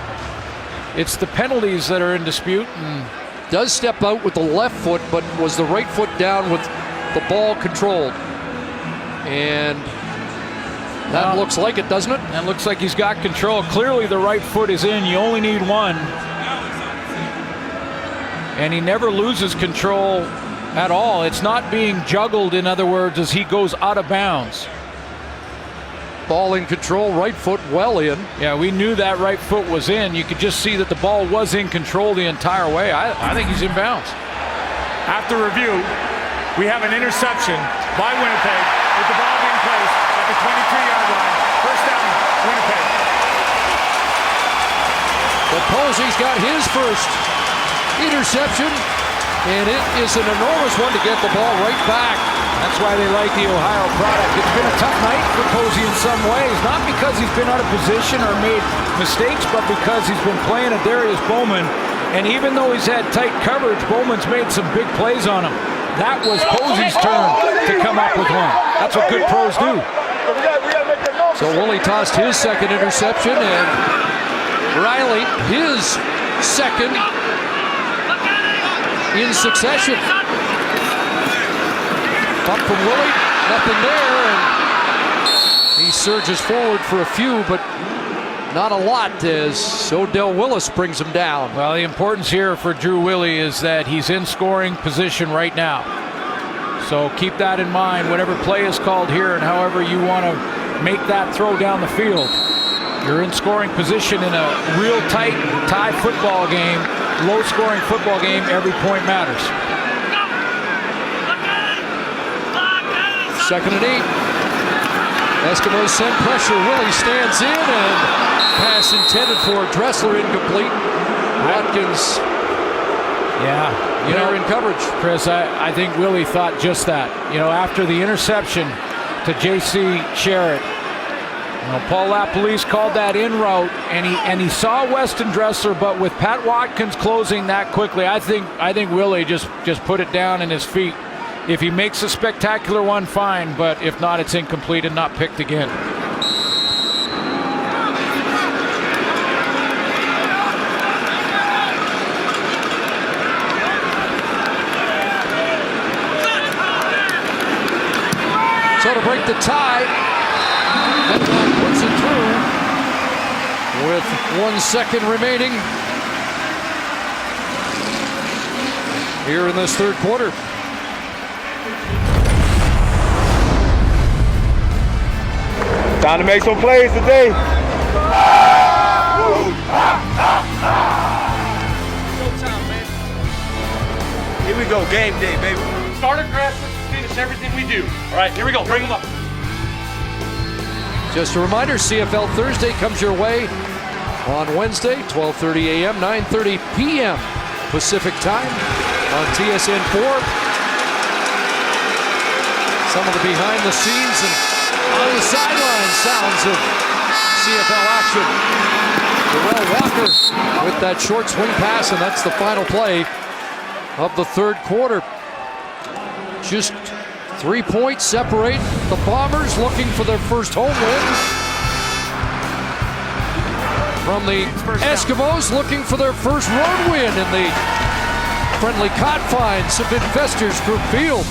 It's the penalties that are in dispute. And does step out with the left foot, but was the right foot down with the ball controlled? And that looks like it, doesn't it? That looks like he's got control. Clearly the right foot is in. You only need one. And he never loses control at all. It's not being juggled, in other words, as he goes out of bounds. Ball in control, right foot well in. Yeah, we knew that right foot was in. You could just see that the ball was in control the entire way. I think he's in bounds. After review, we have an interception by Winnipeg with the ball being placed at the 22-yard line. First down, Winnipeg. But Posey's got his first interception, and it is an enormous one to get the ball right back. That's why they like the Ohio product. It's been a tough night for Posey in some ways, not because he's been out of position or made mistakes, but because he's been playing at Darius Bowman. And even though he's had tight coverage, Bowman's made some big plays on him. That was Posey's turn to come up with one. That's what good pros do. So Willie tossed his second interception, and Riley his second in succession. Up from Willie, nothing there, and he surges forward for a few, but not a lot as Odell Willis brings him down. Well, the importance here for Drew Willie is that he's in scoring position right now. So keep that in mind, whatever play is called here and however you want to make that throw down the field. You're in scoring position in a real tight tie football game, low-scoring football game. Every point matters. 2nd and 8. Eskimos send pressure. Willie stands in, and pass intended for Dressler incomplete. Watkins, they're in coverage. Chris, I think Willie thought just that. You know, after the interception to J.C. Sherritt, Paul LaPolice called that in route, and he saw Weston Dressler, but with Pat Watkins closing that quickly, I think Willie just put it down in his feet. If he makes a spectacular one, fine, but if not, it's incomplete and not picked again. So to break the tie, Edmonton puts it through with 1 second remaining here in this third quarter. Time to make some plays today. Here we go, game day, baby. Start aggressive, finish everything we do. All right, here we go. Bring them up. Just a reminder, CFL Thursday comes your way on Wednesday, 12:30 a.m., 9:30 p.m. Pacific time on TSN 4. Some of the behind the scenes and on the sideline sounds of CFL action. Darrell Walker with that short swing pass, and that's the final play of the third quarter. Just 3 points separate the Bombers, looking for their first home win from the Eskimos, looking for their first road win in the friendly confines of Investors Group Field.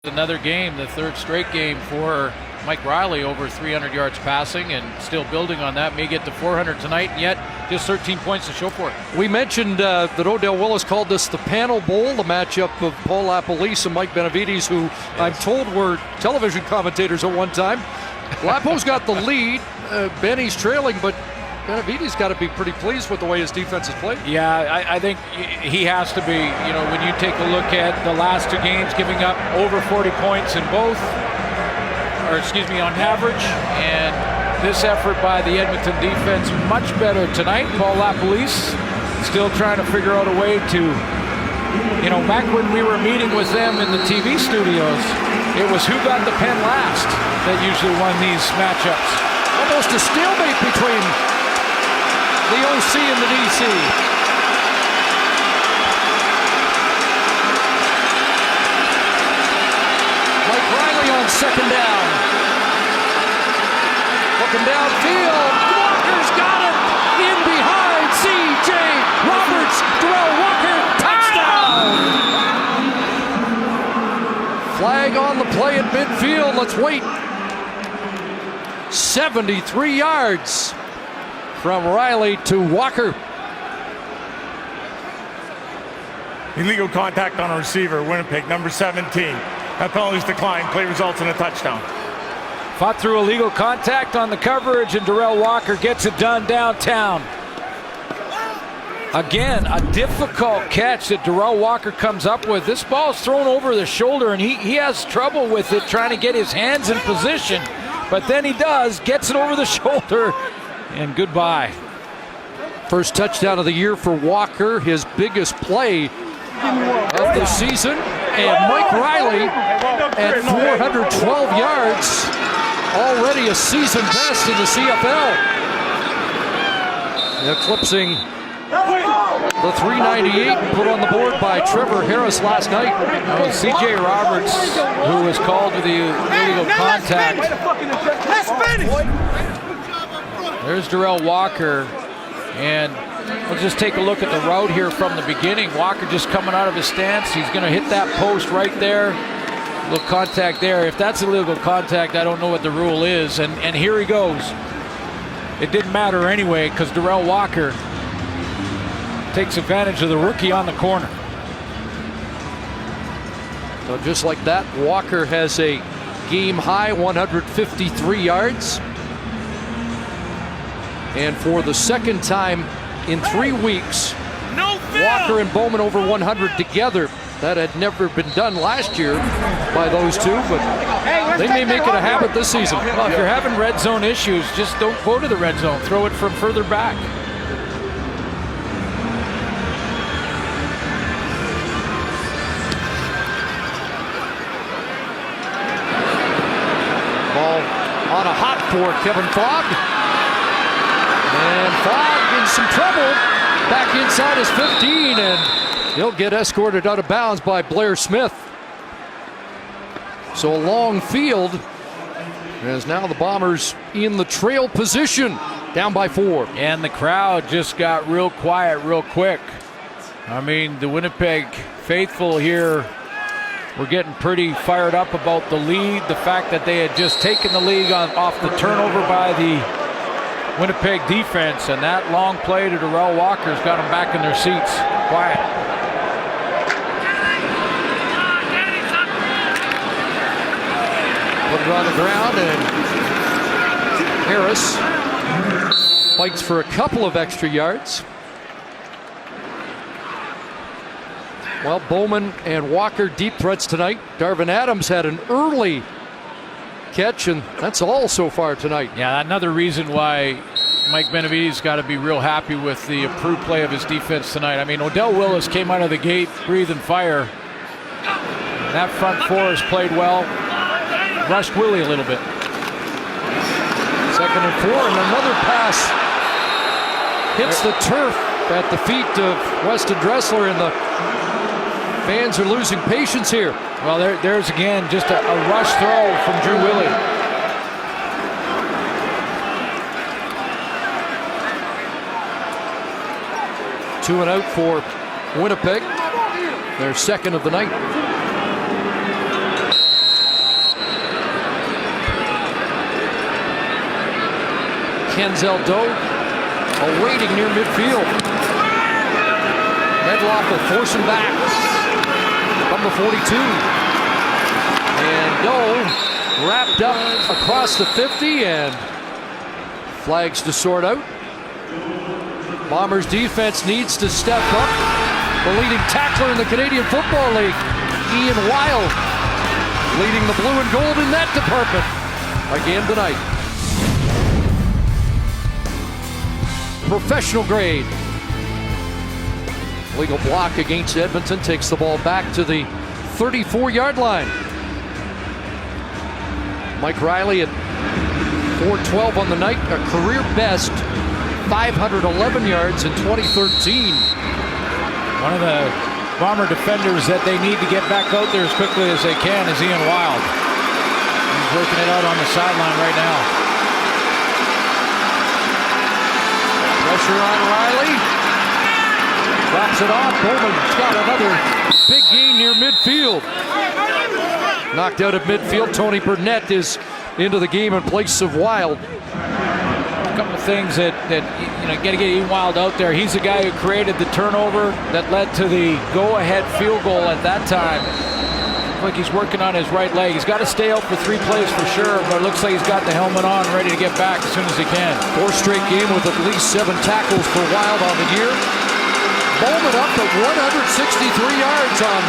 Another game, the third straight game for Mike Riley, over 300 yards passing, and still building on that. May get to 400 tonight, and yet just 13 points to show for it. We mentioned that Odell Willis called this the Panel Bowl, the matchup of Paul LaPolice and Mike Benavides, who I'm told were television commentators at one time. Lapo's got the lead. Benny's trailing, but Benavides got to be pretty pleased with the way his defense has played. Yeah, I think he has to be. You know, when you take a look at the last two games, giving up over 40 points in both, or excuse me, on average, and this effort by the Edmonton defense much better tonight. Paul LaPolice still trying to figure out a way to, back when we were meeting with them in the TV studios, it was who got the pen last that usually won these matchups. Almost a stalemate between the OC and the DC. Mike Riley on second down. Looking downfield. Walker's got it. In behind. C.J. Roberts. Darrell Walker. Touchdown. Flag on the play at midfield. Let's wait. 73 yards from Riley to Walker. Illegal contact on a receiver, Winnipeg, number 17. That penalty's declined. Play results in a touchdown. Fought through illegal contact on the coverage, and Darrell Walker gets it done downtown. Again, a difficult catch that Darrell Walker comes up with. This ball's thrown over the shoulder, and he has trouble with it, trying to get his hands in position. But then he does, gets it over the shoulder, and goodbye. First touchdown of the year for Walker, his biggest play of the season. And Mike Riley at 412 yards, already a season best in the CFL. Eclipsing the 398 put on the board by Trevor Harris last night. C.J. Roberts, who was called with the illegal contact. There's Darrell Walker, and we'll just take a look at the route here from the beginning. Walker just coming out of his stance. He's going to hit that post right there. Little contact there. If that's illegal contact, I don't know what the rule is. And here he goes. It didn't matter anyway because Darrell Walker takes advantage of the rookie on the corner. So just like that, Walker has a game-high 153 yards. And for the second time in 3 weeks, Walker and Bowman over 100 together. That had never been done last year by those two, but they may make it a habit this season. Well, if you're having red zone issues, just don't go to the red zone. Throw it from further back. Ball on a hop for Kevin Fogg. And Fogg in some trouble. Back inside his 15, and he'll get escorted out of bounds by Blair Smith. So a long field, as now the Bombers in the trail position, down by 4. And the crowd just got real quiet real quick. I mean, the Winnipeg faithful here were getting pretty fired up about the lead, the fact that they had just taken the lead off the turnover by the Winnipeg defense, and that long play to Darrell Walker's got them back in their seats. Quiet. Put it on the ground, and Harris fights for a couple of extra yards. Well, Bowman and Walker deep threats tonight. Darvin Adams had an early catch, and that's all so far tonight. Yeah, another reason why Mike Benavides got to be real happy with the improved play of his defense tonight. I mean, Odell Willis came out of the gate breathing fire. That front four has played well. Rushed Willie a little bit. 2nd and 4, and another pass hits the turf at the feet of Weston Dressler, and the fans are losing patience here. Well, there's again just a rush throw from Drew Willie. Two and out for Winnipeg. Their second of the night. Kenzel Doe awaiting near midfield. Medlock will force him back from the 42. And Doe wrapped up across the 50, and flags to sort out. Bombers defense needs to step up. The leading tackler in the Canadian Football League, Ian Weil, leading the blue and gold in that department again tonight. professional grade. Legal block against Edmonton, takes the ball back to the 34-yard line. Mike Riley at 412 on the night, a career best 511 yards in 2013. One of the Bomber defenders that they need to get back out there as quickly as they can is Ian Wild. He's working it out on the sideline right now. Pressure on Riley. Drops it off. Bowman's got another big gain near midfield. Knocked out at midfield. Tony Burnett is into the game in place of Wild. A couple of things that you know, got to get Ian Wild out there. He's the guy who created the turnover that led to the go-ahead field goal at that time. Looks like he's working on his right leg. He's got to stay out for 3 plays for sure, but it looks like he's got the helmet on, ready to get back as soon as he can. 4th straight game with at least 7 tackles for Wild on the year. Bowman up to 163 yards on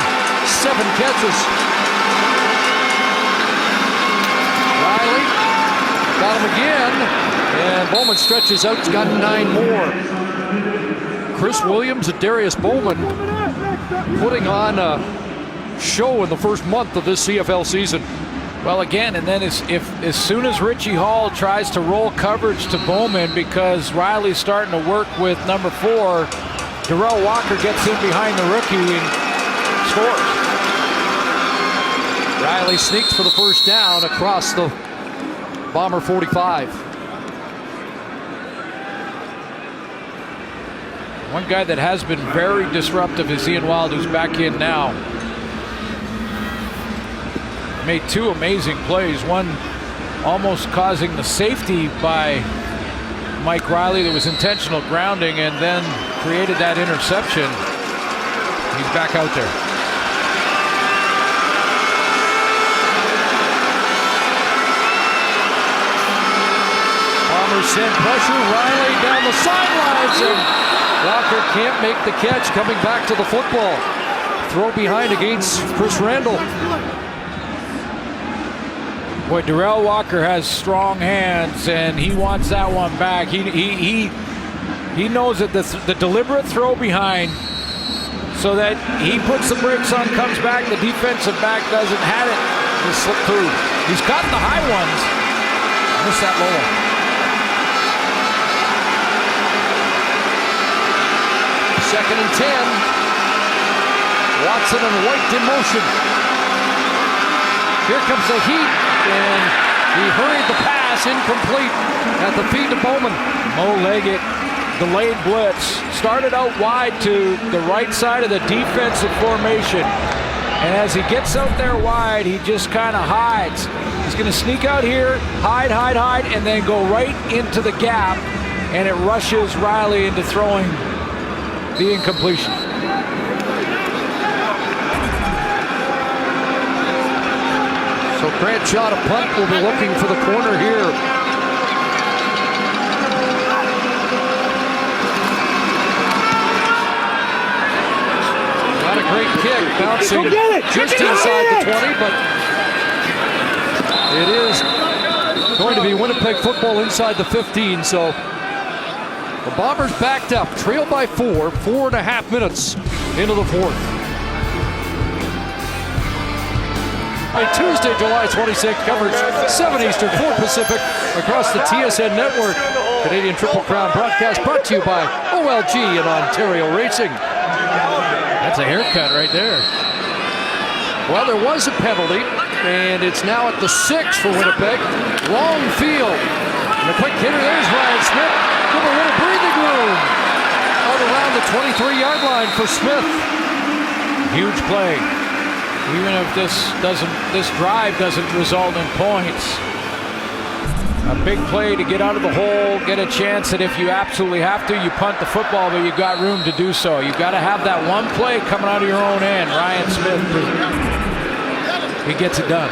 7 catches. Riley got him again, and Bowman stretches out. He's got 9 more. Chris Williams and Darius Bowman putting on a show in the first month of this CFL season. Well, again, and then as soon as Richie Hall tries to roll coverage to Bowman because Riley's starting to work with number 4, Darrell Walker gets in behind the rookie and scores. Riley sneaks for the first down across the Bomber 45. One guy that has been very disruptive is Ian Wild, who's back in now. Made 2 amazing plays. One almost causing the safety by Mike Riley that was intentional grounding, and then created that interception. He's back out there. Bombers send pressure. Riley down the sidelines, and Walker can't make the catch. Coming back to the football. Throw behind against Chris Randall. Boy, Darrell Walker has strong hands, and he wants that one back. He knows that the deliberate throw behind, so that he puts the brakes on, comes back, the defensive back doesn't have it, just slip through. He's caught the high ones, missed that low one. Second and 10. Watson and White in motion. Here comes the heat, and he hurried the pass, incomplete at the feet of Bowman. Mo Leggett, delayed blitz, started out wide to the right side of the defensive formation. And as he gets out there wide, he just kind of hides. He's going to sneak out here, hide, and then go right into the gap. And it rushes Riley into throwing the incompletion. So Grant shot a punt. Will be looking for the corner here. Not a great kick, bouncing just inside the 20, but it is going to be Winnipeg football inside the 15. So the Bombers backed up, trailed by 4.5 minutes into the 4th. On Tuesday, July 26th, coverage 7 Eastern, 4 Pacific, across the TSN network. Canadian Triple Crown broadcast brought to you by OLG and Ontario Racing. That's a haircut right there. Well, there was a penalty, and it's now at the 6 for Winnipeg. Long field. And a quick hitter, there's Ryan Smith. Give a little breathing room. Out around the 23-yard line for Smith. Huge play. Even if this drive doesn't result in points, a big play to get out of the hole, get a chance that if you absolutely have to, you punt the football, but you've got room to do so. You've got to have that one play coming out of your own end. Ryan Smith, he gets it done.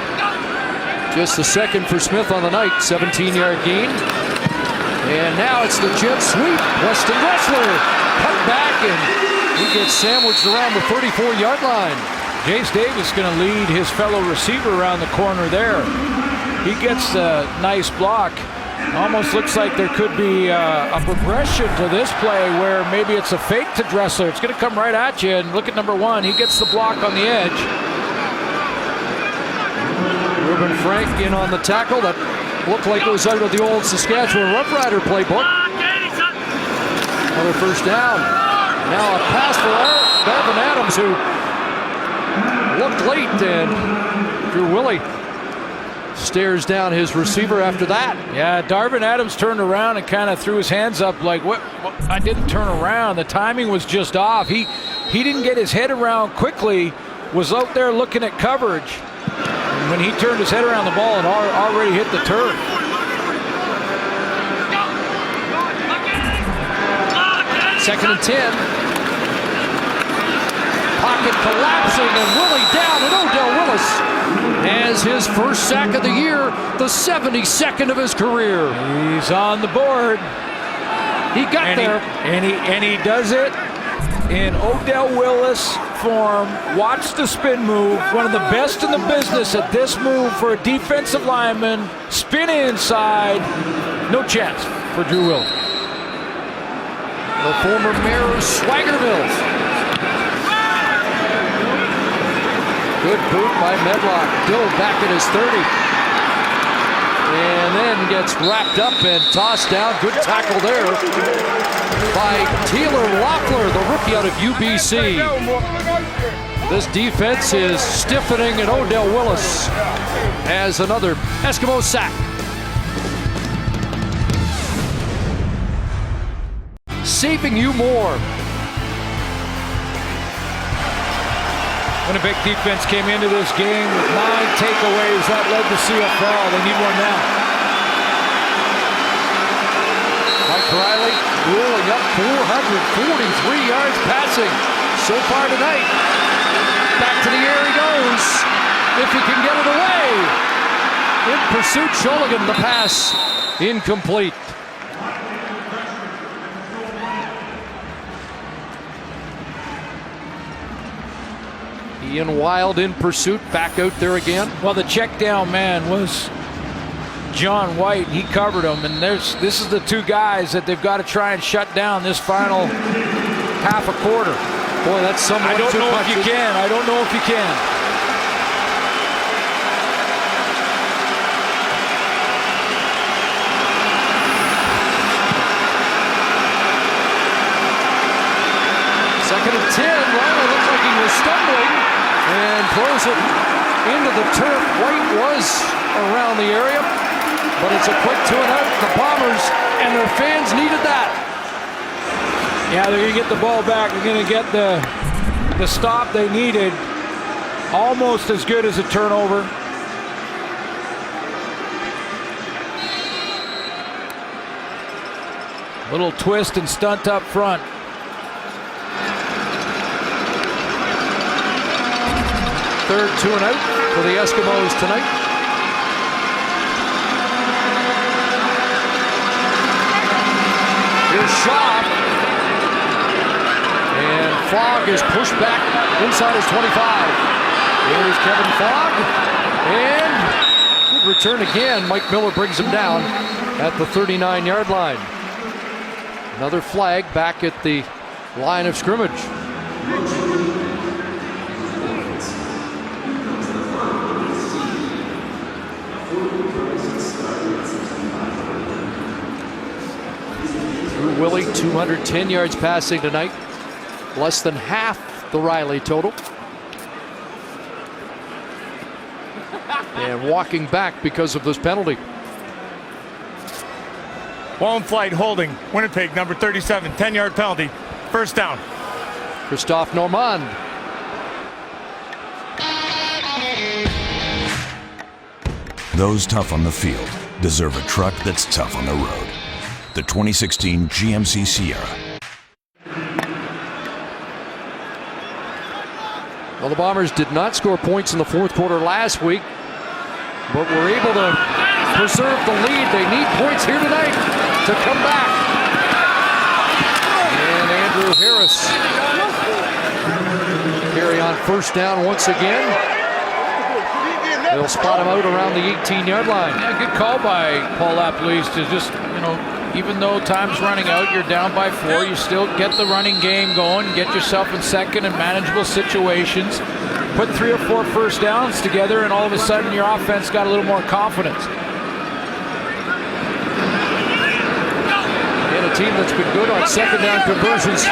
Just the second for Smith on the night, 17-yard gain. And now it's the jet sweep. Weston Wrestler cut back, and he gets sandwiched around the 34-yard line. Jace Davis going to lead his fellow receiver around the corner there. He gets a nice block. Almost looks like there could be a progression to this play where maybe it's a fake to Dressler. It's going to come right at you, and look at number 1. He gets the block on the edge. Ruben Frank in on the tackle. That looked like it was out of the old Saskatchewan Rough Rider playbook. Another first down. Now a pass for Darvin Adams, who looked late, and Drew Willie stares down his receiver after that. Yeah, Darvin Adams turned around and kind of threw his hands up like, what? I didn't turn around. The timing was just off. He didn't get his head around quickly, was out there looking at coverage. And when he turned his head around, the ball had already hit the turf. Second and 10. Pocket collapsing, and Willie down, and Odell Willis has his first sack of the year, the 72nd of his career. He's on the board. He got there. And he does it in Odell Willis form. Watch the spin move. One of the best in the business at this move for a defensive lineman. Spin inside. No chance for Drew Willie. The former mayor of Swaggerville. Good boot by Medlock. Dill back at his 30. And then gets wrapped up and tossed down. Good tackle there by Taylor Loeffler, the rookie out of UBC. This defense is stiffening, and Odell Willis has another Eskimo sack. Saving you more. Winnipeg defense came into this game with 9 takeaways. That led to CFL. They need one now. Mike Riley rolling up 443 yards passing so far tonight. Back to the air he goes. If he can get it away. In pursuit, Shulligan, the pass incomplete. Ian Wild in pursuit, back out there again. Well, the check down man was John White. He covered him, and this is the 2 guys that they've got to try and shut down this final half a quarter. Boy, that's somewhat I don't know if you can. I don't know if you can. Second and 10. Riley looks like he was stumbling and throws it into the turf. White was around the area, but it's a quick 2 and out. The Bombers and their fans needed that. Yeah, they're going to get the ball back. They're going to get the stop they needed. Almost as good as a turnover. Little twist and stunt up front. Third 2 and out for the Eskimos tonight. Here's Shaw. And Fogg is pushed back inside his 25. Here's Kevin Fogg. And good return again. Mike Miller brings him down at the 39-yard line. Another flag back at the line of scrimmage. Willie, 210 yards passing tonight. Less than half the Riley total. And walking back because of this penalty. Long flight holding. Winnipeg, number 37, 10-yard penalty. First down. Christophe Normand. Those tough on the field deserve a truck that's tough on the road. The 2016 GMC Sierra. Well, the Bombers did not score points in the fourth quarter last week, but were able to preserve the lead. They need points here tonight to come back. And Andrew Harris carry on first down once again. They'll spot him out around the 18-yard line. Yeah, good call by Paul LaPolice to just, even though time's running out, you're down by 4, you still get the running game going, get yourself in second and manageable situations, put 3 or 4 first downs together, and all of a sudden your offense got a little more confidence. And a team that's been good on second down conversions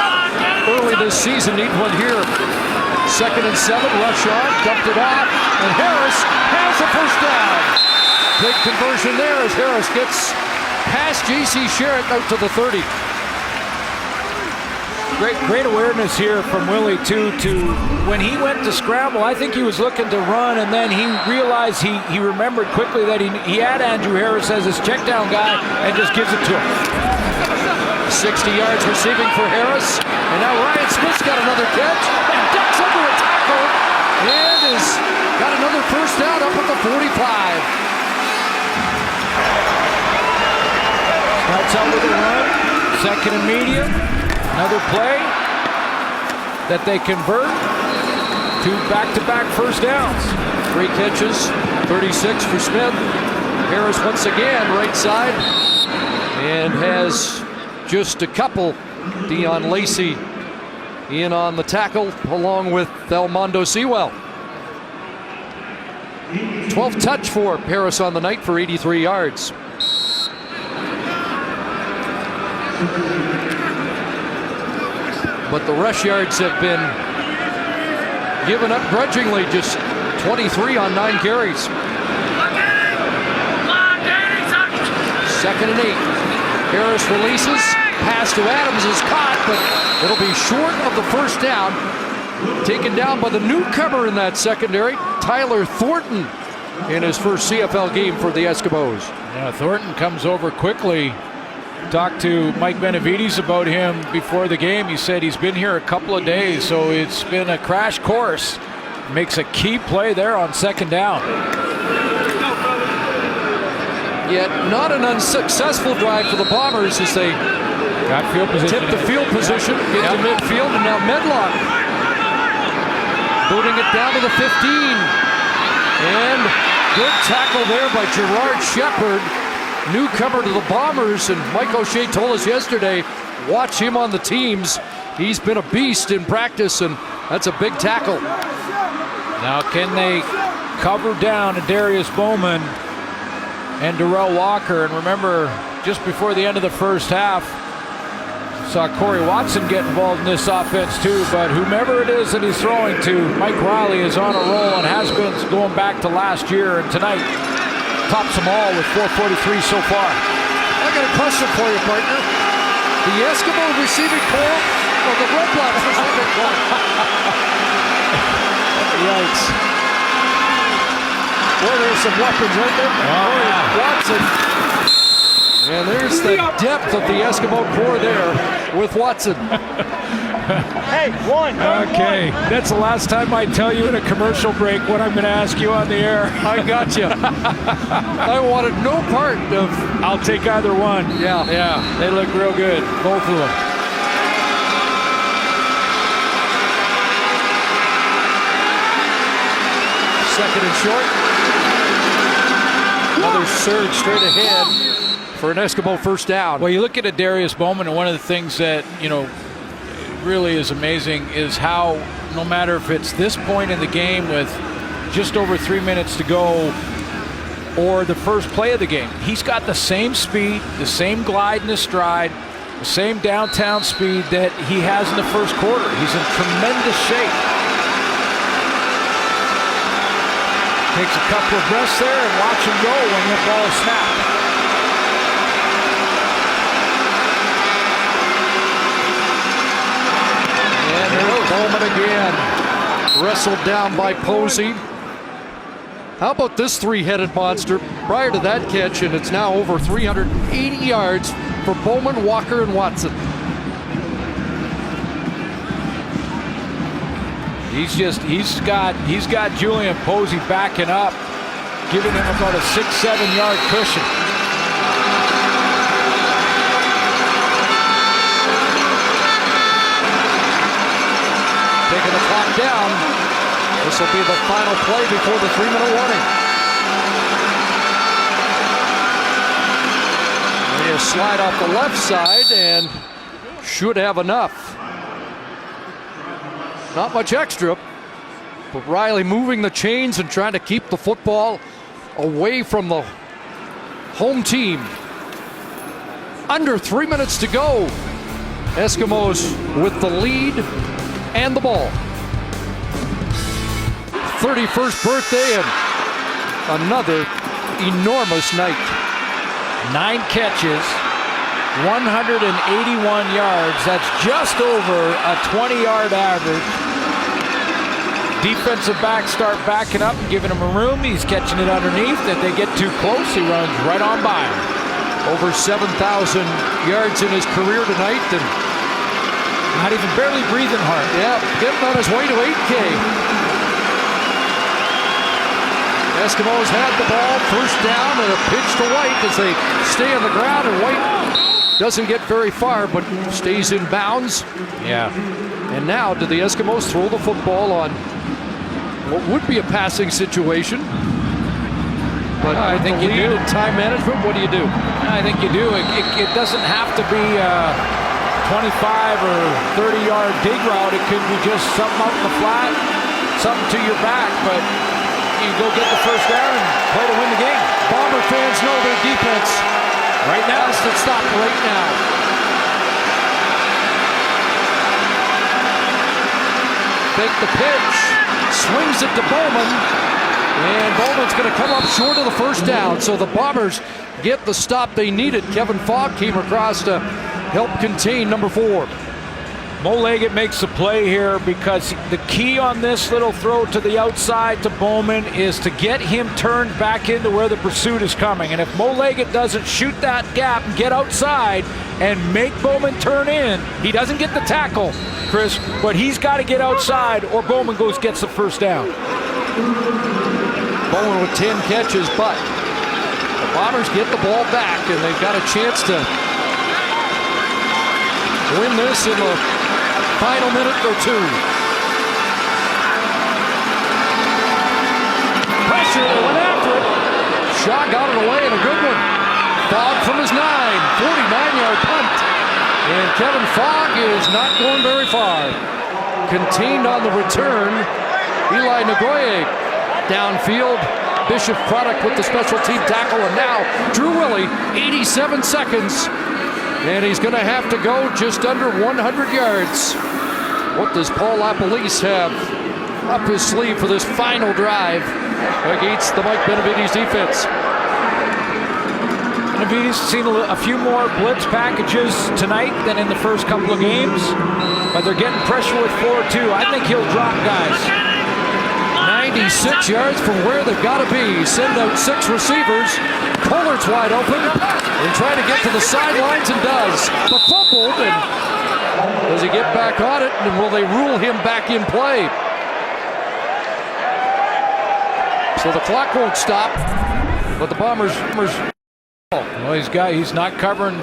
early this season need one here. 2nd and 7, rush on, dumped it off, and Harris has a first down. Big conversion there as Harris gets past J.C. Sherritt out to the 30. Great awareness here from Willie, too, to when he went to scramble, I think he was looking to run, and then he realized he remembered quickly that he had Andrew Harris as his check down guy and just gives it to him. 60 yards receiving for Harris, and now Ryan Smith's got another catch and ducks under a tackle and has got another first down up at the 45. Starts out with a run, 2nd and medium, another play that they convert to back-to-back first downs. 3 catches, 36 for Smith. Harris once again right side and has just a couple. Dion Lacey in on the tackle along with Elmondo Sewell. 12th touch for Harris on the night for 83 yards. But the rush yards have been given up grudgingly, just 23 on 9 carries. 2nd and 8. Harris releases. Pass to Adams is caught, but it'll be short of the first down. Taken down by the newcomer in that secondary, Tyler Thornton, in his first CFL game for the Eskimos. Yeah, Thornton comes over quickly. Talked to Mike Benavides about him before the game. He said he's been here a couple of days, so it's been a crash course. Makes a key play there on 2nd down. Yet not an unsuccessful drive for the Bombers as they got field position. Tip the field position into midfield, and now Medlock booting it down to the 15. And good tackle there by Gerard Shepard, newcomer to the Bombers. And Mike O'Shea told us yesterday, watch him on the teams. He's been a beast in practice, and that's a big tackle. Now can they cover down Darius Bowman and Darrell Walker? And remember, just before the end of the first half, saw Corey Watson get involved in this offense too, but whomever it is that he's throwing to, Mike Riley is on a roll and has been going back to last year, and tonight tops them all with 443 so far. I got a question for you, partner. The Eskimo receiving corps or the Red Blacks receiving corps? Yikes. Boy, there's some weapons right there. Corey Watson. And there's the depth of the Eskimo corps there with Watson. Hey, one. Okay, that's the last time I tell you in a commercial break what I'm going to ask you on the air. I got you. I wanted no part of. I'll take either one. Yeah. Yeah, they look real good, both of them. Second and short. Another surge straight ahead for an Eskimo first down. Well, you look at Darius Bowman, and one of the things that, really is amazing is how, no matter if it's this point in the game with just over 3 minutes to go or the first play of the game, he's got the same speed, the same glide in his stride, the same downtown speed that he has in the first quarter. He's in tremendous shape. Takes a couple of breaths there and watch him go when the ball is snapped. And there's Bowman again. Wrestled down by Posey. How about this three-headed monster prior to that catch, and it's now over 380 yards for Bowman, Walker, and Watson. He's got Julian Posey backing up, giving him about a 6-7 yard cushion. Taking the clock down. This will be the final play before the 3-minute warning. a slide off the left side and should have enough. Not much extra, but Riley moving the chains and trying to keep the football away from the home team. Under 3 minutes to go. Eskimos with the lead and the ball. 31st birthday and another enormous night. 9 catches, 181 yards. That's just over a 20-yard average. Defensive backs start backing up and giving him a room. He's catching it underneath. If they get too close, he runs right on by him. Over 7,000 yards in his career tonight, and not even barely breathing hard. Yeah, getting on his way to 8K. Eskimos had the ball, first down, and a pitch to White as they stay on the ground, and White doesn't get very far, but stays in bounds. Yeah. And now, do the Eskimos throw the football on what would be a passing situation? But I think you do. Time management, what do you do? I think you do. It doesn't have to be a 25 or 30-yard dig route. It could be just something out in the flat, something to your back, but you go get the first down and play to win the game. Bomber fans know their defense. Right now. Has to stop right now. Fake the pitch. Swings it to Bowman. And Bowman's going to come up short of the first down. So the Bombers get the stop they needed. Kevin Fogg came across to help contain number 4. Mo Leggett makes the play here because the key on this little throw to the outside to Bowman is to get him turned back into where the pursuit is coming. And if Mo Leggett doesn't shoot that gap and get outside and make Bowman turn in, he doesn't get the tackle, Chris, but he's got to get outside or Bowman gets the first down. Bowman with 10 catches, but the Bombers get the ball back, and they've got a chance to win this in the final minute or two. Pressure, they went after it. Shaw got it away, and a good one. Fogg from his 49-yard punt. And Kevin Fogg is not going very far. Contained on the return, Eli Nagoye. Downfield, Bishop product with the special team tackle, and now Drew Willie, 87 seconds, and he's going to have to go just under 100 yards. What does Paul LaPolice have up his sleeve for this final drive against the Mike Benavides defense? Benavides seen a few more blitz packages tonight than in the first couple of games, but they're getting pressure with 4-2. I think he'll drop guys. 96 yards from where they've got to be. Send out 6 receivers. Collart's wide open. And trying to get to the sidelines and does. But fumbled, and does he get back on it? And will they rule him back in play? So the clock won't stop. But the Bombers. Well, he's not covering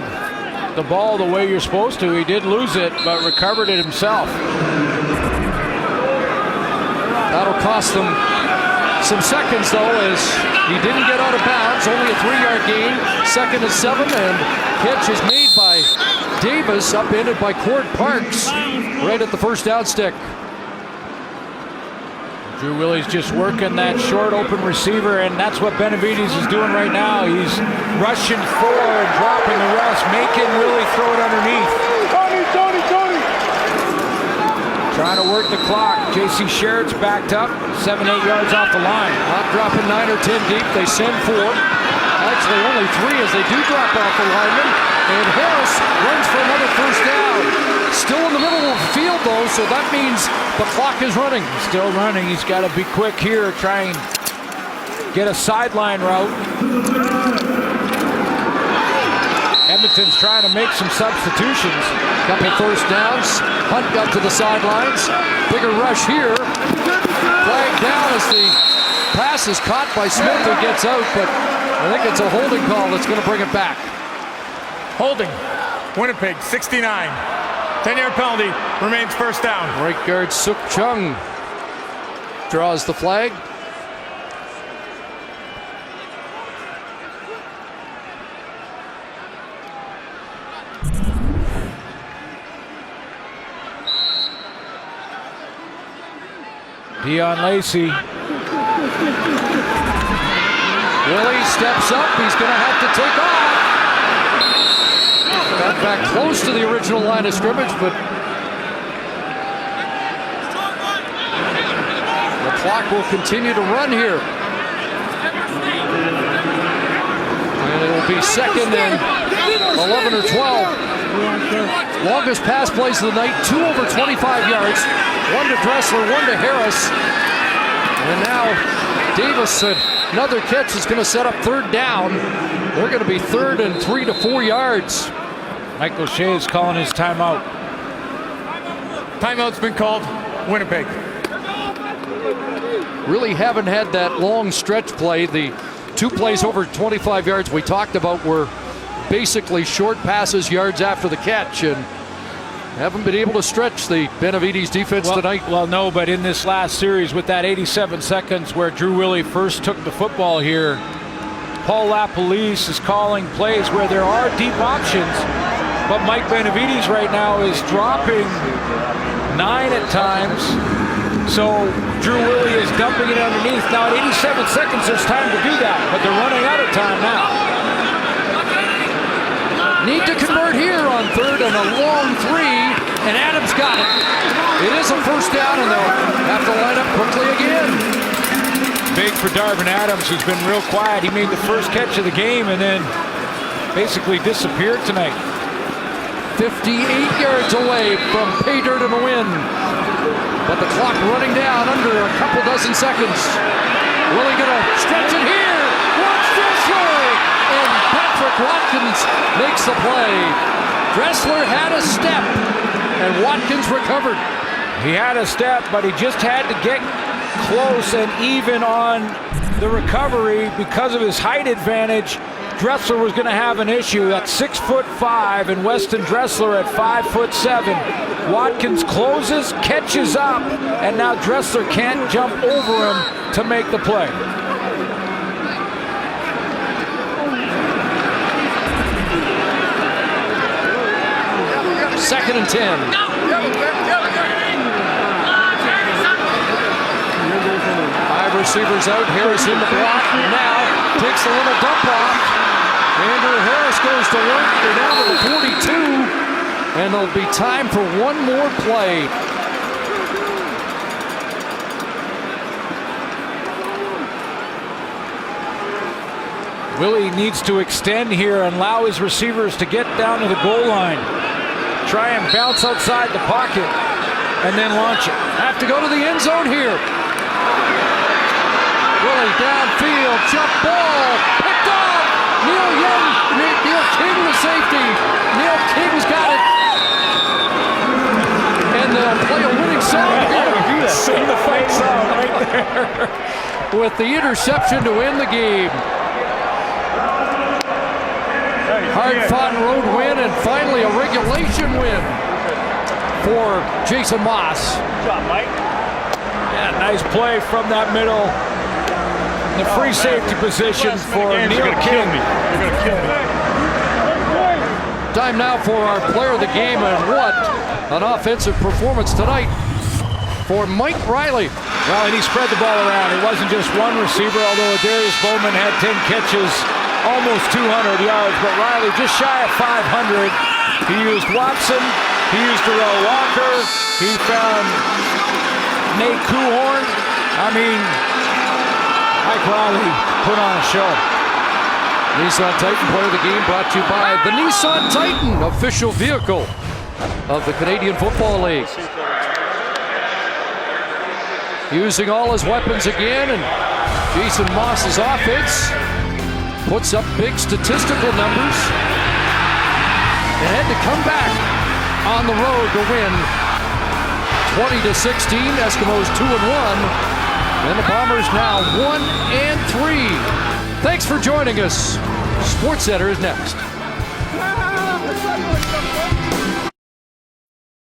the ball the way you're supposed to. He did lose it, but recovered it himself. That'll cost them some seconds, though, as he didn't get out of bounds. Only a 3-yard gain. 2nd and 7, and catch is made by Davis, upended by Cord Parks, right at the first down stick. Drew Willie's just working that short open receiver, and that's what Benavides is doing right now. He's rushing forward, dropping the rest, making Willie throw it underneath. Tony! Trying to work the clock. J.C. Sherritt's backed up, 7-8 yards off the line. Not dropping 9 or 10 deep. They send 4. Actually, only 3 as they do drop off the lineman. And Harris runs for another first down. Still in the middle of the field, though, so that means the clock is running. Still running. He's got to be quick here, try and get a sideline route. Edmonton's trying to make some substitutions. Couple first downs. Hunt got to the sidelines. Bigger rush here. Flag down as the pass is caught by Smith, who gets out, but I think it's a holding call that's going to bring it back. Holding. Winnipeg, 69. 10-yard penalty. Remains first down. Right guard Suk Chung draws the flag. Dion Lacey. Willie steps up. He's going to have to take off. Got back close to the original line of scrimmage, but the clock will continue to run here. And it'll be second and 11 or 12. Longest pass plays of the night, 2 over 25 yards. 1 to Dressler, 1 to Harris. And now Davis, another catch, is going to set up third down. They're going to be third and 3 to 4 yards. Michael Shea is calling his timeout. Timeout's been called. Winnipeg. Really haven't had that long stretch play. The 2 plays over 25 yards we talked about were basically short passes, yards after the catch, and haven't been able to stretch the Benavides defense tonight. Well, no, but in this last series with that 87 seconds where Drew Willie first took the football here, Paul LaPolice is calling plays where there are deep options, but Mike Benavides right now is dropping 9 at times. So Drew Willie is dumping it underneath. Now at 87 seconds, there's time to do that, but they're running out of time now. Need to convert here on third and a long 3, and Adams got it. It is a first down, and they'll have to line up quickly again. Big for Darvin Adams, who's been real quiet. He made the first catch of the game and then basically disappeared tonight. 58 yards away from pay dirt in the win. But the clock running down under a couple dozen seconds. Willie gonna stretch it here. Watch Dressler! And Patrick Watkins makes the play. Dressler had a step, and Watkins recovered. He had a step, but he just had to get close and even on the recovery because of his height advantage. Dressler was going to have an issue at 6'5", and Weston Dressler at 5'7". Watkins closes, catches up, and now Dressler can't jump over him to make the play. Second and 10. 5 receivers out. Harris in the block. Now takes the little dump off. Andrew Harris goes to work. They're down to the 42. And there'll be time for one more play. Willie needs to extend here and allow his receivers to get down to the goal line. Try and bounce outside the pocket and then launch it. Have to go to the end zone here. Willie downfield, jump ball, picked off. Neil King the safety. Neil King's got it. And they'll play a winning song here. Sing the fight song right there. With the interception to end the game. Hard-fought road win, and finally a regulation win for Jason Moss. Good job, Mike. Yeah, nice play from that middle. The free safety position for Neil King. You're going to kill me. Time now for our player of the game, and what an offensive performance tonight for Mike Riley. Well, and he spread the ball around. It wasn't just one receiver, although Darius Bowman had 10 catches, almost 200 yards, but Riley just shy of 500. He used Watson, he used Darrell Walker, he found Nate Kuhorn. I mean, Mike Riley put on a show. Nissan Titan player of the game brought to you by the Nissan Titan, official vehicle of the Canadian Football League. Using all his weapons again, and Jason Moss's offense puts up big statistical numbers. They had to come back on the road to win 20-16. Eskimos 2-1, and the Bombers now 1-3. Thanks for joining us. SportsCenter is next.